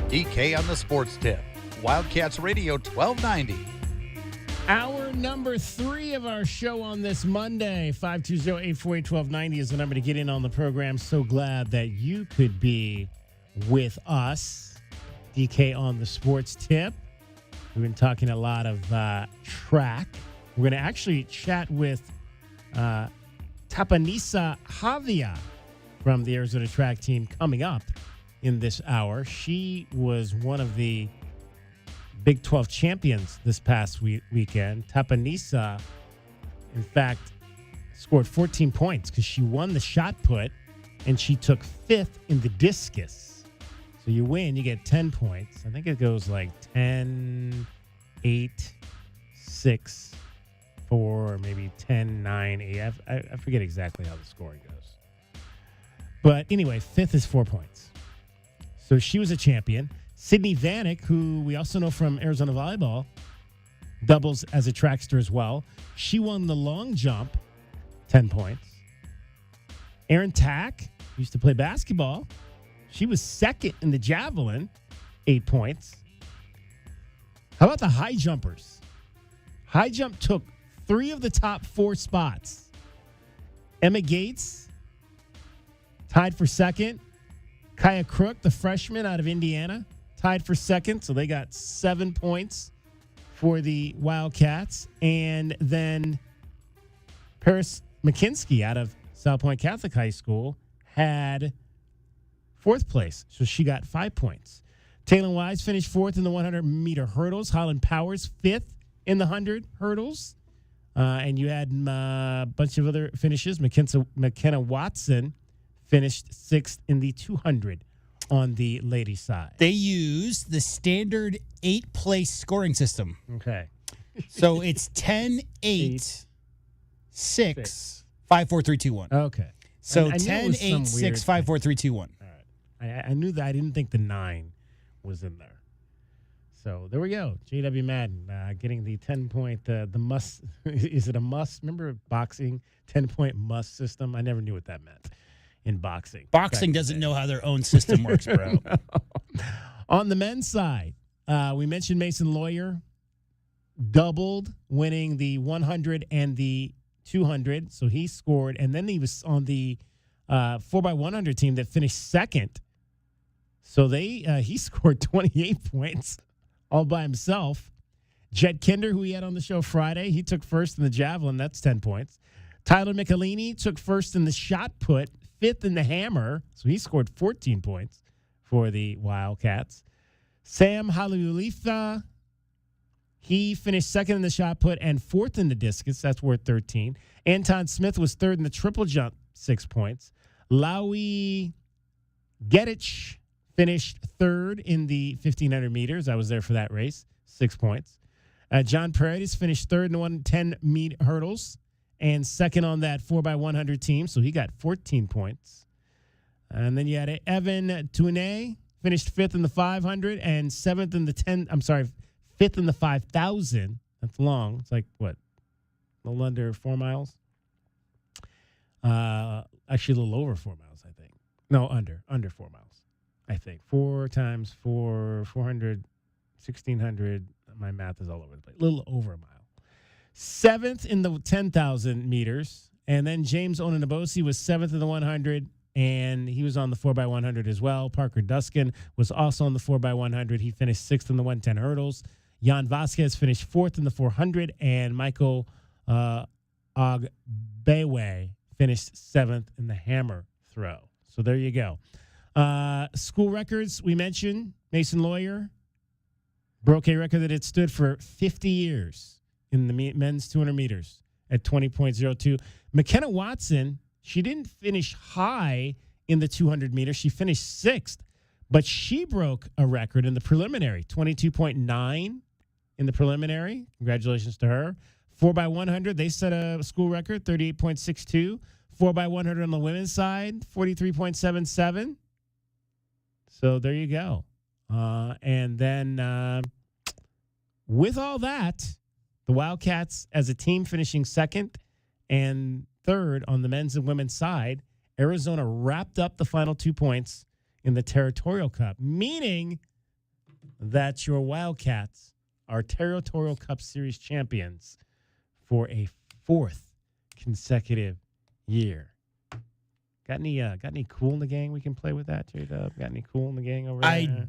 DK on the Sports Tip. Wildcats Radio 1290. Hour number 3 of our show on this Monday, 520-848-1290 is the number to get in on the program. So glad that you could be with us. DK on the Sports Tip. We've been talking a lot of track. We're going to actually chat with Tapanisa Javia from the Arizona track team coming up in this hour. She was one of the Big 12 champions this past weekend. Tapanisa, in fact, scored 14 points because she won the shot put and she took 5th in the discus. So you win, you get 10 points. I think it goes like 10, 8, 6, 4, or maybe 10, 9, 8. I forget exactly how the scoring goes. But anyway, 5th is 4 points. So she was a champion. Sydney Vanek, who we also know from Arizona Volleyball, doubles as a trackster as well. She won the long jump, 10 points. Erin Tack used to play basketball. She was 2nd in the javelin, 8 points. How about the high jumpers? High jump took 3 of the top 4 spots. Emma Gates tied for 2nd. Kaya Crook, the freshman out of Indiana, tied for 2nd, so they got 7 points for the Wildcats. And then Paris McKinsky out of South Point Catholic High School had 4th place, so she got 5 points. Taylor Wise finished 4th in the 100-meter hurdles. Holland Powers 5th in the 100 hurdles. And you had a bunch of other finishes. McKenna Watson finished 6th in the 200 on the ladies' side. They used the standard 8-place scoring system. Okay. So it's 10, 8, 6, 5, 4, 3, 2, 1. Okay. So I 10, 8, 6, 5, 4, 3, 2, 1. All right. I knew that. I didn't think the 9 was in there. So there we go. J.W. Madden getting the 10-point, the must. Is it a must? Remember boxing, 10-point must system? I never knew what that meant. In boxing. Boxing doesn't know how their own system works, bro. No. On the men's side, we mentioned Mason Lawyer doubled, winning the 100 and the 200. So he scored. And then he was on the 4x100 team that finished 2nd. So he scored 28 points all by himself. Jet Kinder, who he had on the show Friday, he took 1st in the javelin. That's 10 points. Tyler Michelini took 1st in the shot put, 5th in the hammer, so he scored 14 points for the Wildcats. Sam Haliulitha, he finished 2nd in the shot put and 4th in the discus. That's worth 13. Anton Smith was 3rd in the triple jump, 6 points. Laui Gedich finished 3rd in the 1,500 meters. I was there for that race, 6 points. John Paredes finished 3rd in the 110-meter hurdles and 2nd on that 4x100 team, so he got 14 points. And then you had Evan Toune, finished 5th in the 500 and 7th in the 5th in the 5,000. That's long. It's like, what, a little under 4 miles? Actually, a little over 4 miles, I think. No, under 4 miles, I think. 4 times 4, 400, 1,600. My math is all over the place. A little over a mile. 7th in the 10,000 meters. And then James Onanabosi was 7th in the 100, and he was on the 4x100 as well. Parker Duskin was also on the 4x100. He finished 6th in the 110 hurdles. Jan Vasquez finished 4th in the 400, and Michael Ogbewe finished 7th in the hammer throw. So there you go. School records, we mentioned Mason Lawyer broke a record that had stood for 50 years in the men's 200 meters at 20.02. McKenna Watson, she didn't finish high in the 200 meters. She finished 6th, but she broke a record in the preliminary, 22.9 in the preliminary. Congratulations to her. 4x100, they set a school record, 38.62. 4x100 on the women's side, 43.77. So there you go. And then with all that, the Wildcats as a team finishing 2nd and 3rd on the men's and women's side, Arizona wrapped up the final 2 points in the Territorial Cup, meaning that your Wildcats are Territorial Cup Series champions for a 4th consecutive year. Got any cool in the gang we can play with that, J-Dub? Got any cool in the gang over there? I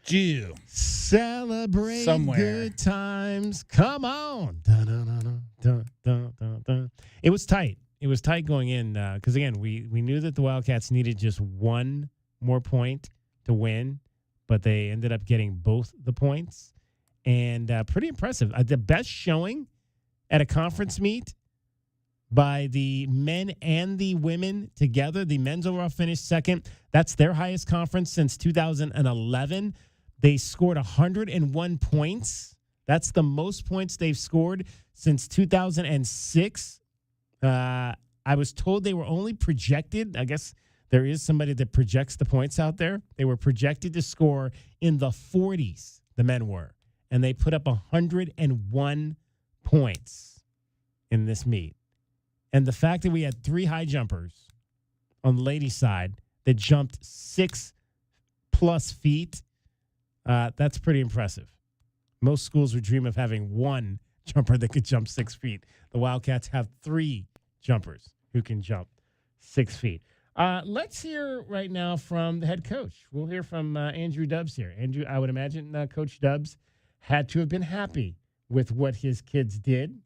do. Celebrate Somewhere. good times. Come on. Dun, dun, dun, dun, dun, dun, dun. It was tight. It was tight going in because, again, we knew that the Wildcats needed just one more point to win, but they ended up getting both the points. And pretty impressive. The best showing at a conference meet by the men and the women together. The men's overall finished 2nd. That's their highest conference since 2011. They scored 101 points. That's the most points they've scored since 2006. I was told they were only projected. I guess there is somebody that projects the points out there. They were projected to score in the 40s, the men were. And they put up 101 points in this meet. And the fact that we had 3 high jumpers on the ladies' side that jumped 6+ feet, that's pretty impressive. Most schools would dream of having one jumper that could jump 6 feet. The Wildcats have 3 jumpers who can jump 6 feet. Let's hear right now from the head coach. We'll hear from Andrew Dubs here. Andrew, I would imagine Coach Dubs had to have been happy with what his kids did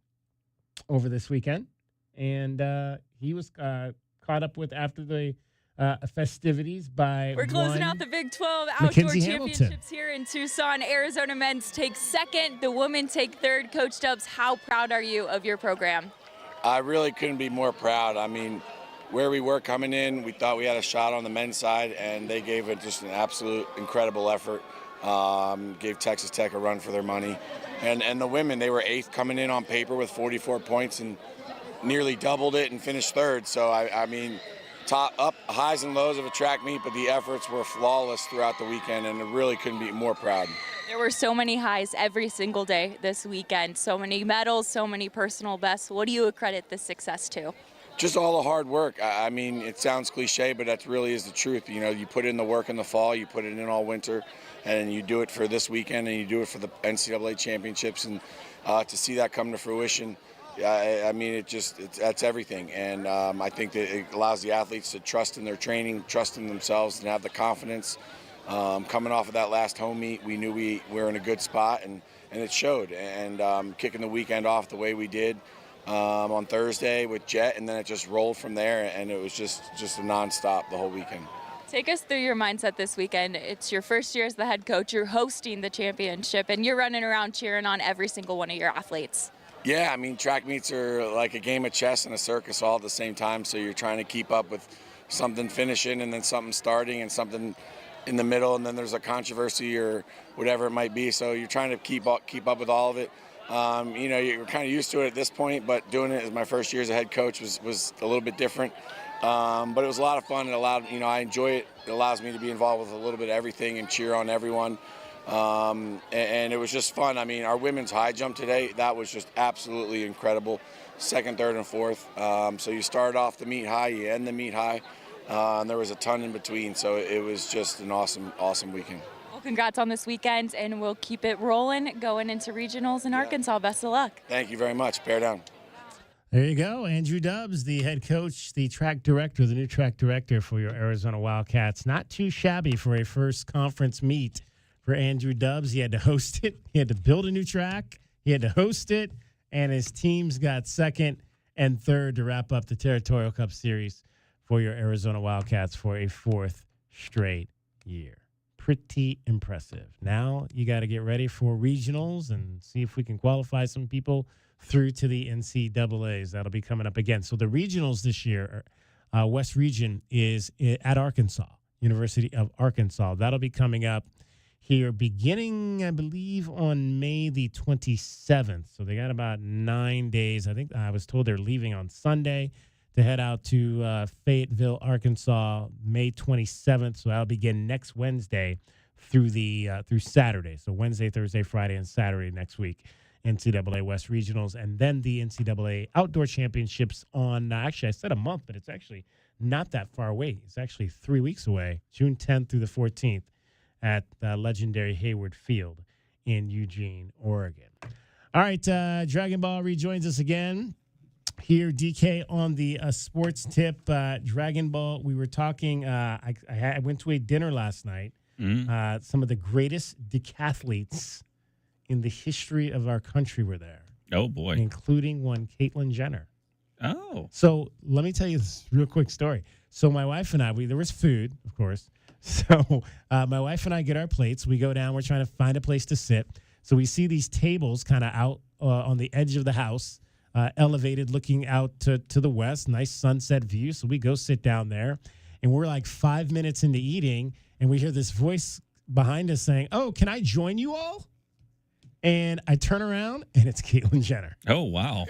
over this weekend. And he was caught up with after the festivities by We're closing out the Big 12 Outdoor Mackenzie Championships Hamilton here in Tucson. Arizona men's take 2nd, the women take 3rd. Coach Dubs, how proud are you of your program? I really couldn't be more proud. I mean, where we were coming in, we thought we had a shot on the men's side, and they gave it just an absolute incredible effort. Gave Texas Tech a run for their money. And the women, they were 8th coming in on paper with 44 points and nearly doubled it and finished 3rd. So, I mean, top up highs and lows of a track meet, but the efforts were flawless throughout the weekend, and I really couldn't be more proud. There were so many highs every single day this weekend, so many medals, so many personal bests. What do you accredit this success to? Just all the hard work. I mean, it sounds cliche, but that really is the truth. You know, you put in the work in the fall, you put it in all winter, and you do it for this weekend, and you do it for the NCAA championships, and to see that come to fruition, I mean, that's everything. And I think that it allows the athletes to trust in their training, trust in themselves, and have the confidence. Coming off of that last home meet, we knew we were in a good spot, and it showed. And kicking the weekend off the way we did on Thursday with Jet, and then it just rolled from there, and it was just a nonstop the whole weekend. Take us through your mindset this weekend. It's your first year as the head coach. You're hosting the championship, and you're running around cheering on every single one of your athletes. Yeah, I mean, track meets are like a game of chess and a circus all at the same time, so you're trying to keep up with something finishing and then something starting and something in the middle, and then there's a controversy or whatever it might be, so you're trying to keep up with all of it. You know, you're kind of used to it at this point, but doing it as my first year as a head coach was a little bit different. But it was a lot of fun. It allowed, you know, I enjoy it. It allows me to be involved with a little bit of everything and cheer on everyone. And it was just fun. I mean, our women's high jump today, that was just absolutely incredible. 2nd, 3rd, and 4th. So you start off the meet high, you end the meet high, and there was a ton in between. So it was just an awesome weekend. Well, congrats on this weekend, and we'll keep it rolling going into regionals in Arkansas. Best of luck. Thank you very much. Bear down. There you go. Andrew Dubs, the head coach, the track director, the new track director for your Arizona Wildcats. Not too shabby for a first conference meet for Andrew Dubs. He had to host it. He had to build a new track. He had to host it, and his teams got 2nd and third to wrap up the Territorial Cup Series for your Arizona Wildcats for a fourth straight year. Pretty impressive. Now you got to get ready for regionals and see if we can qualify some people through to the NCAAs. That'll be coming up again. So the regionals this year, West Region is at Arkansas, University of Arkansas. That'll be coming up here beginning, I believe, on May the 27th. So they got about 9 days. I think I was told they're leaving on Sunday to head out to Fayetteville, Arkansas, May 27th. So that'll begin next Wednesday through Saturday. So Wednesday, Thursday, Friday, and Saturday next week. NCAA West Regionals, and then the NCAA Outdoor Championships on, actually I said a month, but it's actually not that far away. It's actually 3 weeks away, June 10th through the 14th at legendary Hayward Field in Eugene, Oregon. All right, Dragon Ball rejoins us again here, DK, on the sports tip. Dragon Ball, we were talking, I went to a dinner last night, some of the greatest decathletes in the history of our country were there. Oh, boy. Including one Caitlyn Jenner. Oh. So let me tell you this real quick story. So my wife and I, there was food, of course. So my wife and I get our plates. We go down. We're trying to find a place to sit. So we see these tables kind of out on the edge of the house, elevated looking out to the west. Nice sunset view. So we go sit down there. And we're like 5 minutes into eating. And we hear this voice behind us saying, "Oh, can I join you all?" And I turn around, and it's Caitlyn Jenner. Oh, wow.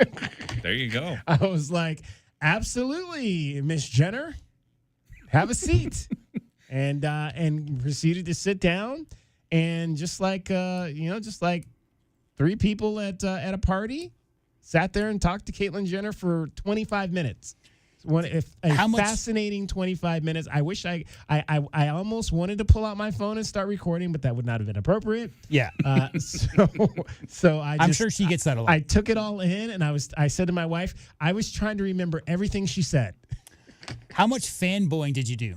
There you go. I was like, absolutely, Miss Jenner, have a seat. and proceeded to sit down. And just like three people at a party, sat there and talked to Caitlyn Jenner for 25 minutes. Fascinating 25 minutes. I wish I almost wanted to pull out my phone and start recording, but that would not have been appropriate. Yeah. So I'm sure she gets that a lot. I took it all in, and I said to my wife, I was trying to remember everything she said. How much fanboying did you do?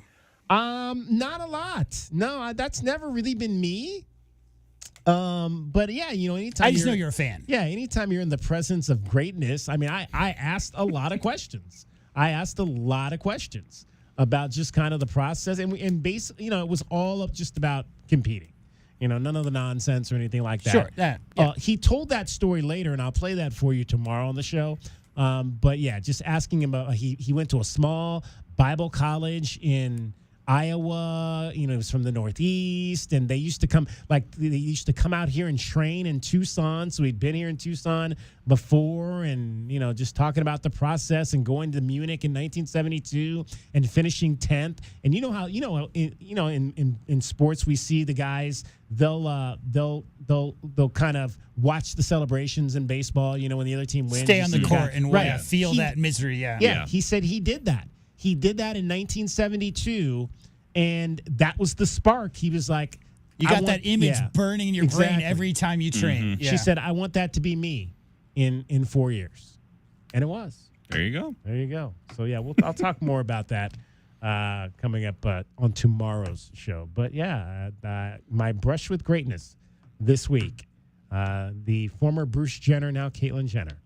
Not a lot. No, that's never really been me. But yeah, anytime I just know you're a fan. Yeah, anytime you're in the presence of greatness, I mean, I asked a lot of questions. About just kind of the process, and basically, it was all up just about competing. None of the nonsense or anything like that. Sure. Yeah. He told that story later, and I'll play that for you tomorrow on the show. But yeah, just asking him about he went to a small Bible college in Iowa. He was from the Northeast, and they used to come out here and train in Tucson. So he'd been here in Tucson before, and just talking about the process and going to Munich in 1972 and finishing 10th. And in sports we see the guys they'll kind of watch the celebrations in baseball. When the other team wins, stay on the court and feel that misery. Yeah. He said he did that. He did that in 1972, and that was the spark. He was like, you got that image burning in your brain every time you train. Mm-hmm. Yeah. She said, I want that to be me in 4 years. And it was. There you go. So, yeah, I'll talk more about that coming up on tomorrow's show. But, yeah, my brush with greatness this week, the former Bruce Jenner, now Caitlyn Jenner.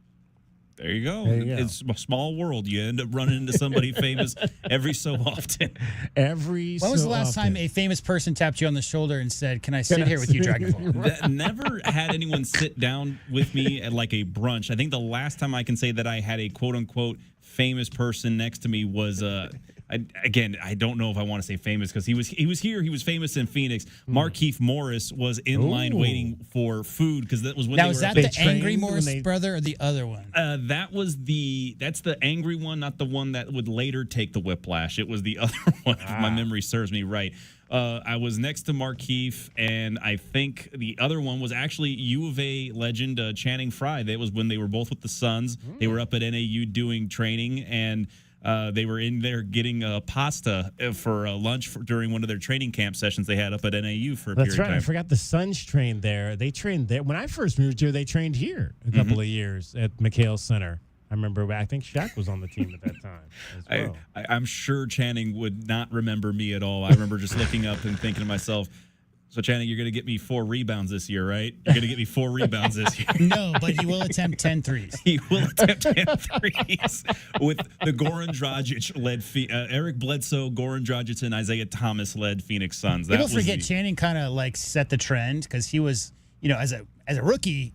There you go. It's a small world. You end up running into somebody famous every so often. When was the last time a famous person tapped you on the shoulder and said, "Can I sit here with you, Dragonfall?" Never had anyone sit down with me at like a brunch. I think the last time I can say that I had a quote-unquote famous person next to me was I don't know if I want to say famous because he was here. He was famous in Phoenix. Markeith Morris was in line waiting for food because that was when was that the angry Morris brother or the other one? That's the angry one, not the one that would later take the whiplash. It was the other one, if my memory serves me right. I was next to Markeith, and I think the other one was actually U of A legend Channing Frye. That was when they were both with the Suns. They were up at NAU doing training, and they were in there getting pasta for lunch during one of their training camp sessions they had up at NAU for a period of time. That's right. I forgot the Suns trained there. They trained there. When I first moved here, they trained here a couple of years at McHale Center. I remember, I think Shaq was on the team at that time as well. I'm sure Channing would not remember me at all. I remember just looking up and thinking to myself, So, Channing, you're going to get me 4 rebounds this year, right? You're going to get me 4 rebounds this year. No, but he will attempt 10 threes. He will attempt 10 threes with the Goran Dragic-led Eric Bledsoe, Goran Dragic, and Isaiah Thomas-led Phoenix Suns. People forget Channing kind of like set the trend because he was, as a rookie,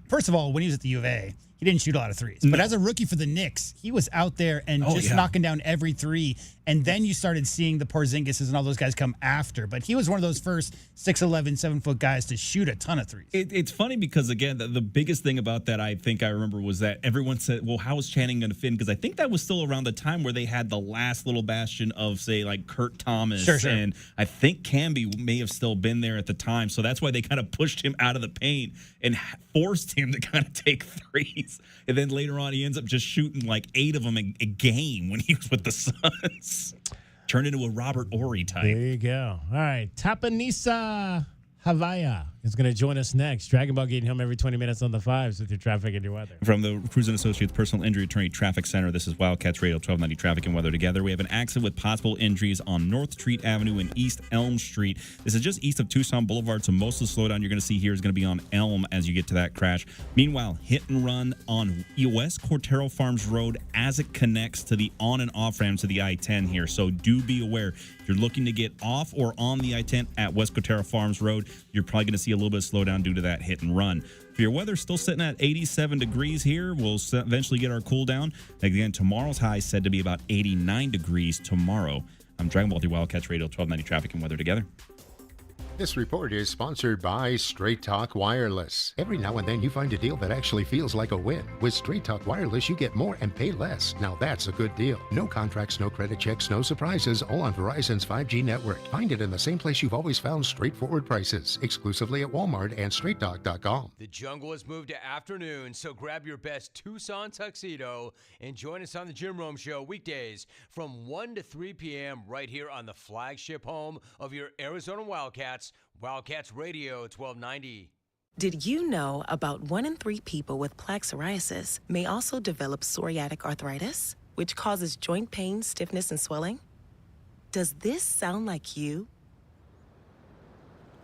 first of all, when he was at the U of A, he didn't shoot a lot of threes. But as a rookie for the Knicks, he was out there and knocking down every three. And then you started seeing the Porzingises and all those guys come after. But he was one of those first 6'11", 7-foot guys to shoot a ton of threes. It's funny because, again, the biggest thing about that I think I remember was that everyone said, well, how is Channing going to fit in? Because I think that was still around the time where they had the last little bastion of, say, like Kurt Thomas. Sure. And I think Camby may have still been there at the time. So that's why they kind of pushed him out of the paint and forced him to kind of take threes. And then later on, he ends up just shooting like 8 of them a game when he was with the Suns. Turned into a Robert Horry type. There you go. All right. Tapanisa Havaya is going to join us next. Dragon Ball getting home every 20 minutes on the 5s with your traffic and your weather. From the Cruz & Associates Personal Injury Attorney Traffic Center, this is Wildcats Radio 1290 Traffic and Weather Together. We have an accident with possible injuries on North Street Avenue and East Elm Street. This is just east of Tucson Boulevard, so most of the slowdown you're going to see here is going to be on Elm as you get to that crash. Meanwhile, hit and run on West Cortero Farms Road as it connects to the on and off ramps to the I-10 here, so do be aware. If you're looking to get off or on the I-10 at West Cortero Farms Road, you're probably going to see a little bit of slowdown due to that hit and run. For your weather, still sitting at 87 degrees here. We'll eventually get our cool down. Again, tomorrow's high is said to be about 89 degrees tomorrow. I'm Dragon Ball through Wildcats Radio 1290 Traffic and Weather Together. This report is sponsored by Straight Talk Wireless. Every now and then you find a deal that actually feels like a win. With Straight Talk Wireless, you get more and pay less. Now that's a good deal. No contracts, no credit checks, no surprises, all on Verizon's 5G network. Find it in the same place you've always found straightforward prices, exclusively at Walmart and StraightTalk.com. The jungle has moved to afternoon, so grab your best Tucson tuxedo and join us on the Jim Rome Show weekdays from 1 to 3 p.m. right here on the flagship home of your Arizona Wildcats, Wildcats Radio 1290. Did you know about 1 in 3 people with plaque psoriasis may also develop psoriatic arthritis, which causes joint pain, stiffness, and swelling? Does this sound like you?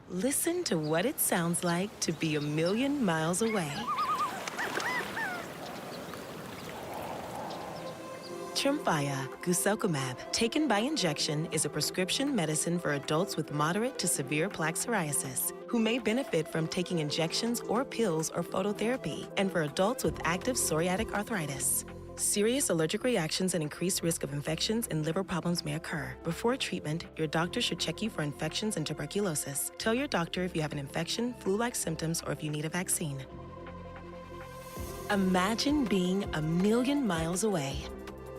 Listen to what it sounds like to be a million miles away. Tremfya guselkumab, taken by injection, is a prescription medicine for adults with moderate to severe plaque psoriasis who may benefit from taking injections or pills or phototherapy, and for adults with active psoriatic arthritis. Serious allergic reactions and increased risk of infections and liver problems may occur. Before treatment, your doctor should check you for infections and tuberculosis. Tell your doctor if you have an infection, flu-like symptoms, or if you need a vaccine. Imagine being a million miles away.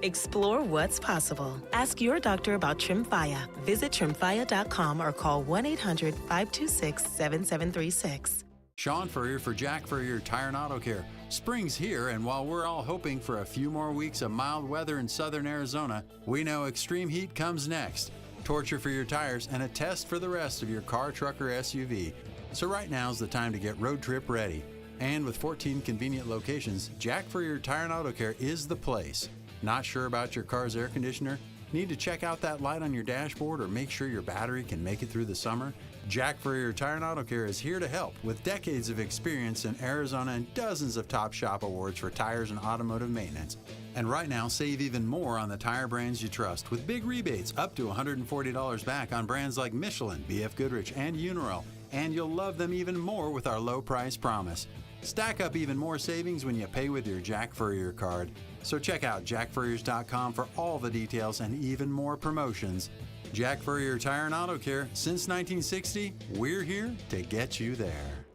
Explore what's possible. Ask your doctor about Tremfya. Visit Tremfya.com or call 1-800-526-7736. Sean Furrier for Jack Furrier Tire and Auto Care. Spring's here, and while we're all hoping for a few more weeks of mild weather in southern Arizona, we know extreme heat comes next. Torture for your tires and a test for the rest of your car, truck, or SUV. So right now's the time to get road trip ready. And with 14 convenient locations, Jack Furrier Tire and Auto Care is the place. Not sure about your car's air conditioner? Need to check out that light on your dashboard or make sure your battery can make it through the summer? Jack Furrier Tire and Auto Care is here to help with decades of experience in Arizona and dozens of top shop awards for tires and automotive maintenance. And right now, save even more on the tire brands you trust with big rebates up to $140 back on brands like Michelin, BF Goodrich, and Uniroyal. And you'll love them even more with our low price promise. Stack up even more savings when you pay with your Jack Furrier card. So check out jackfurriers.com for all the details and even more promotions. Jack Furrier Tire and Auto Care, since 1960, we're here to get you there.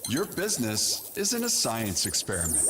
Your business isn't a science experiment.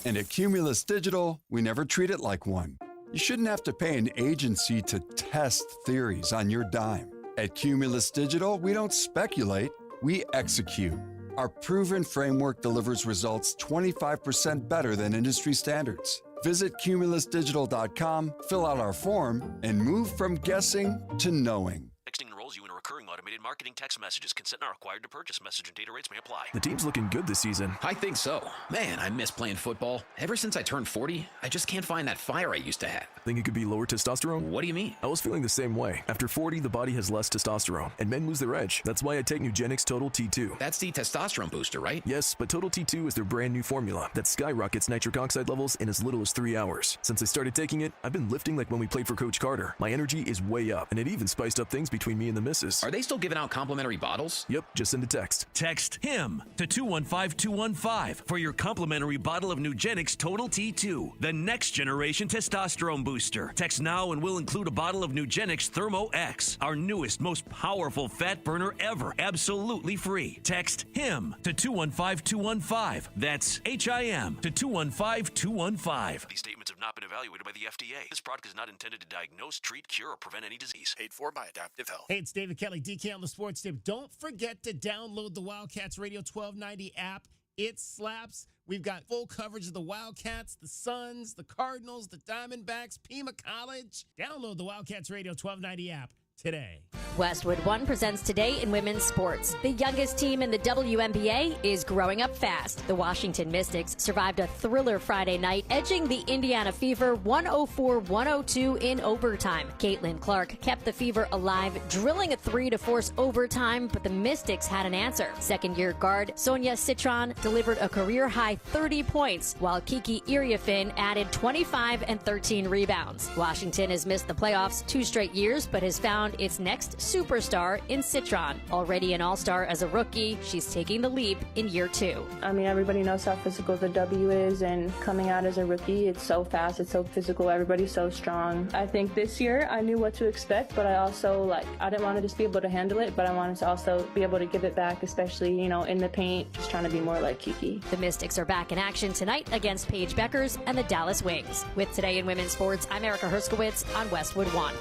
And at Cumulus Digital, we never treat it like one. You shouldn't have to pay an agency to test theories on your dime. At Cumulus Digital, we don't speculate, we execute. Our proven framework delivers results 25% better than industry standards. Visit cumulusdigital.com, fill out our form, and move from guessing to knowing. Texting enrolls you in a recurring automated marketing text messages. Consent not required to purchase. Message and data rates may apply. The team's looking good this season. I think so. Man, I miss playing football. Ever since I turned 40, I just can't find that fire I used to have. Think it could be lower testosterone? What do you mean? I was feeling the same way. After 40, the body has less testosterone, and men lose their edge. That's why I take Nugenix Total T2. That's the testosterone booster, right? Yes, but Total T2 is their brand new formula that skyrockets nitric oxide levels in as little as 3 hours. Since I started taking it, I've been lifting like when we played for Coach Carter. My energy is way up, and it even spiced up things between me and the missus. Are they still giving out complimentary bottles? Yep, just send a text. Text HIM to 215-215 for your complimentary bottle of Nugenix Total T2, the next generation testosterone booster. Text now and we'll include a bottle of Nugenix Thermo X, our newest, most powerful fat burner ever, absolutely free. Text HIM to 215-215. That's HIM to 215-215. These statements have not been evaluated by the FDA. This product is not intended to diagnose, treat, cure, or prevent any disease. Paid for by Adaptive Health. Hey, it's David Kelly, DK on the Sports Tip. Don't forget to download the Wildcats Radio 1290 app. It slaps. We've got full coverage of the Wildcats, the Suns, the Cardinals, the Diamondbacks, Pima College. Download the Wildcats Radio 1290 app today. Westwood One presents Today in Women's Sports. The youngest team in the WNBA is growing up fast. The Washington Mystics survived a thriller Friday night, edging the Indiana Fever 104-102 in overtime. Caitlin Clark kept the Fever alive, drilling a three to force overtime, but the Mystics had an answer. Second-year guard Sonia Citron delivered a career-high 30 points, while Kiki Iriafin added 25 and 13 rebounds. Washington has missed the playoffs 2 straight years, but has found its next superstar in Citron. Already an all-star as a rookie, she's taking the leap in year 2. I mean, everybody knows how physical the W is, and coming out as a rookie, it's so fast, it's so physical, everybody's so strong. I think this year I knew what to expect, but I also, I didn't want to just be able to handle it, but I wanted to also be able to give it back, especially, in the paint, just trying to be more like Kiki. The Mystics are back in action tonight against Paige Beckers and the Dallas Wings. With Today in Women's Sports, I'm Erica Herskowitz on Westwood One.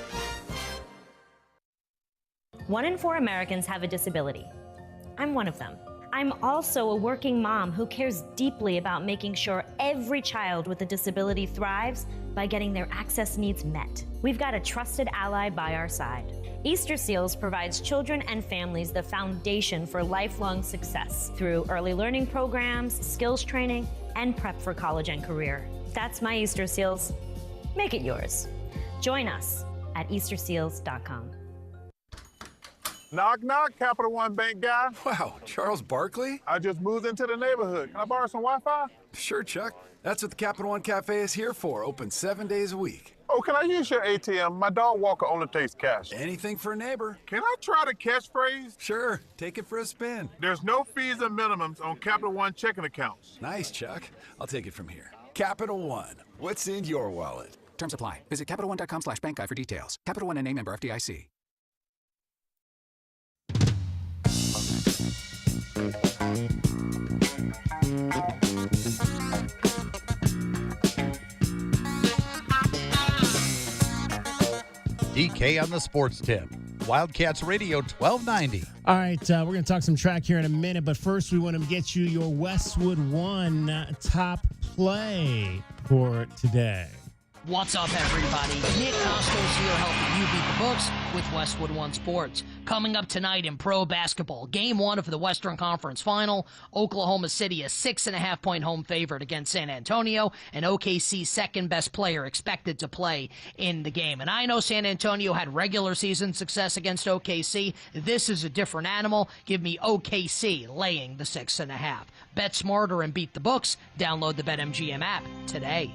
1 in 4 Americans have a disability. I'm one of them. I'm also a working mom who cares deeply about making sure every child with a disability thrives by getting their access needs met. We've got a trusted ally by our side. Easter Seals provides children and families the foundation for lifelong success through early learning programs, skills training, and prep for college and career. That's my Easter Seals. Make it yours. Join us at easterseals.com. Knock, knock, Capital One Bank guy. Wow, Charles Barkley? I just moved into the neighborhood. Can I borrow some Wi-Fi? Sure, Chuck. That's what the Capital One Cafe is here for, open 7 days a week. Oh, can I use your ATM? My dog Walker only takes cash. Anything for a neighbor. Can I try the catchphrase? Sure, take it for a spin. There's no fees and minimums on Capital One checking accounts. Nice, Chuck. I'll take it from here. Capital One, what's in your wallet? Terms apply. Visit CapitalOne.com/bankguide for details. Capital One, a name member FDIC. DK on the Sports Tip. Wildcats Radio 1290. All right, we're going to talk some track here in a minute, but first we want to get you your Westwood One top play for today. What's up, everybody? Nick Costos here helping you beat the books with Westwood One Sports. Coming up tonight in pro basketball, Game 1 of the Western Conference Final, Oklahoma City a 6.5-point home favorite against San Antonio, and OKC's second-best player expected to play in the game. And I know San Antonio had regular season success against OKC. This is a different animal. Give me OKC laying the 6.5. Bet smarter and beat the books. Download the BetMGM app today.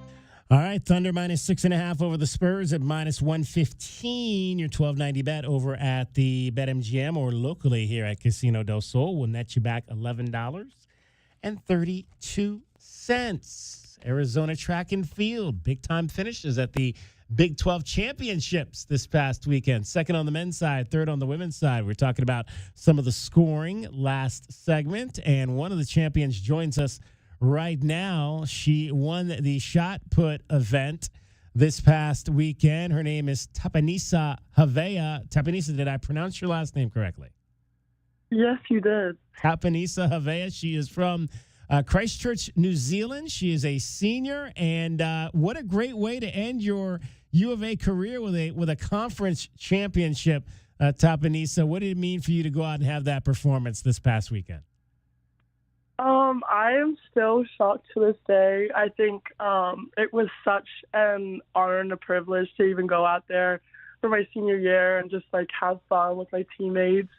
All right, Thunder minus 6.5 over the Spurs at minus 115. Your 12.90 bet over at the BetMGM or locally here at Casino del Sol will net you back $11.32. Arizona Track and Field, big-time finishes at the Big 12 Championships this past weekend. Second on the men's side, third on the women's side. We're talking about some of the scoring last segment, and one of the champions joins us right now. She won the shot put event this past weekend. Her name is Tapanisa Havea. Tapanisa, did I pronounce your last name correctly? Yes, you did. Tapanisa Havea. She is from Christchurch, New Zealand. She is a senior, and what a great way to end your U of A career with a conference championship. Tapanisa, what did it mean for you to go out and have that performance this past weekend? I am still shocked to this day. I think it was such an honor and a privilege to even go out there for my senior year and just like have fun with my teammates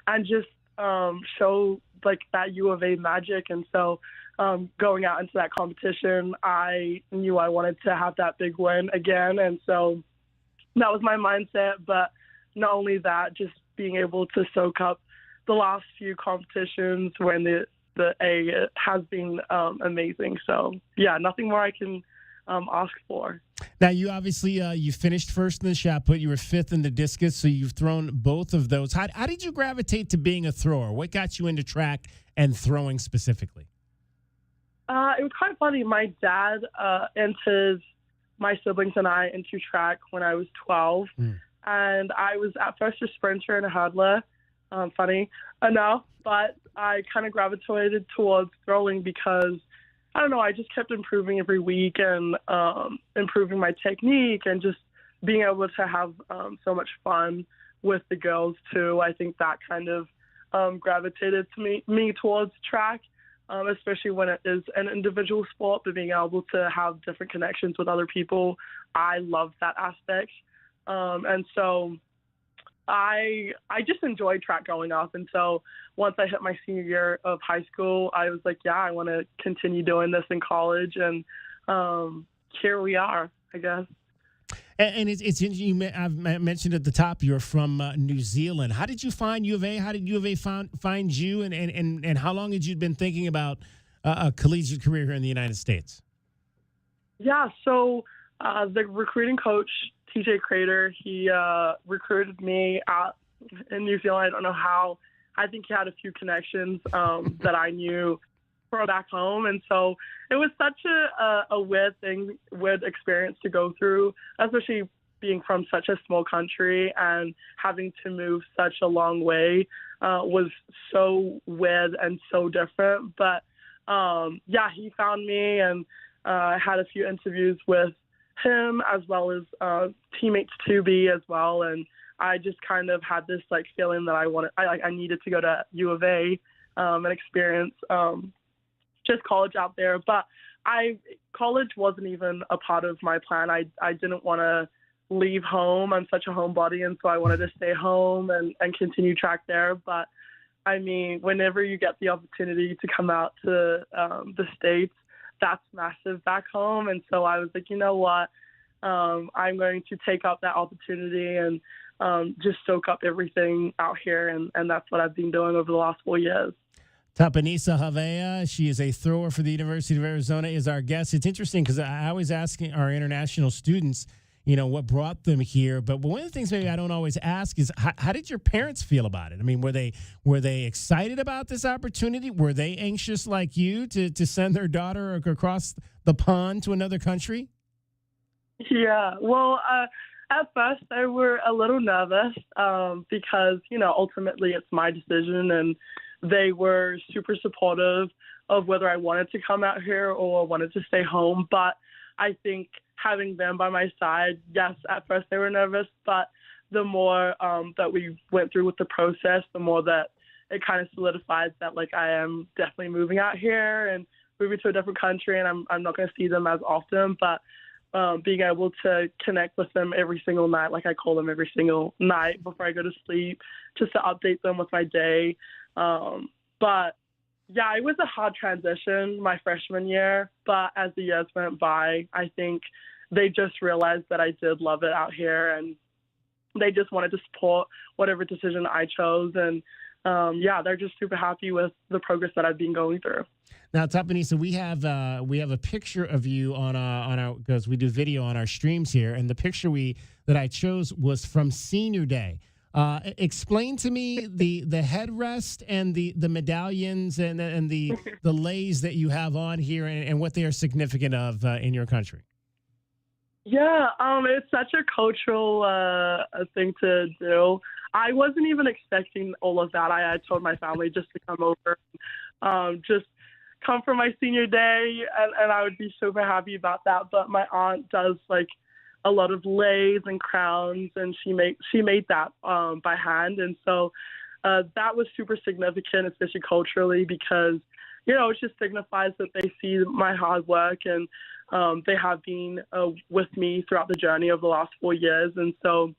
and just show like that U of A magic. And so going out into that competition, I knew I wanted to have that big win again. And so that was my mindset. But not only that, just being able to soak up the last few competitions when the A has been amazing. So, yeah, nothing more I can ask for. Now, you obviously you finished first in the shot put. You were fifth in the discus, so you've thrown both of those. How did you gravitate to being a thrower? What got you into track and throwing specifically? It was quite funny. My dad entered my siblings and I into track when I was 12, and I was at first a sprinter and a hurdler. Funny enough, but I kind of gravitated towards throwing because, I don't know, I just kept improving every week and improving my technique and just being able to have so much fun with the girls too. I think that kind of gravitated to me towards track, especially when it is an individual sport, but being able to have different connections with other people. I love that aspect. And so I just enjoyed track growing up. And so once I hit my senior year of high school, I was like, yeah, I want to continue doing this in college. And here we are, I guess. And it's interesting. I've mentioned at the top, you're from New Zealand. How did you find U of A? How did U of A find you? And how long had you been thinking about a collegiate career here in the United States? Yeah, so the recruiting coach, TJ Crater, he recruited me in New Zealand. I don't know how. I think he had a few connections that I knew from back home. And so it was such a weird experience to go through, especially being from such a small country and having to move such a long way was so weird and so different. But yeah, he found me, and I had a few interviews with him as well as teammates to be as well, and I just kind of had this like feeling that I needed to go to U of A and experience just college out there. But college wasn't even a part of my plan. I didn't want to leave home. I'm such a homebody, and so I wanted to stay home and continue track there. But I mean, whenever you get the opportunity to come out to the States, that's massive back home. And so I was like, you know what, I'm going to take up that opportunity and just soak up everything out here. And that's what I've been doing over the last 4 years. Tapanisa Havea, she is a thrower for the University of Arizona, is our guest. It's interesting because I always ask our international students, you know, what brought them here. But one of the things maybe I don't always ask is how did your parents feel about it? I mean, were they excited about this opportunity? Were they anxious like you to send their daughter across the pond to another country? Yeah, well, at first they were a little nervous because, you know, ultimately it's my decision, and they were super supportive of whether I wanted to come out here or wanted to stay home. But I think having them by my side, yes, at first they were nervous, but the more that we went through with the process, the more that it kind of solidified that, like, I am definitely moving out here and moving to a different country, and I'm not going to see them as often, but being able to connect with them every single night, like I call them every single night before I go to sleep, just to update them with my day. But yeah, it was a hard transition my freshman year, but as the years went by, I think they just realized that I did love it out here, and they just wanted to support whatever decision I chose. And yeah, they're just super happy with the progress that I've been going through. Now, Tapanisa, we have a picture of you on our because we do video on our streams here, and the picture that I chose was from Senior Day. Explain to me the headrest and the medallions and the leis that you have on here and what they are significant of in your country. Yeah, it's such a cultural thing to do. I wasn't even expecting all of that. I told my family just to come over, just come for my senior day, and I would be super happy about that. But my aunt does like a lot of leis and crowns, and she made that by hand. And so that was super significant, especially culturally, because, you know, it just signifies that they see my hard work, and they have been with me throughout the journey of the last 4 years. And so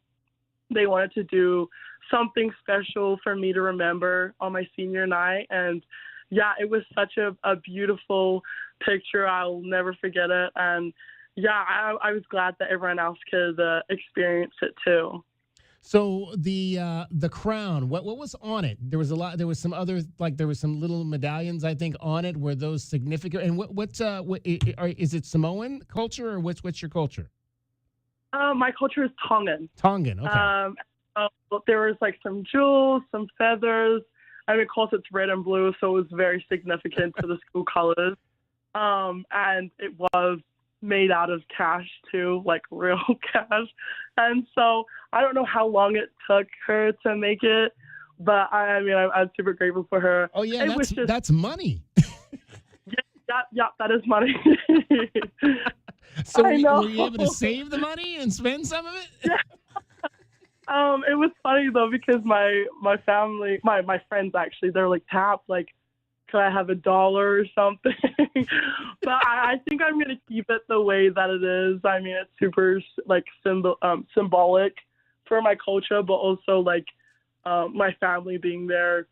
they wanted to do something special for me to remember on my senior night. And yeah, it was such a beautiful picture. I'll never forget it. And yeah, I was glad that everyone else could experience it too. So the crown, what was on it? There was a lot. There was some other, like there was some little medallions, I think, on it. Were those significant? And is it Samoan culture, or what's your culture? My culture is Tongan. Tongan, okay. There was like some jewels, some feathers. I mean, of course, it's red and blue, so it was very significant to the school colors. And it was made out of cash too, like real cash. And so I don't know how long it took her to make it, but I'm super grateful for her. Oh yeah, that's money. Yeah, that is money. So were you able to save the money and spend some of it? Yeah. It was funny though, because my family, my friends actually, they're like, Tap, like, could I have $1 or something? But I think I'm gonna keep it the way that it is. I mean, it's super like symbolic for my culture, but also like my family being there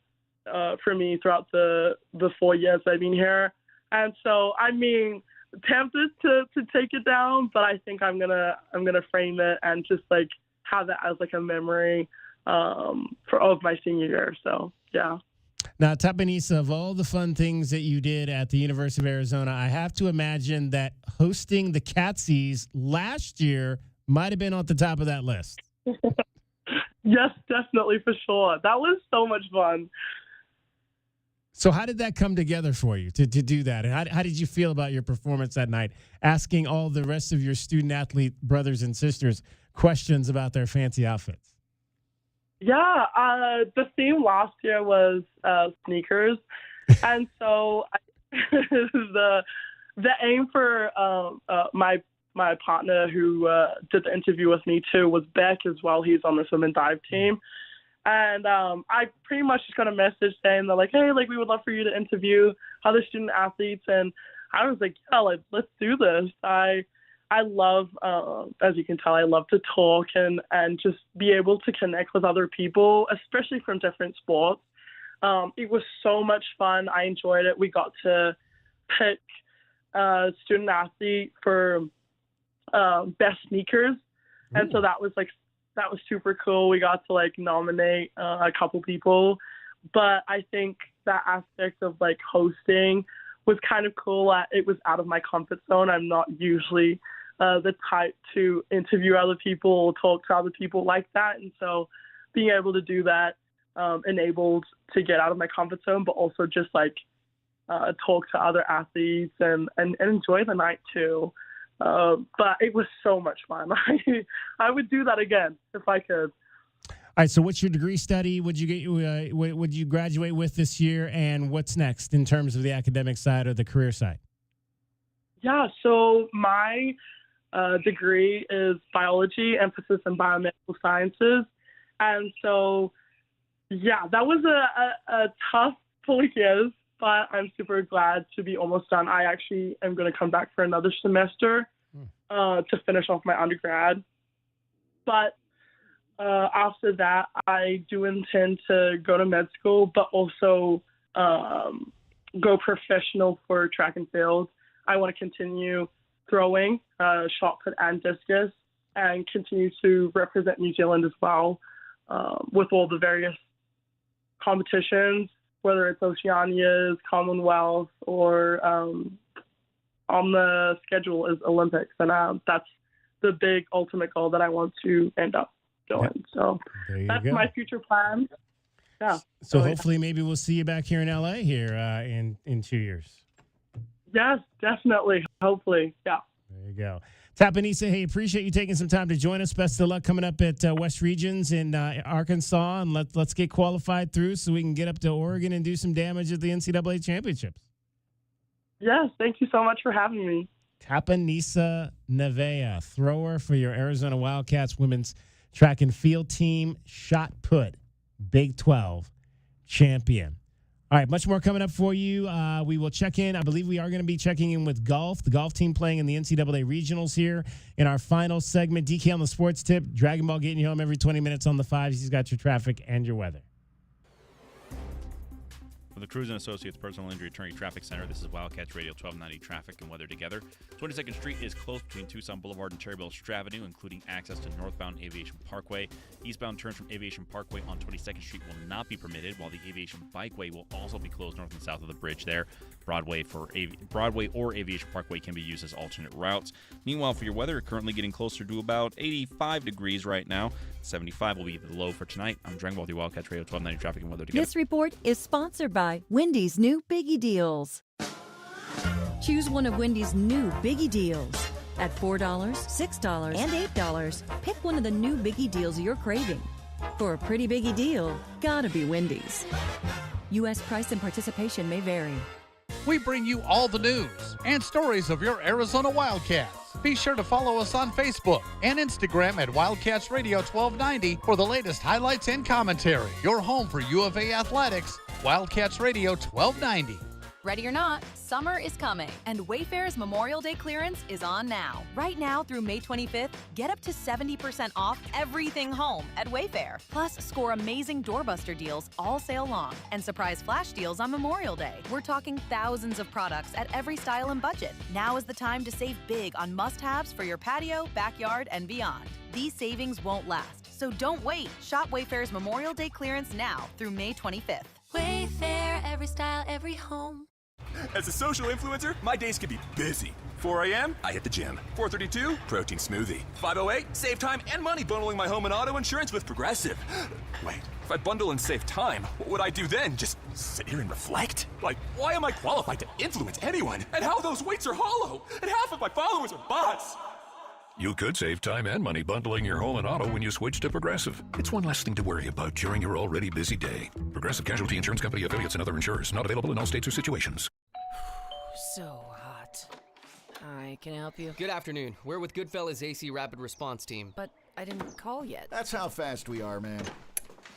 for me throughout the 4 years I've been here. And so, I mean, tempted to take it down, but I think I'm gonna frame it and just like have that as like a memory of my senior year. So yeah. Now, Tapanisa, of all the fun things that you did at the University of Arizona, I have to imagine that hosting the Catsies last year might have been on the top of that list. Yes, definitely, for sure. That was so much fun. So how did that come together for you to do that? And how did you feel about your performance that night, asking all the rest of your student-athlete brothers and sisters questions about their fancy outfits? Yeah, the theme last year was sneakers. And so the aim for my partner who did the interview with me too was Beck as well. He's on the swim and dive team. And I pretty much just got a message saying that, like, hey, like, we would love for you to interview other student athletes. And I was like, yeah, like, let's do this. I love, as you can tell, I love to talk and just be able to connect with other people, especially from different sports. It was so much fun. I enjoyed it. We got to pick student athlete for best sneakers. And so that was super cool. We got to like nominate a couple people, but I think that aspect of like hosting was kind of cool. It was out of my comfort zone. I'm not usually the type to interview other people or talk to other people like that. And so being able to do that enabled to get out of my comfort zone, but also just like talk to other athletes and enjoy the night too. But it was so much fun. I would do that again if I could. All right. So, what's your degree study? Would you graduate with this year, and what's next in terms of the academic side or the career side? Yeah. So my degree is biology, emphasis in biomedical sciences, and so yeah, that was a tough 4 years. But I'm super glad to be almost done. I actually am going to come back for another semester to finish off my undergrad. But after that, I do intend to go to med school, but also go professional for track and field. I want to continue throwing, shot put, and discus, and continue to represent New Zealand as well with all the various competitions, whether it's Oceanias, Commonwealth, or on the schedule is Olympics. And that's the big ultimate goal that I want to end up doing. So that's my future plan. Yeah. So hopefully maybe we'll see you back here in LA here in 2 years. Yes, definitely. Hopefully. Yeah. There you go. Tapanisa, hey, appreciate you taking some time to join us. Best of luck coming up at West Regions in Arkansas, and let's get qualified through so we can get up to Oregon and do some damage at the NCAA championships. Yes, thank you so much for having me. Tapanisa Nevea, thrower for your Arizona Wildcats women's track and field team, shot put, Big 12 champion. All right, much more coming up for you. We will check in. I believe we are going to be checking in with golf, the golf team playing in the NCAA regionals here in our final segment. DK on the sports tip, Dragon Ball getting you home every 20 minutes on the fives. He's got your traffic and your weather. From the Cruz & Associates Personal Injury Attorney Traffic Center, this is Wildcats Radio 1290 Traffic and Weather Together. 22nd Street is closed between Tucson Boulevard and Cherry Belle Avenue, including access to northbound Aviation Parkway. Eastbound turns from Aviation Parkway on 22nd Street will not be permitted, while the Aviation Bikeway will also be closed north and south of the bridge there. Broadway or Aviation Parkway can be used as alternate routes. Meanwhile, for your weather, currently getting closer to about 85 degrees right now. 75 will be the low for tonight. I'm Dragon Ball, the Wildcats Radio 1290 Traffic and Weather Together. This report is sponsored by Wendy's new Biggie Deals. Choose one of Wendy's new Biggie Deals. At $4, $6, and $8, pick one of the new Biggie Deals you're craving. For a pretty biggie deal, gotta be Wendy's. U.S. price and participation may vary. We bring you all the news and stories of your Arizona Wildcats. Be sure to follow us on Facebook and Instagram at Wildcats Radio 1290 for the latest highlights and commentary. Your home for U of A athletics, Wildcats Radio 1290. Ready or not, summer is coming, and Wayfair's Memorial Day clearance is on now. Right now through May 25th, get up to 70% off everything home at Wayfair. Plus, score amazing doorbuster deals all sale long and surprise flash deals on Memorial Day. We're talking thousands of products at every style and budget. Now is the time to save big on must-haves for your patio, backyard, and beyond. These savings won't last, so don't wait. Shop Wayfair's Memorial Day clearance now through May 25th. Wayfair, every style, every home. As a social influencer, my days can be busy. 4 a.m., I hit the gym. 4:32, protein smoothie. 5:08, save time and money bundling my home and auto insurance with Progressive. Wait, if I bundle and save time, what would I do then? Just sit here and reflect? Like, why am I qualified to influence anyone? And how those weights are hollow? And half of my followers are bots. You could save time and money bundling your home and auto when you switch to Progressive. It's one less thing to worry about during your already busy day. Progressive Casualty Insurance Company affiliates and other insurers. Not available in all states or situations. So hot. Hi, can I help you? Good afternoon. We're with Goodfellas AC Rapid Response Team. But I didn't call yet. That's how fast we are, man.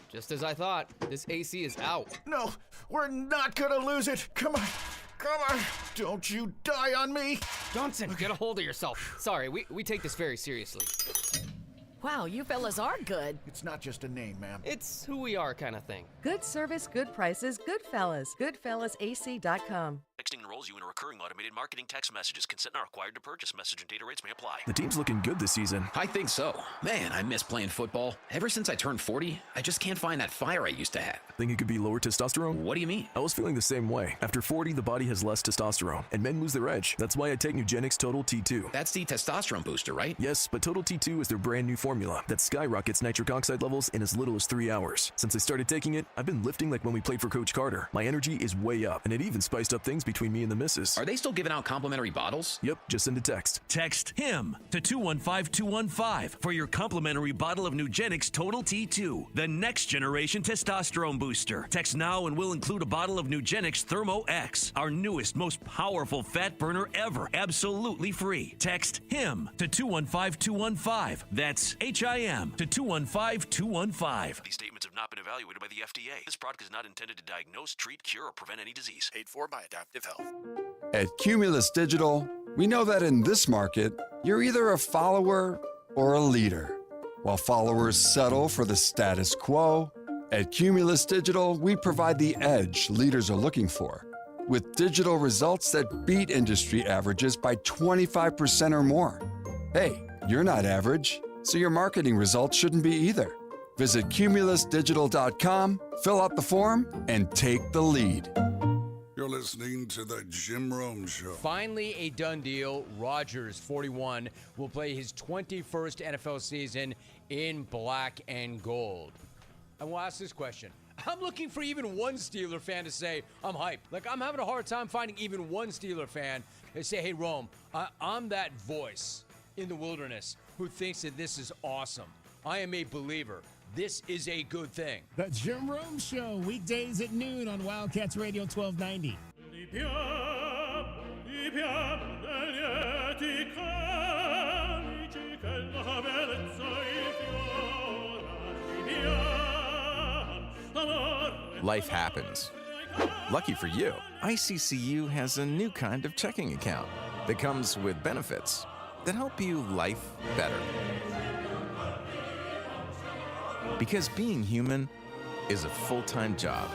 Just as I thought. This AC is out. No, we're not gonna lose it. Come on. Come on. Don't you die on me. Johnson, get a hold of yourself. Sorry, we take this very seriously. Wow, you fellas are good. It's not just a name, ma'am. It's who we are kind of thing. Good service, good prices, Goodfellas. GoodfellasAC.com. Texting enrolls you in a recurring automated marketing text messages. Consent not required to purchase. Message and data rates may apply. The team's looking good this season. I think so. Man, I miss playing football. Ever since I turned 40, I just can't find that fire I used to have. Think it could be lower testosterone? What do you mean? I was feeling the same way. After 40, the body has less testosterone, and men lose their edge. That's why I take Nugenix Total T2. That's the testosterone booster, right? Yes, but Total T2 is their brand new formula that skyrockets nitric oxide levels in as little as 3 hours. Since I started taking it, I've been lifting like when we played for Coach Carter. My energy is way up, and it even spiced up things between me and the missus. Are they still giving out complimentary bottles? Yep, just send a text. Text HIM to 215-215 for your complimentary bottle of Nugenix Total T2, the next generation testosterone booster. Text now and we'll include a bottle of Nugenix Thermo X, our newest, most powerful fat burner ever, absolutely free. Text HIM to 215-215. That's HIM to 215-215. These statements have not been evaluated by the FDA. This product is not intended to diagnose, treat, cure, or prevent any disease. Paid for by Adaptive Health. At Cumulus Digital, we know that in this market, you're either a follower or a leader. While followers settle for the status quo, at Cumulus Digital, we provide the edge leaders are looking for, with digital results that beat industry averages by 25% or more. Hey, you're not average, so your marketing results shouldn't be either. Visit cumulusdigital.com, fill out the form, and take the lead. You're listening to the Jim Rome Show. Finally, a done deal. Rodgers, 41, will play his 21st NFL season in black and gold. I will ask this question. I'm looking for even one Steeler fan to say, I'm hyped. Like, I'm having a hard time finding even one Steeler fan to say, hey, Rome, I'm that voice in the wilderness who thinks that this is awesome. I am a believer. This is a good thing. The Jim Rome Show, weekdays at noon on Wildcats Radio 1290. Life happens. Lucky for you, ICCU has a new kind of checking account that comes with benefits that help you life better. Because being human is a full-time job.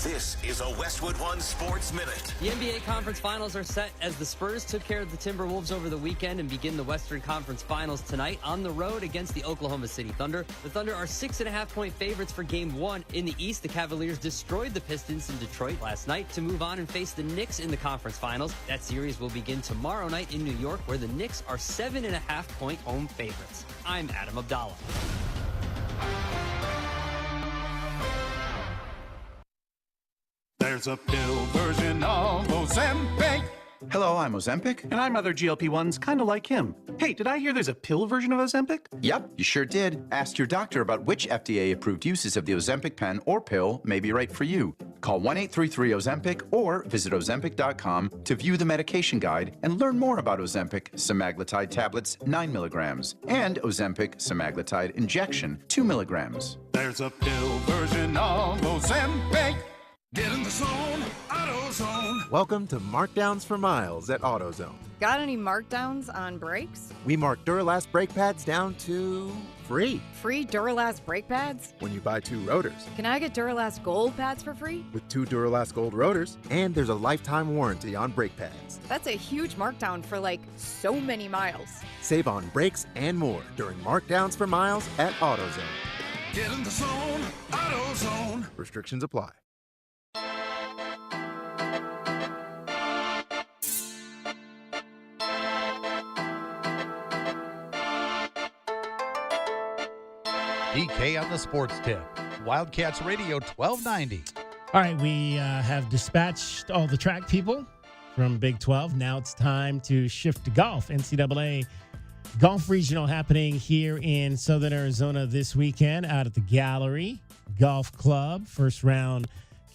This is a Westwood One Sports Minute. The NBA Conference Finals are set as the Spurs took care of the Timberwolves over the weekend and begin the Western Conference Finals tonight on the road against the Oklahoma City Thunder. The Thunder are 6.5-point favorites for Game 1. In the East, the Cavaliers destroyed the Pistons in Detroit last night to move on and face the Knicks in the Conference Finals. That series will begin tomorrow night in New York, where the Knicks are 7.5-point home favorites. I'm Adam Abdallah. There's a pill version of Ozempic. Hello, I'm Ozempic. And I'm other GLP-1s kind of like him. Hey, did I hear there's a pill version of Ozempic? Yep, you sure did. Ask your doctor about which FDA-approved uses of the Ozempic pen or pill may be right for you. Call 1-833-OZEMPIC or visit Ozempic.com to view the medication guide and learn more about Ozempic semaglutide tablets 9 milligrams and Ozempic semaglutide injection 2 milligrams. There's a pill version of Ozempic. Get in the zone, AutoZone. Welcome to Markdowns for Miles at AutoZone. Got any markdowns on brakes? We mark Duralast brake pads down to free. Free Duralast brake pads? When you buy 2 rotors. Can I get Duralast Gold pads for free? With 2 Duralast Gold rotors, and there's a lifetime warranty on brake pads. That's a huge markdown for like so many miles. Save on brakes and more during Markdowns for Miles at AutoZone. Get in the zone, AutoZone. Restrictions apply. DK on the Sports Tip. Wildcats Radio 1290. All right, we have dispatched all the track people from Big 12. Now it's time to shift to golf. NCAA Golf Regional happening here in Southern Arizona this weekend out at the Gallery Golf Club. First round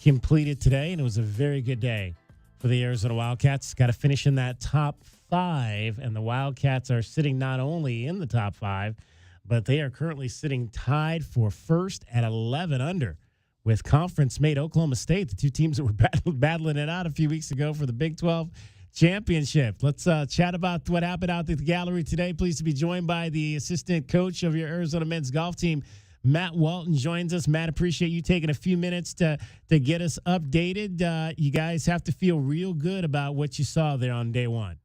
completed today, and it was a very good day for the Arizona Wildcats. Got to finish in that top 5, and the Wildcats are sitting not only in the top 5, but they are currently sitting tied for first at 11 under with conference mate Oklahoma State, the two teams that were battling it out a few weeks ago for the Big 12 championship. Let's chat about what happened out at the Gallery today. Pleased to be joined by the assistant coach of your Arizona men's golf team, Matt Walton, joins us. Matt, appreciate you taking a few minutes to get us updated. You guys have to feel real good about what you saw there on day one.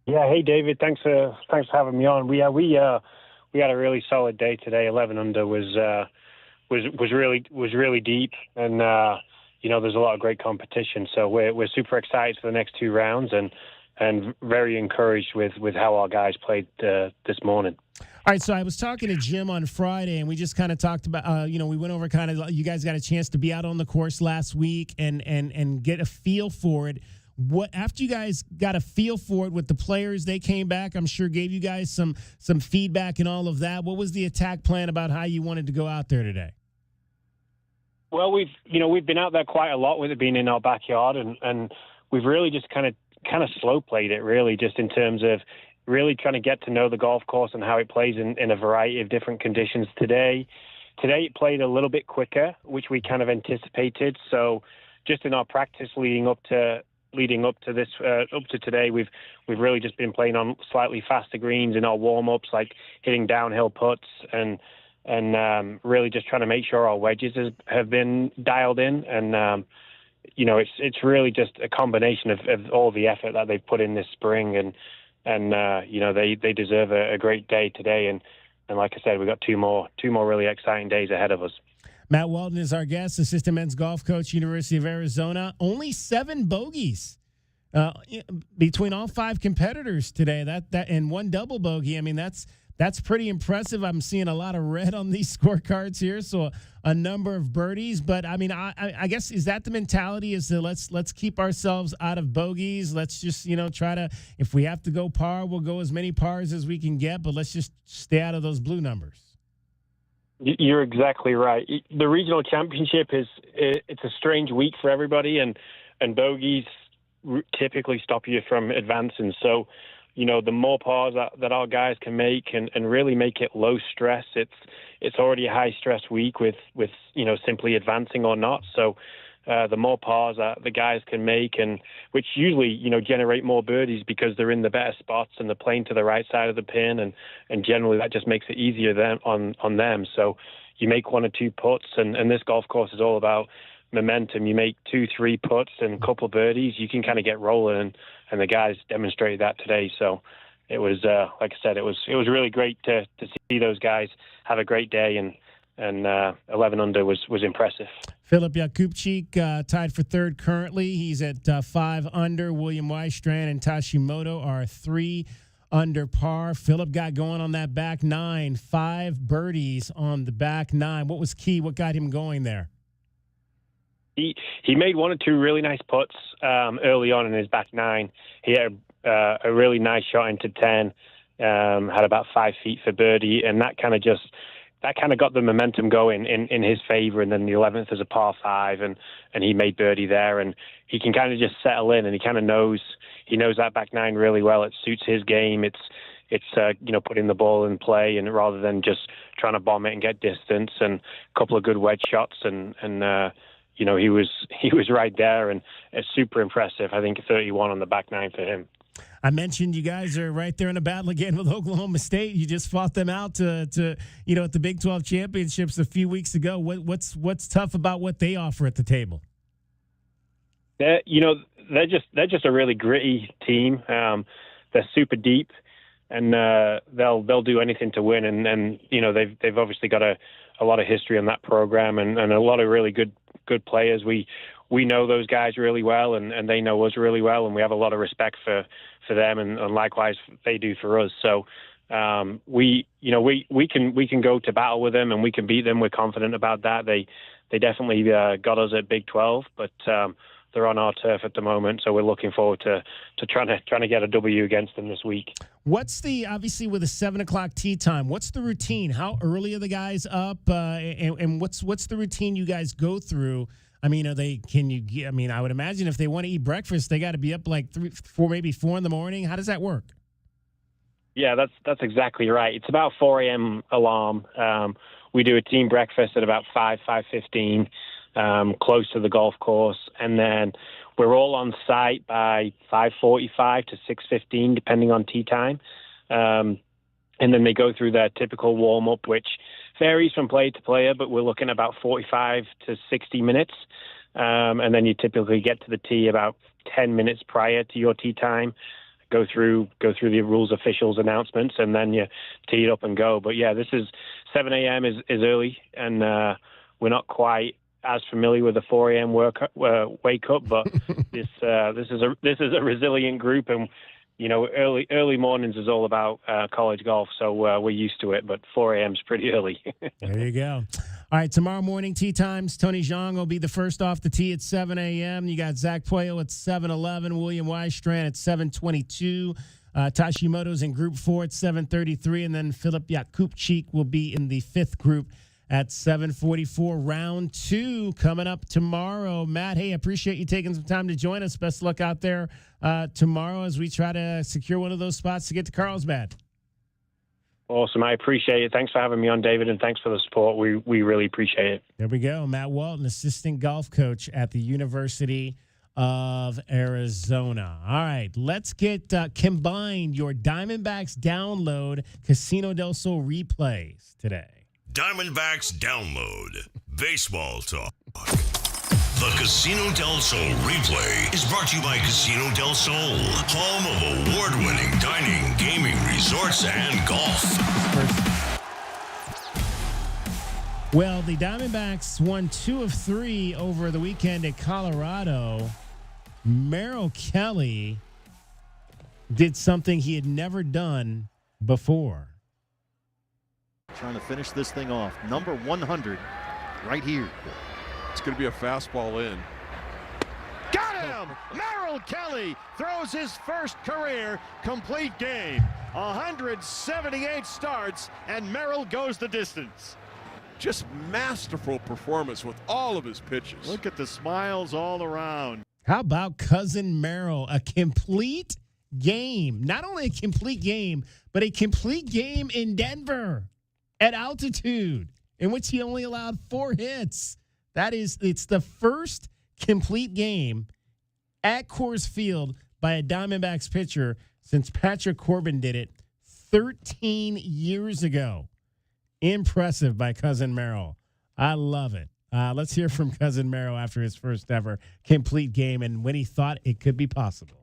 Yeah, hey David, thanks for having me on. We had a really solid day today. 11 under was really deep, and there's a lot of great competition. So we're super excited for the next 2 rounds, and very encouraged with how our guys played this morning. All right, so I was talking to Jim on Friday, and we just kind of talked about, we went over kind of, you guys got a chance to be out on the course last week and get a feel for it. After you guys got a feel for it with the players, they came back, I'm sure gave you guys some feedback and all of that. What was the attack plan about how you wanted to go out there today? Well, we've been out there quite a lot with it being in our backyard, and we've really just kind of slow played it, really, just in terms of really trying to get to know the golf course and how it plays in a variety of different conditions. Today it played a little bit quicker, which we kind of anticipated. So just in our practice leading up to today, we've really just been playing on slightly faster greens in our warm-ups, like hitting downhill putts and really just trying to make sure our wedges have been dialed in. And it's really just a combination of all the effort that they've put in this spring, and they deserve a great day today. And like I said, we've got two more really exciting days ahead of us. Matt Walton is our guest, assistant men's golf coach, University of Arizona. Only 7 bogeys between all 5 competitors today. That and 1 double bogey. I mean, that's pretty impressive. I'm seeing a lot of red on these scorecards here, so a number of birdies. But I mean, I guess, is that the mentality? Is that let's keep ourselves out of bogeys. Let's just try to, if we have to go par, we'll go as many pars as we can get. But let's just stay out of those blue numbers. You're exactly right. The regional championship it's a strange week for everybody, and bogeys typically stop you from advancing. So, the more pars that our guys can make and really make it low stress. It's already a high stress week with simply advancing or not. So the more pars that the guys can make, and which usually generate more birdies because they're in the better spots and they're playing to the right side of the pin, and generally that just makes it easier on them. So you make 1 or 2 putts, and this golf course is all about momentum. You make 2-3 putts and a couple birdies, you can kind of get rolling, and the guys demonstrated that today. So it was, like I said, it was really great to see those guys have a great day, and 11 under was impressive. Filip Jakubczyk tied for third currently. He's at 5 under. William Wystrand and Tashimoto are 3 under par. Filip got going on that back 9, 5 birdies on the back 9. What was key? What got him going there? He made 1 or 2 really nice putts early on in his back 9. He had a really nice shot into 10, had about 5 feet for birdie, and that kind of got the momentum going in his favor. And then the 11th is a par 5, and he made birdie there, and he can kind of just settle in, and he kind of knows that back 9 really well. It suits his game. It's putting the ball in play, and rather than just trying to bomb it and get distance, and a couple of good wedge shots, and he was right there, and it's super impressive. I think 31 on the back 9 for him. I mentioned you guys are right there in a battle again with Oklahoma State. You just fought them out to at the Big 12 championships a few weeks ago. What's tough about what they offer at the table? They're just a really gritty team. They're super deep, and they'll do anything to win. And they've obviously got a lot of history in that program, and a lot of really good players. We know those guys really well, and they know us really well, and we have a lot of respect for them, and likewise they do for us. So we can go to battle with them, and we can beat them. We're confident about that. They definitely got us at Big 12, but they're on our turf at the moment, so we're looking forward to trying to get a W against them this week. What's obviously with a 7:00 tee time? What's the routine? How early are the guys up? And what's the routine you guys go through? I mean, I would imagine if they want to eat breakfast, they got to be up like 4 in the morning. How does that work? Yeah, that's exactly right. It's about 4 a.m. alarm. We do a team breakfast at about 5:15, close to the golf course, and then we're all on site by 5:45 to 6:15, depending on tee time. And then they go through their typical warm-up, which varies from player to player, but we're looking at about 45 to 60 minutes. And then you typically get to the tee about 10 minutes prior to your tee time, go through the rules officials announcements, and then you tee it up and go. But yeah, this is 7 a.m. is early, and we're not quite as familiar with the 4 a.m. wake up, but this is a resilient group, and early mornings is all about college golf, so we're used to it, but 4 a.m. is pretty early. There you go. All right, tomorrow morning tee times. Tony Zhang will be the first off the tee at 7 a.m. You got Zach Puello at 7:11, William Wystrand at 7:22, Tashimoto's in Group 4 at 7:33, and then Filip Jakubczyk will be in the 5th group at 7:44. Round 2 coming up tomorrow. Matt, hey, I appreciate you taking some time to join us. Best of luck out there tomorrow as we try to secure one of those spots to get to Carlsbad. Awesome. I appreciate it. Thanks for having me on, David, and thanks for the support. We really appreciate it. There we go. Matt Walton, assistant golf coach at the University of Arizona. All right, let's get combined your Diamondbacks download Casino del Sol replays today. Diamondbacks download baseball talk. The Casino del Sol replay is brought to you by Casino del Sol, home of award-winning dining, gaming, resorts, and golf. Well, the Diamondbacks won 2 of 3 over the weekend at Colorado. Merrill Kelly did something he had never done before. Trying to finish this thing off. Number 100 right here. It's going to be a fastball in. Got him! Merrill Kelly throws his first career complete game. 178 starts, and Merrill goes the distance. Just masterful performance with all of his pitches. Look at the smiles all around. How about Cousin Merrill? A complete game. Not only a complete game, but a complete game in Denver at altitude, in which he only allowed 4 hits. It's the first complete game at Coors Field by a Diamondbacks pitcher since Patrick Corbin did it 13 years ago. Impressive by Cousin Merrill. I love it. Let's hear from Cousin Merrill after his first ever complete game and when he thought it could be possible.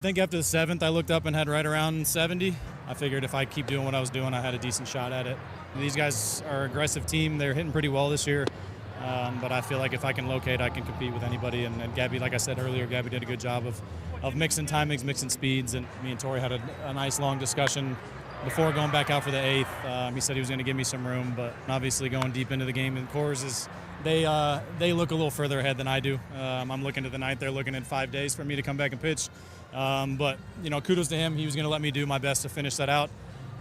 I think after the 7th, I looked up and had right around 70. I figured if I keep doing what I was doing, I had a decent shot at it. These guys are an aggressive team. They're hitting pretty well this year. But I feel like if I can locate, I can compete with anybody. And Gabby, like I said earlier, Gabby did a good job of mixing timings, mixing speeds. And me and Torrey had a nice long discussion before going back out for the 8th. He said he was going to give me some room. But obviously going deep into the game in Coors they look a little further ahead than I do. I'm looking at the 9th. They're looking at 5 days for me to come back and pitch. But, kudos to him. He was going to let me do my best to finish that out.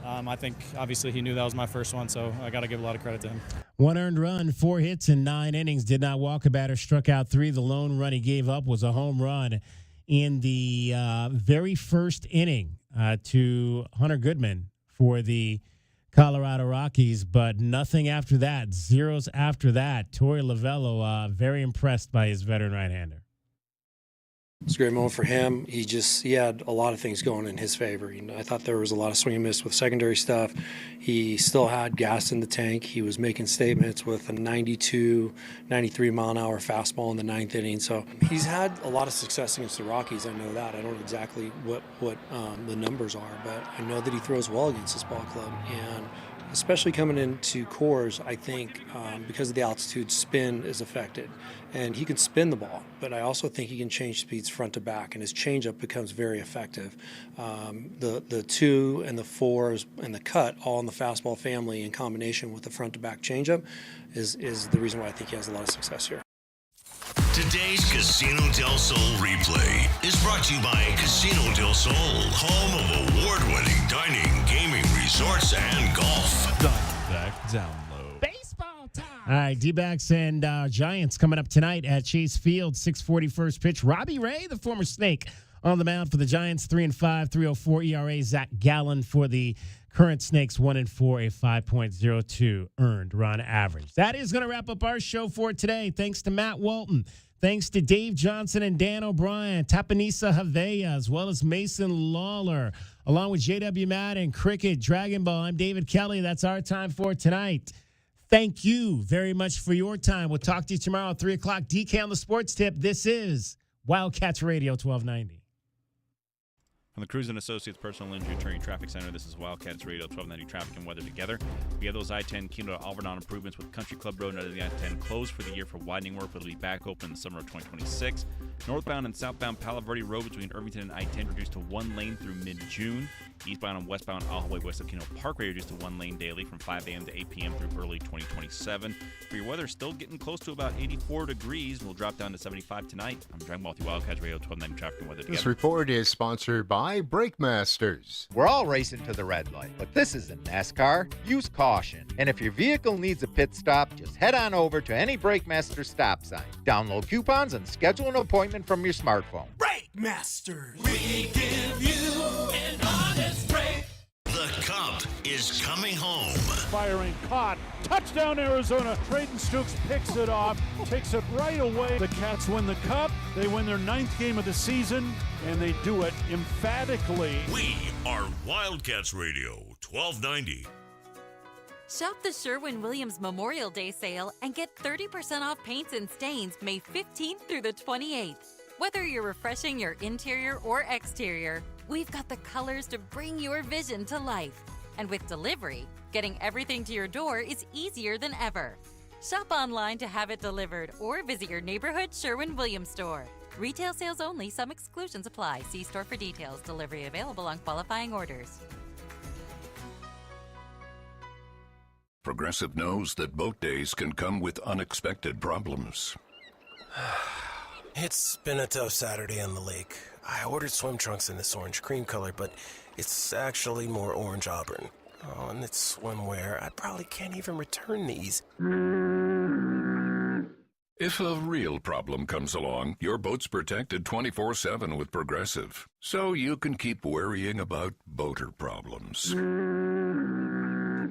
I think, obviously, he knew that was my first one, so I got to give a lot of credit to him. 1 earned run, 4 hits in 9 innings, did not walk a batter, struck out 3. The lone run he gave up was a home run in the very first inning to Hunter Goodman for the Colorado Rockies, but nothing after that, zeros after that. Torrey Lovullo, very impressed by his veteran right-hander. It's a great moment for him. He had a lot of things going in his favor. I thought there was a lot of swing and miss with secondary stuff. He still had gas in the tank. He was making statements with a 92, 93 mile an hour fastball in the 9th inning. So he's had a lot of success against the Rockies. I know that. I don't know exactly what the numbers are, but I know that he throws well against this ball club. And especially coming into Coors, I think because of the altitude, spin is affected. And he can spin the ball, but I also think he can change speeds front to back, and his changeup becomes very effective. The 2 and the 4s and the cut, all in the fastball family in combination with the front to back changeup, is the reason why I think he has a lot of success here. Today's Casino Del Sol replay is brought to you by Casino Del Sol, home of award-winning dining, gaming, resorts, and golf. Diamondback download. Baseball time. All right, D-backs and Giants coming up tonight at Chase Field, 6:40 first pitch. Robbie Ray, the former Snake, on the mound for the Giants, 3-5, 3.04 ERA. Zach Gallen for the current Snakes, 1-4, a 5.02 earned run average. That is going to wrap up our show for today. Thanks to Matt Walton. Thanks to Dave Johnson and Dan O'Brien, Tapanisa Havea, as well as Mason Lawler, along with J.W. Madden, Cricket, Dragon Ball. I'm David Kelly. That's our time for tonight. Thank you very much for your time. We'll talk to you tomorrow at 3 o'clock. DK on the Sports Tip. This is Wildcats Radio 1290. From the Cruise & Associates Personal Injury Attorney Traffic Center, this is Wildcats Radio 1290 Traffic and Weather Together. We have those I-10 Kino to Alvernon improvements with Country Club Road under the I-10 closed for the year for widening work, but it'll be back open in the summer of 2026. Northbound and southbound Palo Verde Road between Irvington and I-10 reduced to 1 lane through mid-June. Eastbound and westbound all the way west of Kino Parkway reduced to 1 lane daily from 5 a.m. to 8 p.m. through early 2027. For your weather, still getting close to about 84 degrees. We'll drop down to 75 tonight. I'm Dragon Ball through Wildcats Radio 1290 Traffic and Weather Together. This report is sponsored by BrakeMasters. We're all racing to the red light, but this isn't NASCAR. Use caution. And if your vehicle needs a pit stop, just head on over to any BrakeMasters stop sign. Download coupons and schedule an appointment from your smartphone. BrakeMasters. We give you an honest break. The Cup is coming home. Firing caught. Touchdown Arizona. Trayden Stukes picks it off. Takes it right away. The Cats win the Cup. They win their 9th game of the season, and they do it emphatically. We are Wildcats Radio 1290. Shop the Sherwin-Williams Memorial Day sale and get 30% off paints and stains May 15th through the 28th. Whether you're refreshing your interior or exterior, we've got the colors to bring your vision to life. And with delivery, getting everything to your door is easier than ever. Shop online to have it delivered or visit your neighborhood Sherwin-Williams store. Retail sales only. Some exclusions apply. See store for details. Delivery available on qualifying orders. Progressive knows that boat days can come with unexpected problems. It's been a tough Saturday on the lake. I ordered swim trunks in this orange cream color, but it's actually more orange auburn. Oh, and it's swimwear. I probably can't even return these. If a real problem comes along, your boat's protected 24/7 with Progressive, so you can keep worrying about boater problems.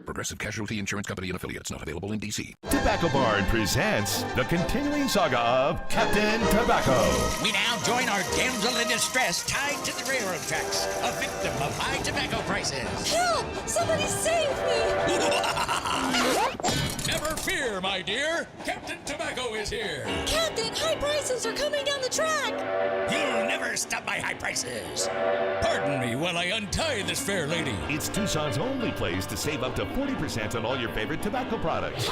Progressive Casualty Insurance Company and Affiliates, not available in D.C. Tobacco Barn presents the continuing saga of Captain Tobacco. We now join our damsel in distress tied to the railroad tracks, a victim of high tobacco prices. Help! Somebody save me! Never fear, my dear. Captain Tobacco is here. Captain, high prices are coming down the track. You'll never stop my high prices. Pardon me while I untie this fair lady. It's Tucson's only place to save up to 40% on all your favorite tobacco products.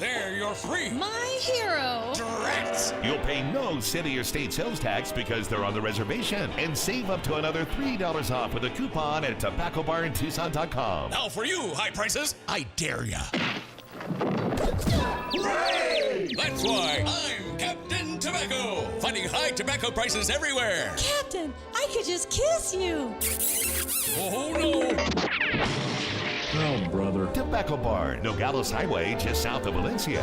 There, you're free. My hero. Rats. You'll pay no city or state sales tax because they're on the reservation, and save up to another $3 off with a coupon at tobaccobarntucson.com. Now for you, high prices, I dare ya. Hooray! That's why I'm Captain Tobacco, finding high tobacco prices everywhere. Captain, I could just kiss you. Oh, no. Oh, brother. Tobacco Barn, Nogales Highway, just south of Valencia.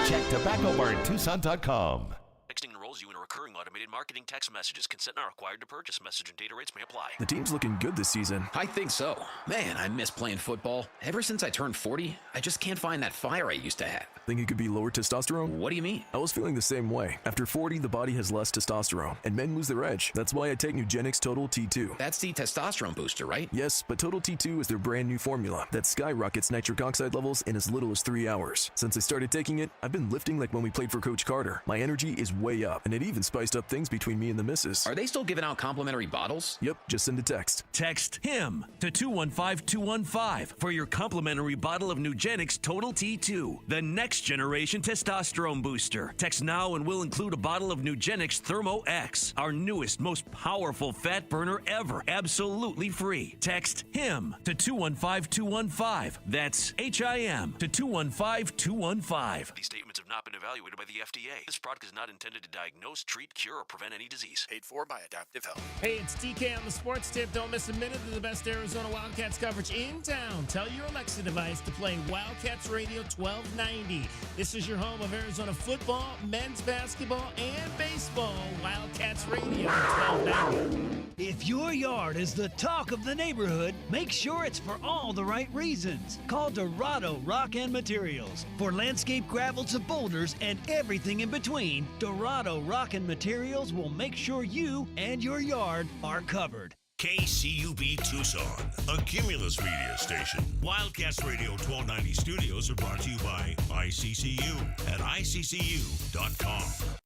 Check tobaccobarntucson.com. Texting enrolls you in a recurring automated marketing text messages. Consent not required to purchase. Message and data rates may apply. The team's looking good this season. I think so. Man, I miss playing football. Ever since I turned 40, I just can't find that fire I used to have. Think it could be lower testosterone? What do you mean? I was feeling the same way. After 40, the body has less testosterone, and men lose their edge. That's why I take Nugenix Total T2. That's the testosterone booster, right? Yes, but Total T2 is their brand new formula that skyrockets nitric oxide levels in as little as 3 hours. Since I started taking it, I've been lifting like when we played for Coach Carter. My energy is way up, and it even spiced up things between me and the missus. Are they still giving out complimentary bottles? Yep, just send a text. Text HIM to 215-215 for your complimentary bottle of Nugenix Total T2, the next generation testosterone booster. Text now and we'll include a bottle of Nugenix Thermo X, our newest, most powerful fat burner ever, absolutely free. Text HIM to 215-215. That's HIM to 215-215. These statements have not been evaluated by the FDA. This product is not intended to diagnose, treat, cure, or prevent any disease. Paid for by Adaptive Health. Hey, it's TK on the Sports Tip. Don't miss a minute of the best Arizona Wildcats coverage in town. Tell your Alexa device to play Wildcats Radio 1290. This is your home of Arizona football, men's basketball, and baseball. Wildcats Radio 1290. If your yard is the talk of the neighborhood, make sure it's for all the right reasons. Call Dorado Rock and Materials. For landscape gravel to boulders and everything in between, Dorado Rock and Materials will make sure you and your yard are covered. KCUB Tucson, a Cumulus media station. Wildcats Radio 1290 studios are brought to you by ICCU at ICCU.com.